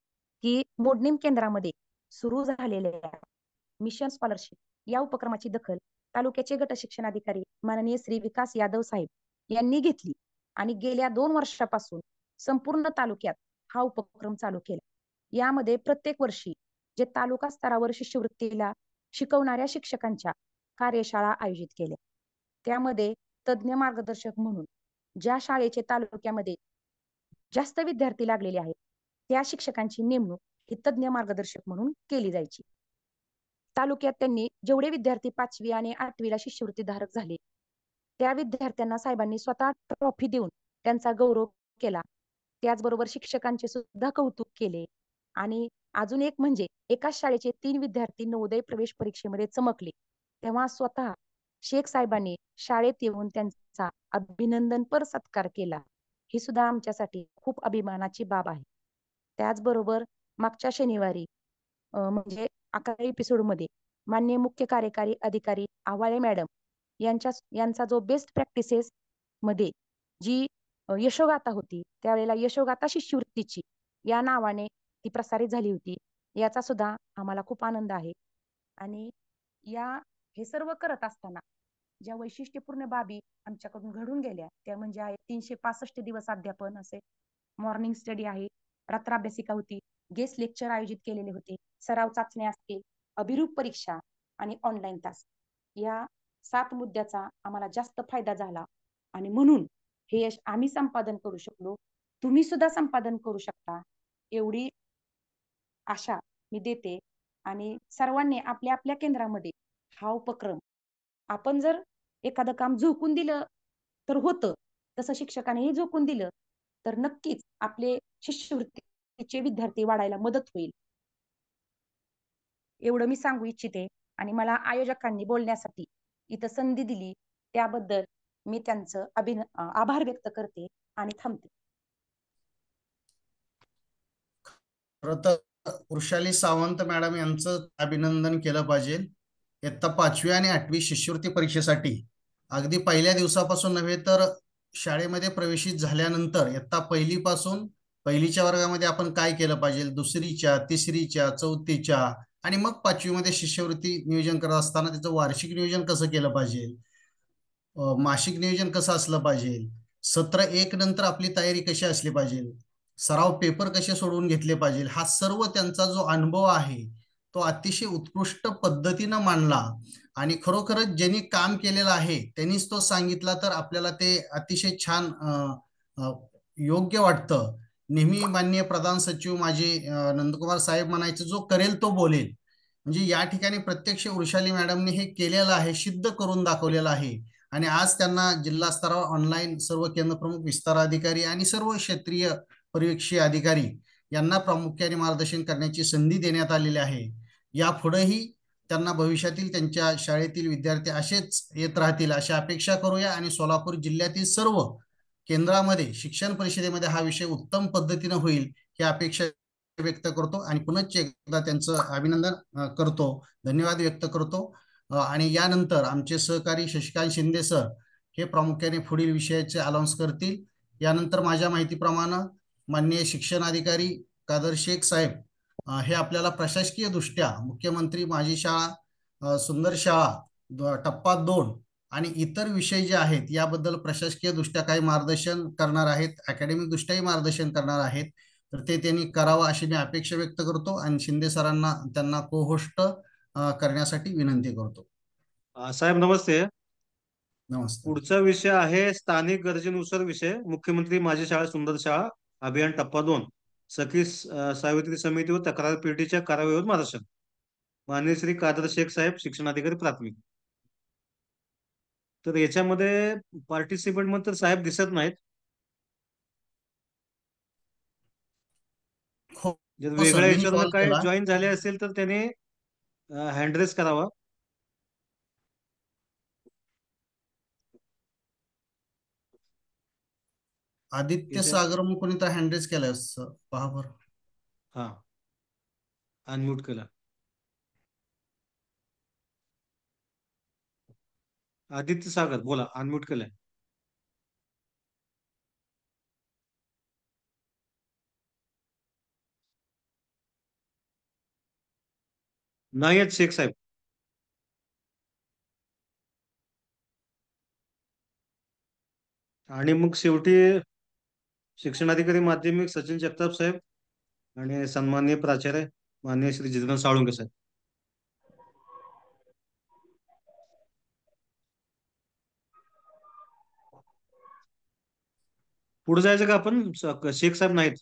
की मोडणीम केंद्रामध्ये सुरू झालेल्या मिशन स्कॉलरशिप या उपक्रमाची दखल तालुक्याचे गट शिक्षणाधिकारी माननीय श्री विकास यादव साहेब यांनी घेतली आणि गेल्या 2 वर्षापासून संपूर्ण तालुक्यात हा उपक्रम चालू केला. यामध्ये प्रत्येक वर्षी जे तालुका स्तरावर शिष्यवृत्तीला शिकवणाऱ्या शिक्षकांच्या कार्यशाळा आयोजित केल्या. त्यामध्ये तज्ज्ञ मार्गदर्शक म्हणून ज्या शाळेचे तालुक्यामध्ये जास्त विद्यार्थी लागलेले आहेत त्या शिक्षकांची नेमणूक ही तज्ज्ञ मार्गदर्शक म्हणून केली जायची. तालुक्यात त्यांनी जेवढे विद्यार्थी 5वी आणि 8वीला शिष्यवृत्ती धारक झाले त्या विद्यार्थ्यांना साहेबांनी स्वतः ट्रॉफी देऊन त्यांचा गौरव केला. त्याचबरोबर शिक्षकांचे सुद्धा कौतुक केले. आणि अजून एक म्हणजे एकाच शाळेचे 3 विद्यार्थी नवोदय प्रवेश परीक्षेमध्ये चमकले. तेव्हा स्वतः शेख साहेबांनी शाळेत येऊन त्यांचा अभिनंदनपर सत्कार केला. ही सुद्धा आमच्यासाठी खूप अभिमानाची बाब आहे. त्याचबरोबर मागच्या शनिवारी म्हणजे 11 एपिसोडमध्ये माननीय मुख्य कार्यकारी अधिकारी आवाळे मॅडम यांचा जो बेस्ट प्रॅक्टिसेस मध्ये जी यशोगाथा होती, त्यावेळेला यशोगाथा शिष्यवृत्तीची या नावाने ती प्रसारित झाली होती. याचा सुद्धा आम्हाला खूप आनंद आहे. आणि हे सर्व करत असताना ज्या वैशिष्ट्यपूर्ण बाबी आमच्याकडून घडून गेल्या त्या म्हणजे आहे 365 दिवस अध्यापन असे, मॉर्निंग स्टडी आहे, रात्राभ्यासिका होती, गेस्ट लेक्चर आयोजित केलेले होते, सराव चाचण्या असतील, अभिरूप परीक्षा आणि ऑनलाईन तास. या 7 मुद्द्याचा आम्हाला जास्त फायदा झाला आणि म्हणून हे यश आम्ही संपादन करू शकलो. तुम्ही सुद्धा संपादन करू शकता एवढी आशा मी देते. आणि सर्वांनी आपल्या आपल्या केंद्रामध्ये हा उपक्रम, आपण जर एखादं काम झोकून दिलं तर होतं, तसं शिक्षकांनीही झोकून दिलं तर नक्कीच आपले शिष्यवृत्तीचे विद्यार्थी वाढायला मदत होईल. एवढं मी सांगू इच्छिते. आणि मला आयोजकांनी बोलण्यासाठी इथं संधी दिली त्याबद्दल मी त्यांचं आभार व्यक्त करते आणि थांबते. खरं तर वृषाली सावंत मॅडम यांचं अभिनंदन केलं पाहिजे. इयत्ता 5वी आणि 8वी शिष्यवृत्ती परीक्षेसाठी अगदी पहिल्या दिवसापासून नव्हे तर शाळेमध्ये प्रवेशित झाल्यानंतर इयत्ता पहिलीच्या वर्गामध्ये आपण काय केलं पाहिजे, दुसरीच्या, तिसरीच्या, चौथीच्या आणि मग 5वी शिष्यवृत्ती नियोजन करत असताना त्याचं वार्षिक नियोजन कसं केलं पाहिजे, मासिक नियोजन कसं असलं पाहिजे, सत्र 1 नंतर आपली तयारी कशी असली पाहिजे, सराव पेपर कसे सोडवून घेतले पाहिजे, हा सर्व त्यांचा जो अनुभव आहे तो अतिशय उत्कृष्ट पद्धतीनं मांडला. आणि खरोखरच ज्यांनी काम केलेलं आहे त्यांनीच तो सांगितला तर आपल्याला ते अतिशय छान योग्य वाटतं. नेहमी माननीय प्रधान सचिव माझे नंदकुमार साहेब म्हणायचे, जो करेल तो बोलेल. म्हणजे या ठिकाणी प्रत्यक्ष वृषाली मॅडमने हे केलेलं आहे, सिद्ध करून दाखवलेलं आहे. आणि आज त्यांना जिल्हा स्तरावर ऑनलाईन सर्व केंद्र प्रमुख, विस्तार अधिकारी आणि सर्व क्षेत्रीय पर्यवेक्षी अधिकारी यांना प्रामुख्याने मार्गदर्शन करण्याची संधी देण्यात आलेली आहे. यापुढेही त्यांना भविष्यातील त्यांच्या शाळेतील विद्यार्थी असेच येत राहतील अशी अपेक्षा करूया. आणि सोलापूर जिल्ह्यातील सर्व केंद्रामध्ये शिक्षण परिषदेमध्ये हा विषय उत्तम पद्धतीने होईल ही अपेक्षा व्यक्त करतो आणि पुनश्च एकदा त्यांचं अभिनंदन करतो, धन्यवाद व्यक्त करतो. आणि यानंतर आमचे सहकारी शशिकांत शिंदे सर हे प्रामुख्याने पुढील विषयाचे अनाउन्स करतील. यानंतर माझ्या माहितीप्रमाणे माननीय शिक्षण अधिकारी कादर शेख साहेब हे आपल्याला प्रशासकीय दृष्ट्या मुख्यमंत्री माझी शाळा, सुंदर शाळा टप्पा 2 आणि इतर विषय जे आहेत याबद्दल प्रशासकीय दृष्ट्या काही मार्गदर्शन करणार आहेत, अकॅडमिक दृष्ट्याही मार्गदर्शन करणार आहेत. तर ते त्यांनी करावं अशी मी अपेक्षा व्यक्त करतो आणि शिंदे सरांना त्यांना को होस्ट करण्यासाठी विनंती करतो. साहेब नमस्ते. नमस्ते. पुढचा विषय आहे स्थानिक गरजेनुसार विषय, मुख्यमंत्री माझी शाळा सुंदर शाळा अभियान टप्पा 2, सखी सावित्री समिती व तक्रार पेटीच्या कारवाईवर मार्गदर्शन. माननीय श्री कादर शेख साहेब, शिक्षणाधिकारी प्राथमिक. तर याच्यामध्ये पार्टिसिपेंट मध्ये तर साहेब दिसत नाहीत. जर हो सर, वेगळ्या मी याच्यावरनं कॉल काय केला. जॉईन झाले असेल तर त्याने हँडरेस करावा. आदित्य याच्या सागर मग कोणी तर हँडरेस केलाय सर, पहा बरं. हा, अनम्यूट केला. आदित्य सागर बोला, अनम्यूट केलाय. नाही आहेत शेख साहेब. आणि मग शेवटी शिक्षणाधिकारी माध्यमिक सचिन जगताप साहेब आणि सन्माननीय प्राचार्य माननीय श्री जितेंद्र साळुंके साहेब. पुढे जायचं का आपण? शेख साहेब नाहीत.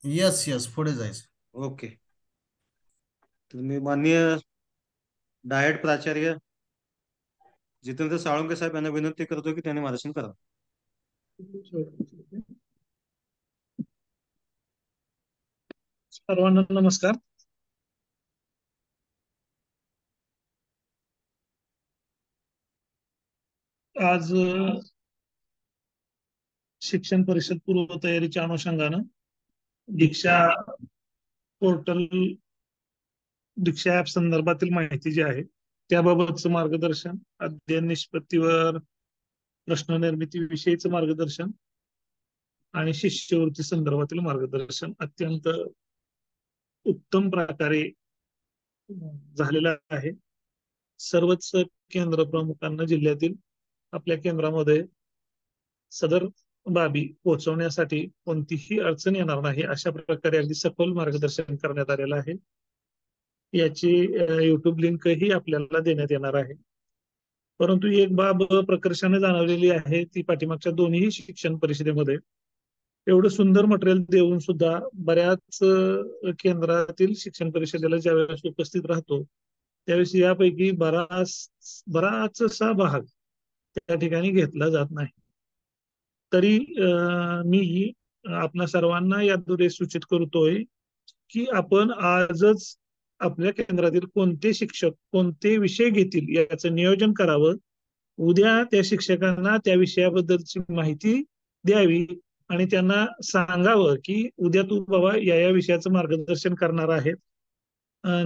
यस पुढे जायचं. ओके. तर मी माननीय डायट प्राचार्य जितेंद्र साळुंके साहेब यांना विनंती करतो की त्यांनी मार्गदर्शन करावं. सर्वांना नमस्कार. आज शिक्षण परिषद पूर्व तयारीच्या अनुषंगानं दीक्षा पोर्टल दीक्षा ऍप संदर्भातील माहिती जी आहे त्याबाबतचं मार्गदर्शन, अध्ययन निष्पत्तीवर प्रश्न निर्मिती विषयीचं मार्गदर्शन आणि शिष्यवृत्ती संदर्भातील मार्गदर्शन अत्यंत उत्तम प्रकारे झालेलं आहे. सर्वच केंद्र प्रमुखांना जिल्ह्यातील आपल्या केंद्रामध्ये सदर बाबी पोहोचवण्यासाठी कोणतीही अडचण येणार नाही अशा प्रकारे अगदी सखोल मार्गदर्शन करण्यात आलेलं आहे. याची युट्यूब लिंकही आपल्याला देण्यात येणार आहे. परंतु एक बाब प्रकर्षाने जाणवलेली आहे, ती पाठीमागच्या दोन्ही शिक्षण परिषदेमध्ये एवढं सुंदर मटेरियल देऊन सुद्धा बऱ्याच केंद्रातील शिक्षण परिषदेला ज्यावेळेस उपस्थित राहतो त्यावेळेस यापैकी बराचसा भाग त्या ठिकाणी घेतला जात नाही. तरी मी आपल्या सर्वांना याद्वारे सूचित करतोय की आपण आजच आपल्या केंद्रातील कोणते शिक्षक कोणते विषय घेतील याचं नियोजन करावं. उद्या त्या शिक्षकांना त्या विषयाबद्दलची माहिती द्यावी आणि त्यांना सांगावं की उद्या तू बाबा या विषयाचं मार्गदर्शन करणार आहे.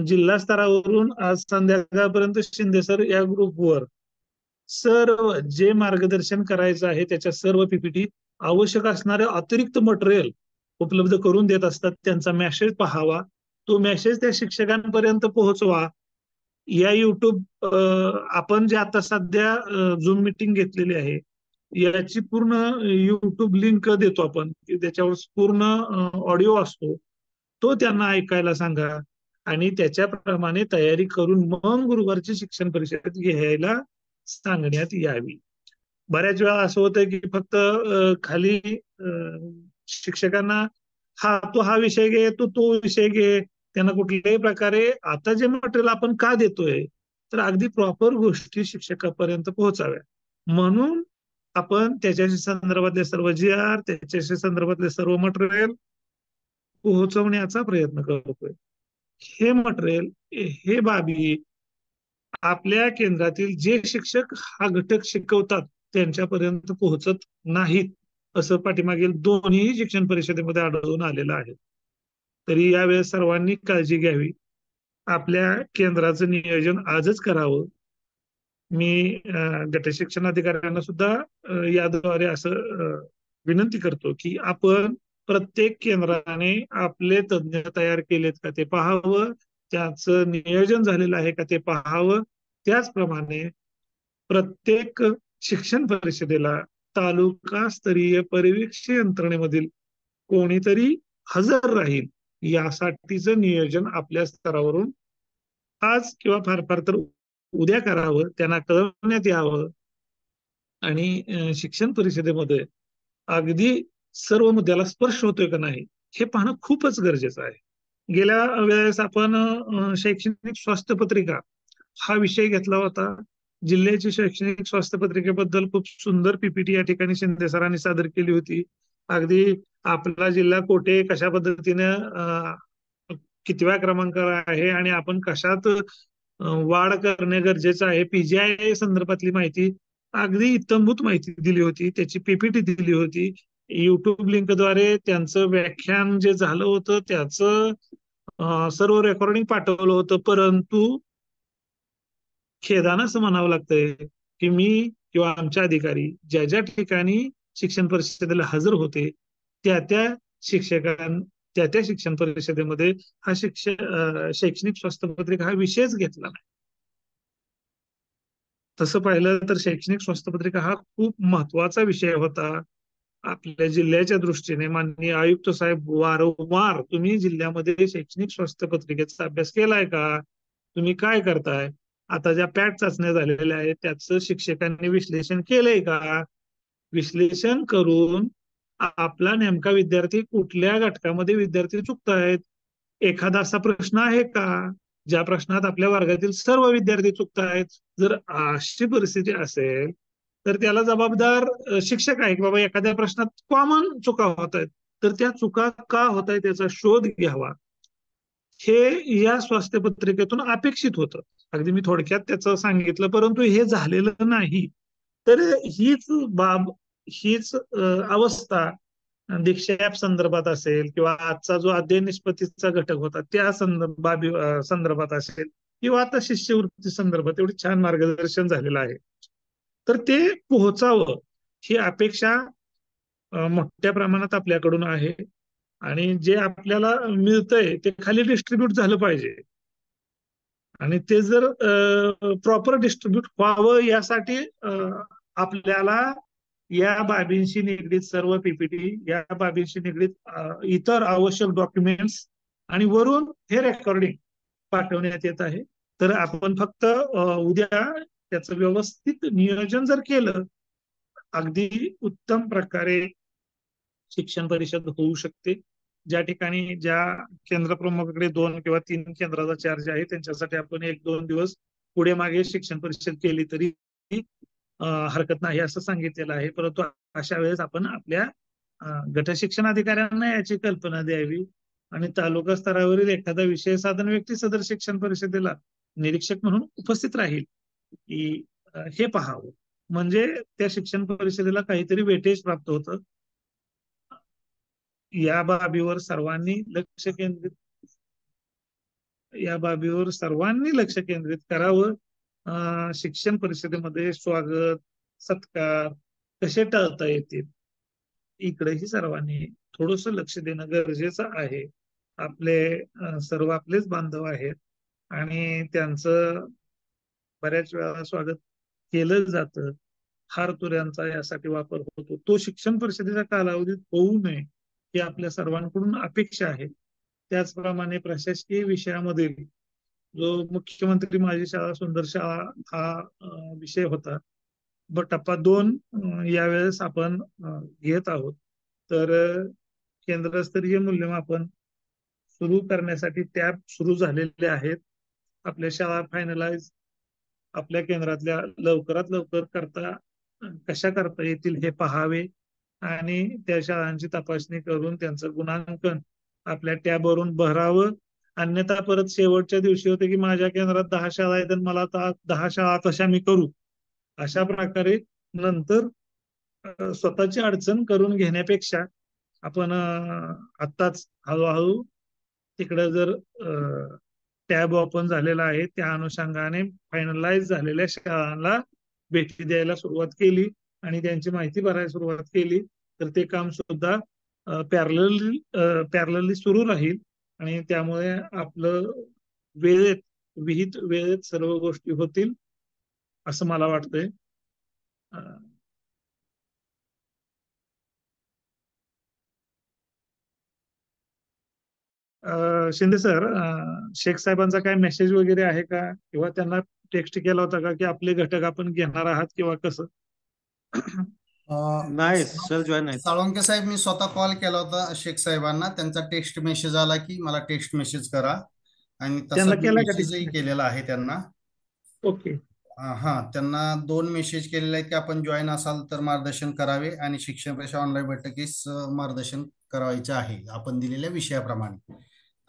जिल्हा स्तरावरून आज संध्याकाळपर्यंत शिंदे सर या ग्रुपवर सर्व जे मार्गदर्शन करायचं आहे त्याच्या सर्व पीपीटी आवश्यक असणारे अतिरिक्त मटेरियल उपलब्ध करून देत असतात. त्यांचा मेसेज पाहावा, तो मेसेज त्या शिक्षकांपर्यंत पोहोचवा. या युट्यूब आपण जे आता सध्या झूम मीटिंग घेतलेली आहे याची पूर्ण युट्यूब लिंक देतो आपण, त्याच्यावर पूर्ण ऑडिओ असतो, तो त्यांना ऐकायला सांगा आणि त्याच्याप्रमाणे तयारी करून मग गुरुवारची शिक्षण परिषद घ्यायला सांगण्यात यावी. बऱ्याच वेळा असं होतं की फक्त खाली शिक्षकांना हा विषय घे, तो विषय घे, त्यांना कुठल्याही प्रकारे आता जे मटेरियल आपण का देतोय तर अगदी प्रॉपर गोष्टी शिक्षकापर्यंत पोहोचाव्या म्हणून आपण त्याच्याशी संदर्भातले सर्व GR त्याच्याशी संदर्भातले सर्व मटेरियल पोहोचवण्याचा प्रयत्न करतोय. हे मटेरियल हे बाबी आपल्या केंद्रातील जे शिक्षक हा घटक शिकवतात त्यांच्यापर्यंत पोहोचत नाहीत असं पाठीमागील दोन्ही शिक्षण परिषदेमध्ये आढळून आलेलं आहे. तरी यावेळेस सर्वांनी काळजी घ्यावी, आपल्या केंद्राचं नियोजन आजच करावं. मी गट शिक्षण अधिकाऱ्यांना सुद्धा याद्वारे असं विनंती करतो की आपण प्रत्येक केंद्राने आपले तज्ञ तयार केलेत का ते पाहावं, त्याचं नियोजन झालेलं आहे का ते पाहावं. त्याचप्रमाणे प्रत्येक शिक्षण परिषदेला तालुकास्तरीय परिवीक्षण यंत्रणेमधील कोणीतरी हजर राहील यासाठीचं नियोजन आपल्या स्तरावरून आज किंवा फार फार तर उद्या करावं, त्यांना कळवण्यात यावं आणि शिक्षण परिषदेमध्ये अगदी सर्व मुद्द्याला स्पर्श होतोय का नाही हे पाहणं खूपच गरजेचं आहे. गेल्या वेळेस आपण शैक्षणिक स्वास्थ्य पत्रिका हा विषय घेतला होता. जिल्ह्याची शैक्षणिक स्वास्थ्य पत्रिकेबद्दल खूप सुंदर पीपीटी या ठिकाणी शिंदे सरांनी सादर केली होती. अगदी आपला जिल्हा कोठे कशा पद्धतीनं कितव्या क्रमांकावर आहे आणि आपण कशात वाढ करणे गरजेचं आहे, PGI संदर्भातली माहिती अगदी इत्थंभूत माहिती दिली होती, त्याची पीपीटी दिली होती. युट्यूब लिंकद्वारे त्यांचं व्याख्यान जे झालं होतं त्याचं सर्व रेकॉर्डिंग पाठवलं होतं. परंतु खेदानं असं म्हणावं लागतंय की मी किंवा आमच्या अधिकारी ज्या ज्या ठिकाणी शिक्षण परिषदेला हजर होते त्या शिक्षण परिषदेमध्ये हा शैक्षणिक स्वास्थ्य पत्रिका हा विषयच घेतला नाही. तसं पाहिलं तर शैक्षणिक स्वास्थ्य पत्रिका हा खूप महत्वाचा विषय होता. आपल्या जिल्ह्याच्या दृष्टीने माननीय आयुक्त साहेब वारंवार तुम्ही जिल्ह्यामध्ये शैक्षणिक स्वास्थ्य पत्रिकेचा अभ्यास केलाय का, तुम्ही काय करताय, आता ज्या पॅट चाचण्या झालेल्या आहेत त्याचं शिक्षकांनी विश्लेषण केलंय का, विश्लेषण करून आपला नेमका विद्यार्थी कुठल्या घटकामध्ये विद्यार्थी चुकतायत, एखादा असा प्रश्न आहे का ज्या प्रश्नात आपल्या वर्गातील सर्व विद्यार्थी चुकतायत. जर अशी परिस्थिती असेल तर त्याला जबाबदार शिक्षक आहे की बाबा एखाद्या प्रश्नात कॉमन चुका होत आहेत तर त्या चुका का होत आहेत याचा शोध घ्यावा हे या स्वास्थ्य पत्रिकेतून अपेक्षित होतं. अगदी मी थोडक्यात त्याचं सांगितलं, परंतु हे झालेलं नाही. तर हीच बाब, हीच अवस्था दीक्षा ऍप संदर्भात असेल किंवा आजचा जो अध्ययन निष्पत्तीचा घटक होता त्या संदर्भात असेल किंवा आता शिष्यवृत्ती संदर्भात एवढी छान मार्गदर्शन झालेलं आहे. तर ते पोहोचावं ही अपेक्षा मोठ्या प्रमाणात आपल्याकडून आहे आणि जे आपल्याला मिळतंय ते खाली डिस्ट्रीब्यूट झालं पाहिजे आणि ते जर प्रॉपर डिस्ट्रीब्यूट व्हावं यासाठी आपल्याला या बाबींशी निगडीत सर्व पीपीटी, या बाबींशी निगडीत इतर आवश्यक डॉक्युमेंट्स आणि वरून हे रेकॉर्डिंग पाठवण्यात येत आहे. तर आपण फक्त उद्या त्याचं व्यवस्थित नियोजन जर केलं, अगदी उत्तम प्रकारे शिक्षण परिषद होऊ शकते. ज्या ठिकाणी ज्या केंद्र प्रमुखाकडे 2 किंवा 3 केंद्राचा चार्ज आहे त्यांच्यासाठी आपण 1-2 दिवस पुढे मागे शिक्षण परिषद केली तरी हरकत नाही असं सांगितलेलं आहे. परंतु अशा वेळेस आपण आपल्या गट शिक्षण अधिकाऱ्यांना याची कल्पना द्यावी आणि तालुका स्तरावरील एखादा विषय साधन व्यक्ती सदर शिक्षण परिषदेला निरीक्षक म्हणून उपस्थित राहील की हे पाहावं, म्हणजे त्या शिक्षण परिषदेला काहीतरी वेटेज प्राप्त होतं. या बाबीवर सर्वांनी लक्ष केंद्रित करावं. शिक्षण परिषदेमध्ये स्वागत सत्कार कसे टाळता येतील इकडेही सर्वांनी थोडस लक्ष देणं गरजेचं आहे. आपले सर्व आपलेच बांधव आहेत आणि त्यांचं बऱ्याच वेळा स्वागत केलं जातं. हार तुऱ्यांचा यासाठी वापर होतो. तो शिक्षण परिषदेच्या कालावधीत होऊ नये ही आपल्या सर्वांकडून अपेक्षा आहे. त्याचप्रमाणे प्रशासकीय विषयामधील जो मुख्यमंत्री माझी शाळा सुंदर शाळा हा विषय होता, टप्पा 2 यावेळेस आपण घेत आहोत. तर केंद्रस्तरीय मूल्यमापन सुरू करण्यासाठी टॅब सुरू झालेले आहेत. आपल्या शाळा फायनलाइज आपल्या केंद्रातल्या लवकरात लवकर कशा करता येतील हे पाहावे आणि त्या शाळांची तपासणी करून त्यांचं गुणांकन आपल्या टॅबवरून भरावं. अन्यथा परत शेवटच्या दिवशी होते की माझ्या केंद्रात 10 शाळा आहेत आणि मला 10 शाळा कशा मी करू, अशा प्रकारे नंतर स्वतःची अडचण करून घेण्यापेक्षा आपण आत्ताच हळूहळू तिकडे जर टॅब ओपन झालेला आहे त्या अनुषंगाने फायनलाइज झालेल्या शाळांना भेटी द्यायला सुरुवात केली आणि त्यांची माहिती भरायला सुरुवात केली तर ते काम सुद्धा पॅरलली सुरू राहील आणि त्यामुळे आपलं विहित वेळेत सर्व गोष्टी होतील असं मला वाटतंय. शिंदे सर, शेख साहेबांचा काय मेसेज वगैरे आहे का किंवा त्यांना टेक्स्ट केला होता का की आपले घटक आपण घेणार आहात किंवा कसं? नाही सर, जॉईन नाही. साळुंके साहेब, मी स्वतः कॉल केला होता शेख साहेबांना. त्यांचा टेक्स्ट मेसेज आला की मला टेक्स्ट मेसेज करा आणि तसा मेसेजही केलेला आहे त्यांना. ओके. हा, त्यांना 2 मेसेज केलेले आहेत की आपण जॉईन असाल तर मार्गदर्शन करावे आणि शिक्षण परिषद ऑनलाईन बैठकीस मार्गदर्शन करायचे आहे आपण दिलेल्या विषयाप्रमाणे.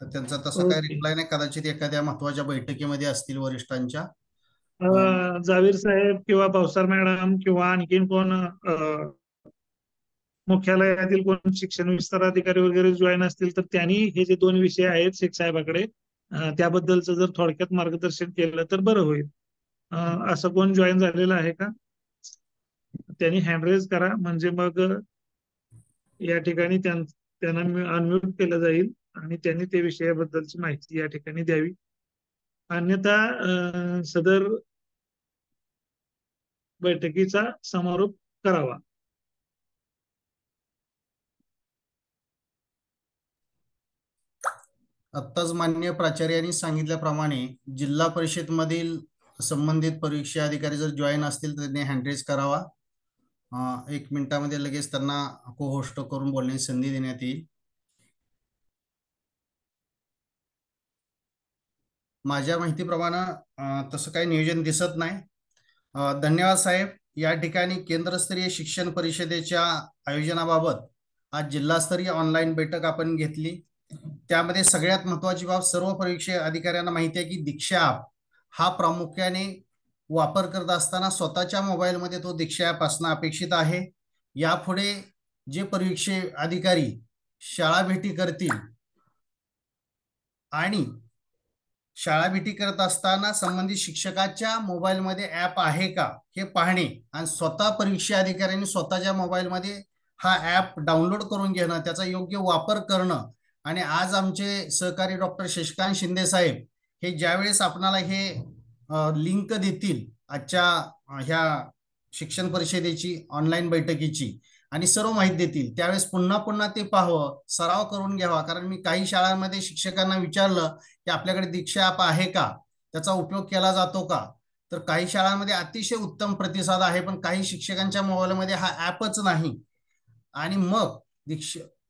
तर त्यांचा तसा काही रिप्लाय नाही. कदाचित एखाद्या महत्वाच्या बैठकीमध्ये असतील वरिष्ठांच्या. जावीर साहेब किंवा भावसार मॅडम किंवा आणखीन कोण मुख्यालयातील कोण शिक्षण विस्तार अधिकारी वगैरे जॉईन असतील तर त्यांनी हे जे 2 विषय आहेत शेख साहेबाकडे त्याबद्दलचं जर थोडक्यात मार्गदर्शन केलं तर बरं होईल. असं कोण जॉईन झालेलं आहे का? त्यांनी हँड रेज करा, म्हणजे मग या ठिकाणी त्यांना अनम्यूट केलं जाईल आणि त्यांनी त्या विषयाबद्दलची माहिती या ठिकाणी द्यावी. अन्यथा सदर बैठकीचा समारोप करावा. आत्ताच माननीय प्राचार्यांनी सांगितल्याप्रमाणे जिल्हा परिषद मधील संबंधित परीक्षा अधिकारी जर जॉईन असतील तर त्यांनी हँडरेज करावा. 1 मिनिटामध्ये लगेच त्यांना को होस्ट करून बोलण्याची संधी देण्यात येईल. माझ्या माहितीप्रमाणे तसं काही नियोजन दिसत नाही. धन्यवाद साहेब. या ठिकाणी केंद्रस्तरीय शिक्षण परिषदेच्या आयोजनाबाबत आज जिल्हास्तरीय ऑनलाईन बैठक आपण घेतली. त्यामध्ये सगळ्यात महत्वाची बाब, सर्व परीक्षा अधिकाऱ्यांना माहिती आहे की दीक्षा ॲप हा प्रामुख्याने वापर करत असताना स्वतःच्या मोबाईलमध्ये तो दीक्षा ॲप असणं अपेक्षित आहे. यापुढे जे परीक्षा अधिकारी शाळा भेटी करतील आणि शाळा भेटी करत असताना संबंधित शिक्षकाच्या मोबाईलमध्ये ॲप आहे का हे पाहणे आणि स्वतः परीक्षा अधिकाऱ्यांनी स्वतःच्या मोबाईलमध्ये हा ॲप डाउनलोड करून घेणं, त्याचा योग्य वापर करणं. आणि आज आमचे सहकारी डॉक्टर शशिकांत शिंदे साहेब हे ज्यावेळेस आपणाला हे लिंक देतील आजच्या ह्या शिक्षण परिषदेची ऑनलाईन बैठकीची आणि सर्व माहिती देतील, त्यावेळेस पुन्हा पुन्हा ते पाहावं, सराव करून घ्यावा. कारण मी काही शाळांमध्ये शिक्षकांना विचारलं की आपल्याकडे दीक्षा ॲप आहे का, त्याचा उपयोग केला जातो का, तर काही शाळांमध्ये अतिशय उत्तम प्रतिसाद आहे, पण काही शिक्षकांच्या मोबाईलमध्ये हा ॲपच नाही. आणि मग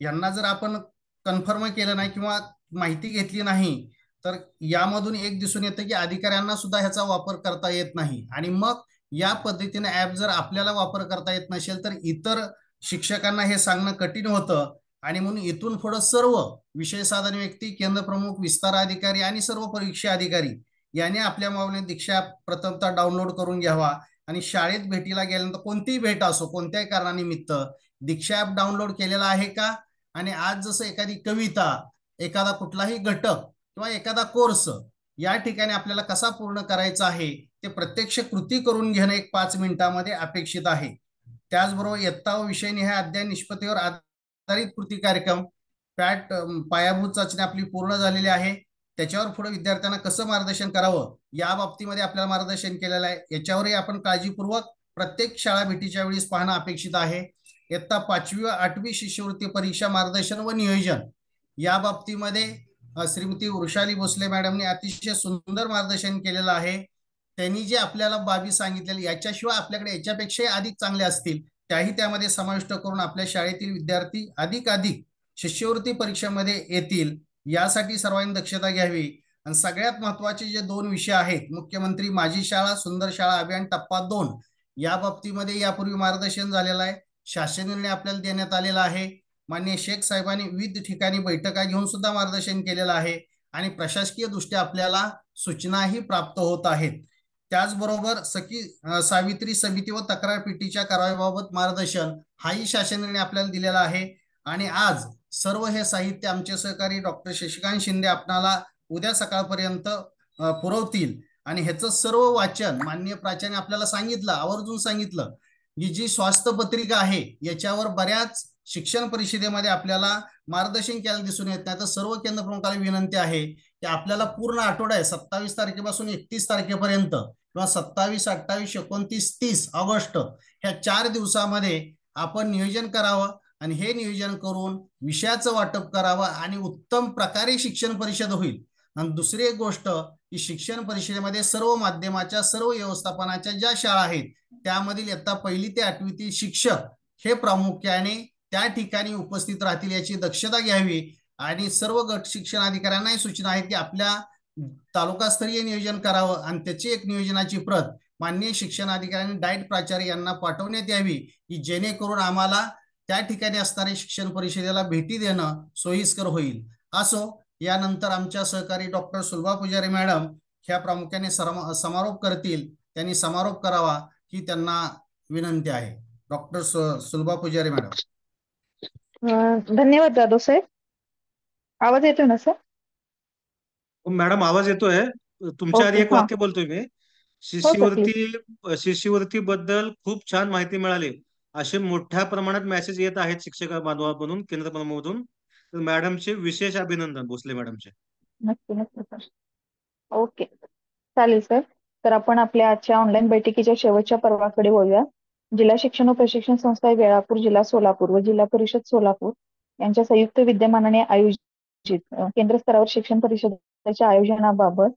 यांना जर आपण कन्फर्म केलं नाही किंवा माहिती घेतली नाही तर यामधून एक दिसून येतं की अधिकाऱ्यांना सुद्धा ह्याचा वापर करता येत नाही. आणि मग या पद्धतीने ॲप जर आपल्याला वापर करता येत नसेल तर इतर शिक्षकांना हे सांगणं कठीण होतं. आणि म्हणून इथून पुढे सर्व विषय साधन व्यक्ती, केंद्र प्रमुख, विस्तार अधिकारी आणि सर्व परीक्षा अधिकारी याने आपल्या मोबाईलने दीक्षा ॲप प्रथमतः डाउनलोड करून घ्यावा. आणि शाळेत भेटीला गेल्यानंतर कोणतीही भेट असो, कोणत्याही कारणानिमित्त दीक्षा ॲप डाउनलोड केलेला आहे का, आणि आज जसं एखादी कविता, एखादा कुठलाही घटक किंवा एखादा कोर्स या ठिकाणी आपल्याला कसा पूर्ण करायचा आहे ते प्रत्यक्ष कृती करून घेणं एक 5 मिनिटांमध्ये अपेक्षित आहे. त्याचबरोबर इयत्ता व विषयनिहाय अध्ययन निष्पत्तीवर आधारित कृती कार्यक्रम पॅट पायाभूत चाचणी आपली पूर्ण झालेली आहे. त्याच्यावर पुढे विद्यार्थ्यांना कसं मार्गदर्शन करावं या बाबतीमध्ये आपल्याला मार्गदर्शन केलेलं आहे. याच्यावरही आपण काळजीपूर्वक प्रत्येक शाळा भेटीच्या वेळेस पाहणं अपेक्षित आहे. इयत्ता 5वी व 8वी शिष्यवृत्ती परीक्षा मार्गदर्शन व नियोजन या बाबतीमध्ये श्रीमती वृषाली भोसले मॅडमने अतिशय सुंदर मार्गदर्शन केलेलं आहे. त्यांनी जे आपल्याला बाबी सांगितलेल्या याच्याशिवाय आपल्याकडे याच्यापेक्षाही अधिक चांगले असतील त्याही त्यामध्ये समाविष्ट करून आपल्या शाळेतील विद्यार्थी अधिक शिष्यवृत्ती परीक्षेमध्ये येतील यासाठी सर्वांनी दक्षता घ्यावी. आणि सगळ्यात महत्वाचे जे 2 विषय आहेत, मुख्यमंत्री माझी शाळा सुंदर शाळा अभियान टप्पा 2 या बाबतीमध्ये यापूर्वी मार्गदर्शन झालेलं आहे. शासन निर्णय आपल्याला देण्यात आलेला आहे. माननीय शेख साहेबांनी विविध ठिकाणी बैठका घेऊन सुद्धा मार्गदर्शन केलेलं आहे आणि प्रशासकीय दृष्ट्या आपल्याला सूचनाही प्राप्त होत आहेत. त्याचबरोबर सावित्री समिती व तक्रार पेटीच्या कारवाईबाबत मार्गदर्शन हाही शासन निर्णय आपल्याला दिलेला आहे. आणि आज सर्व हे साहित्य आमचे सहकारी डॉक्टर शशिकांत शिंदे आपणाला उद्या सकाळपर्यंत पुरवतील. आणि ह्याचं सर्व वाचन माननीय प्राचार्य आपल्याला सांगितलं, आवर्जून सांगितलं की जी स्वास्थ्य पत्रिका आहे याच्यावर बऱ्याच शिक्षण परिषदेमध्ये आपल्याला मार्गदर्शन केलं दिसून येत नाही. तर सर्व केंद्र प्रमुखाला विनंती आहे की आपल्याला पूर्ण आठवडा आहे 27 तारखेपासून 31 तारखेपर्यंत किंवा 27, 28, 29, 30 ऑगस्ट ह्या 4 दिवसामध्ये आपण नियोजन करावं. आणि हे नियोजन करून विषयाचं वाटप करावं आणि उत्तम प्रकारे शिक्षण परिषद होईल. आणि दुसरी एक गोष्ट की शिक्षण परिषदेमध्ये सर्व माध्यमाच्या, सर्व व्यवस्थापनाच्या ज्या शाळा आहेत त्यामधील इयत्ता 1ली ते 8वीतील शिक्षक हे प्रामुख्याने त्या ठिकाणी उपस्थित राहतील याची दक्षता घ्यावी. आणि सर्व गट शिक्षण अधिकाऱ्यांनाही सूचना आहे की आपल्या तालुकास्तरीय नियोजन करावं आणि त्याची एक नियोजनाची प्रत माननीय शिक्षण अधिकाऱ्यांनी डाएट प्राचार्य यांना पाठवण्यात यावी की जेणेकरून आम्हाला त्या ठिकाणी असणाऱ्या शिक्षण परिषदेला भेटी देणं सोयीस्कर होईल. असो, यानंतर आमच्या सहकारी डॉक्टर सुलभा पुजारी मॅडम ह्या प्रामुख्याने समारोप करतील. त्यांनी समारोप करावा ही त्यांना विनंती आहे. डॉक्टर सुलभा पुजारी मॅडम. धन्यवाद जाधव साहेब. आवाज येतोय ना सर? मॅडम आवाज येतोय. तुमच्या आधी ओके, एक हा. वाक्य बोलतोय मी. हो सर, प्लीज. शिष्यवृत्ती बद्दल खूप छान माहिती मिळाली. असे मोठ्या प्रमाणात मेसेज येत आहेत शिक्षक बांधवांमधून, केंद्र प्रमुखांमधून. तर मॅडमचे विशेष अभिनंदन, भोसले मॅडमचे. नक्की नक्की सर. ओके, चालेल सर. तर आपण आपल्या आजच्या ऑनलाईन बैठकीच्या शेवटच्या पर्वाकडे वळूया. जिल्हा शिक्षण व प्रशिक्षण संस्था वेळापूर, जिल्हा सोलापूर व जिल्हा परिषद सोलापूर यांच्या संयुक्त विद्यमानाने आयोजित केंद्र स्तरावर शिक्षण परिषदेच्या आयोजनाबाबत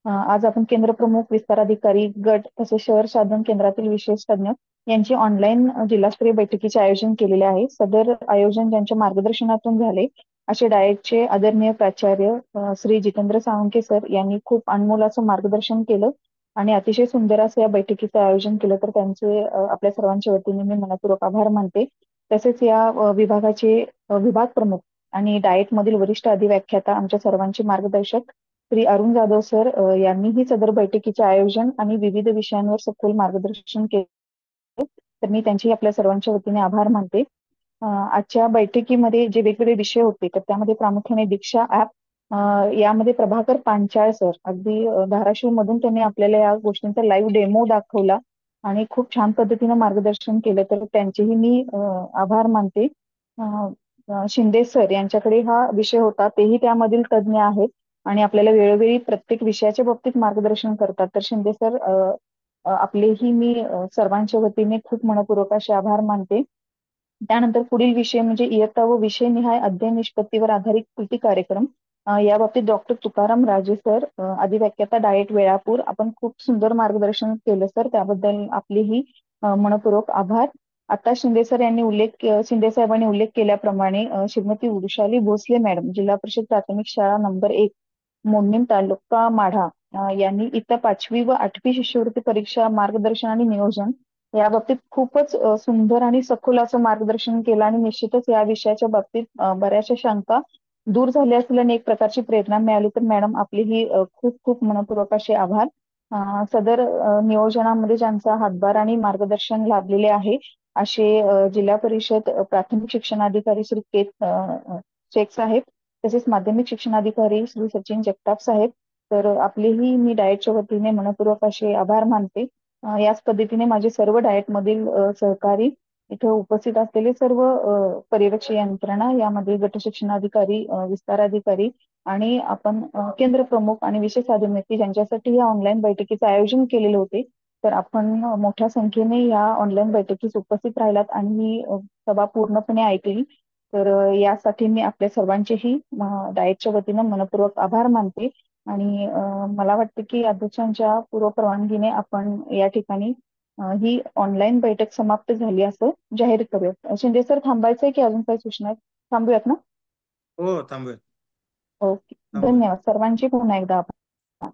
आज आपण केंद्र प्रमुख, विस्तार अधिकारी, गट तसेच शहर साधन केंद्रातील विशेष तज्ञ यांची ऑनलाईन जिल्हास्तरीय बैठकीचे आयोजन केलेले आहे. सदर आयोजन ज्यांच्या मार्गदर्शनातून झाले असे डाएटचे आदरणीय प्राचार्य श्री जितेंद्र साळुंखे सर यांनी खूप अनमोल असं मार्गदर्शन केलं आणि अतिशय सुंदर असं या बैठकीचं आयोजन केलं. तर त्यांचे आपल्या सर्वांच्या वतीने मी मनपूर्वक आभार मानते. तसेच या विभागाचे विभाग प्रमुख आणि डाएट मधील वरिष्ठ अधिव्याख्याता आमच्या सर्वांचे मार्गदर्शक श्री अरुण जाधव सर यांनीही सदर बैठकीचे आयोजन आणि विविध विषयांवर सखोल मार्गदर्शन केले. तर मी त्यांची आपल्या सर्वांच्या वतीने आभार मानते. आजच्या बैठकीमध्ये जे वेगवेगळे विषय होते तर त्यामध्ये प्रामुख्याने दीक्षा ऍप, यामध्ये प्रभाकर पांचाळ सर अगदी धाराशिव मधून त्यांनी आपल्याला या गोष्टींचा लाईव्ह डेमो दाखवला आणि खूप छान पद्धतीने मार्गदर्शन केलं, तर त्यांचेही मी आभार मानते. शिंदे सर यांच्याकडे हा विषय होता, तेही त्यामधील तज्ज्ञ आहेत आणि आपल्याला वेळोवेळी प्रत्येक विषयाच्या बाबतीत मार्गदर्शन करतात. तर शिंदे सर आपलेही मी सर्वांच्या वतीने खूप मनपूर्वक असे आभार मानते. त्यानंतर पुढील विषय म्हणजे इयत्ता व विषयनिहाय अध्ययन निष्पत्तीवर आधारित कृती कार्यक्रम. या बाबतीत डॉक्टर तुकाराम राजे सर अधिव्याख्याता डाएट वेळापूर, आपण खूप सुंदर मार्गदर्शन केलं सर, त्याबद्दल आपलेही मनपूर्वक आभार. आता शिंदे साहेबांनी उल्लेख केल्याप्रमाणे श्रीमती वृषाली भोसले मॅडम, जिल्हा परिषद प्राथमिक शाळा नंबर 1 मोडणीम तालुका माढा, यांनी इयत्ता 5वी व 8वी शिष्यवृत्ती परीक्षा मार्गदर्शन आणि नियोजन या बाबतीत खूपच सुंदर आणि सखोल असं मार्गदर्शन केलं आणि निश्चितच या विषयाच्या बाबतीत बऱ्याचशा शंका दूर झाल्या असतील आणि एक प्रकारची प्रेरणा मिळाली. तर मॅडम आपलेही खूप खूप मनपूर्वक असे आभार. सदर नियोजनामध्ये ज्यांचा हातभार आणि मार्गदर्शन लाभलेले आहे असे जिल्हा परिषद प्राथमिक शिक्षणाधिकारी श्री शेख साहेब, तसेच माध्यमिक शिक्षणाधिकारी श्री सचिन जगताप साहेब, तर आपलेही मी डाएटच्या वतीने मनपूर्वक असे आभार मानते. याच पद्धतीने माझे सर्व डाएट मधील सहकारी, इथे उपस्थित असलेले सर्व पर्यवेक्षक यंत्रणा, यामध्ये गट शिक्षणाधिकारी, विस्तार अधिकारी आणि आपण केंद्र प्रमुख आणि विशेष साधन व्यक्ती ज्यांच्यासाठी या ऑनलाईन बैठकीचे आयोजन केलेले होते, तर आपण मोठ्या संख्येने या ऑनलाईन बैठकीस उपस्थित राहिलात आणि ही सभा पूर्णपणे ऐकली. तर यासाठी मी आपल्या सर्वांचेही डाएटच्या वतीनं मनपूर्वक आभार मानते आणि मला वाटते की अध्यक्षांच्या पूर्व परवानगीने आपण या ठिकाणी ही ऑनलाईन बैठक समाप्त झाली असं जाहीर करूयात. शिंदे सर थांबायचंय की अजून काही सूचना आहेत? थांबूयात ना? हो, थांबूयात. ओके, धन्यवाद सर्वांचे पुन्हा एकदा आभार.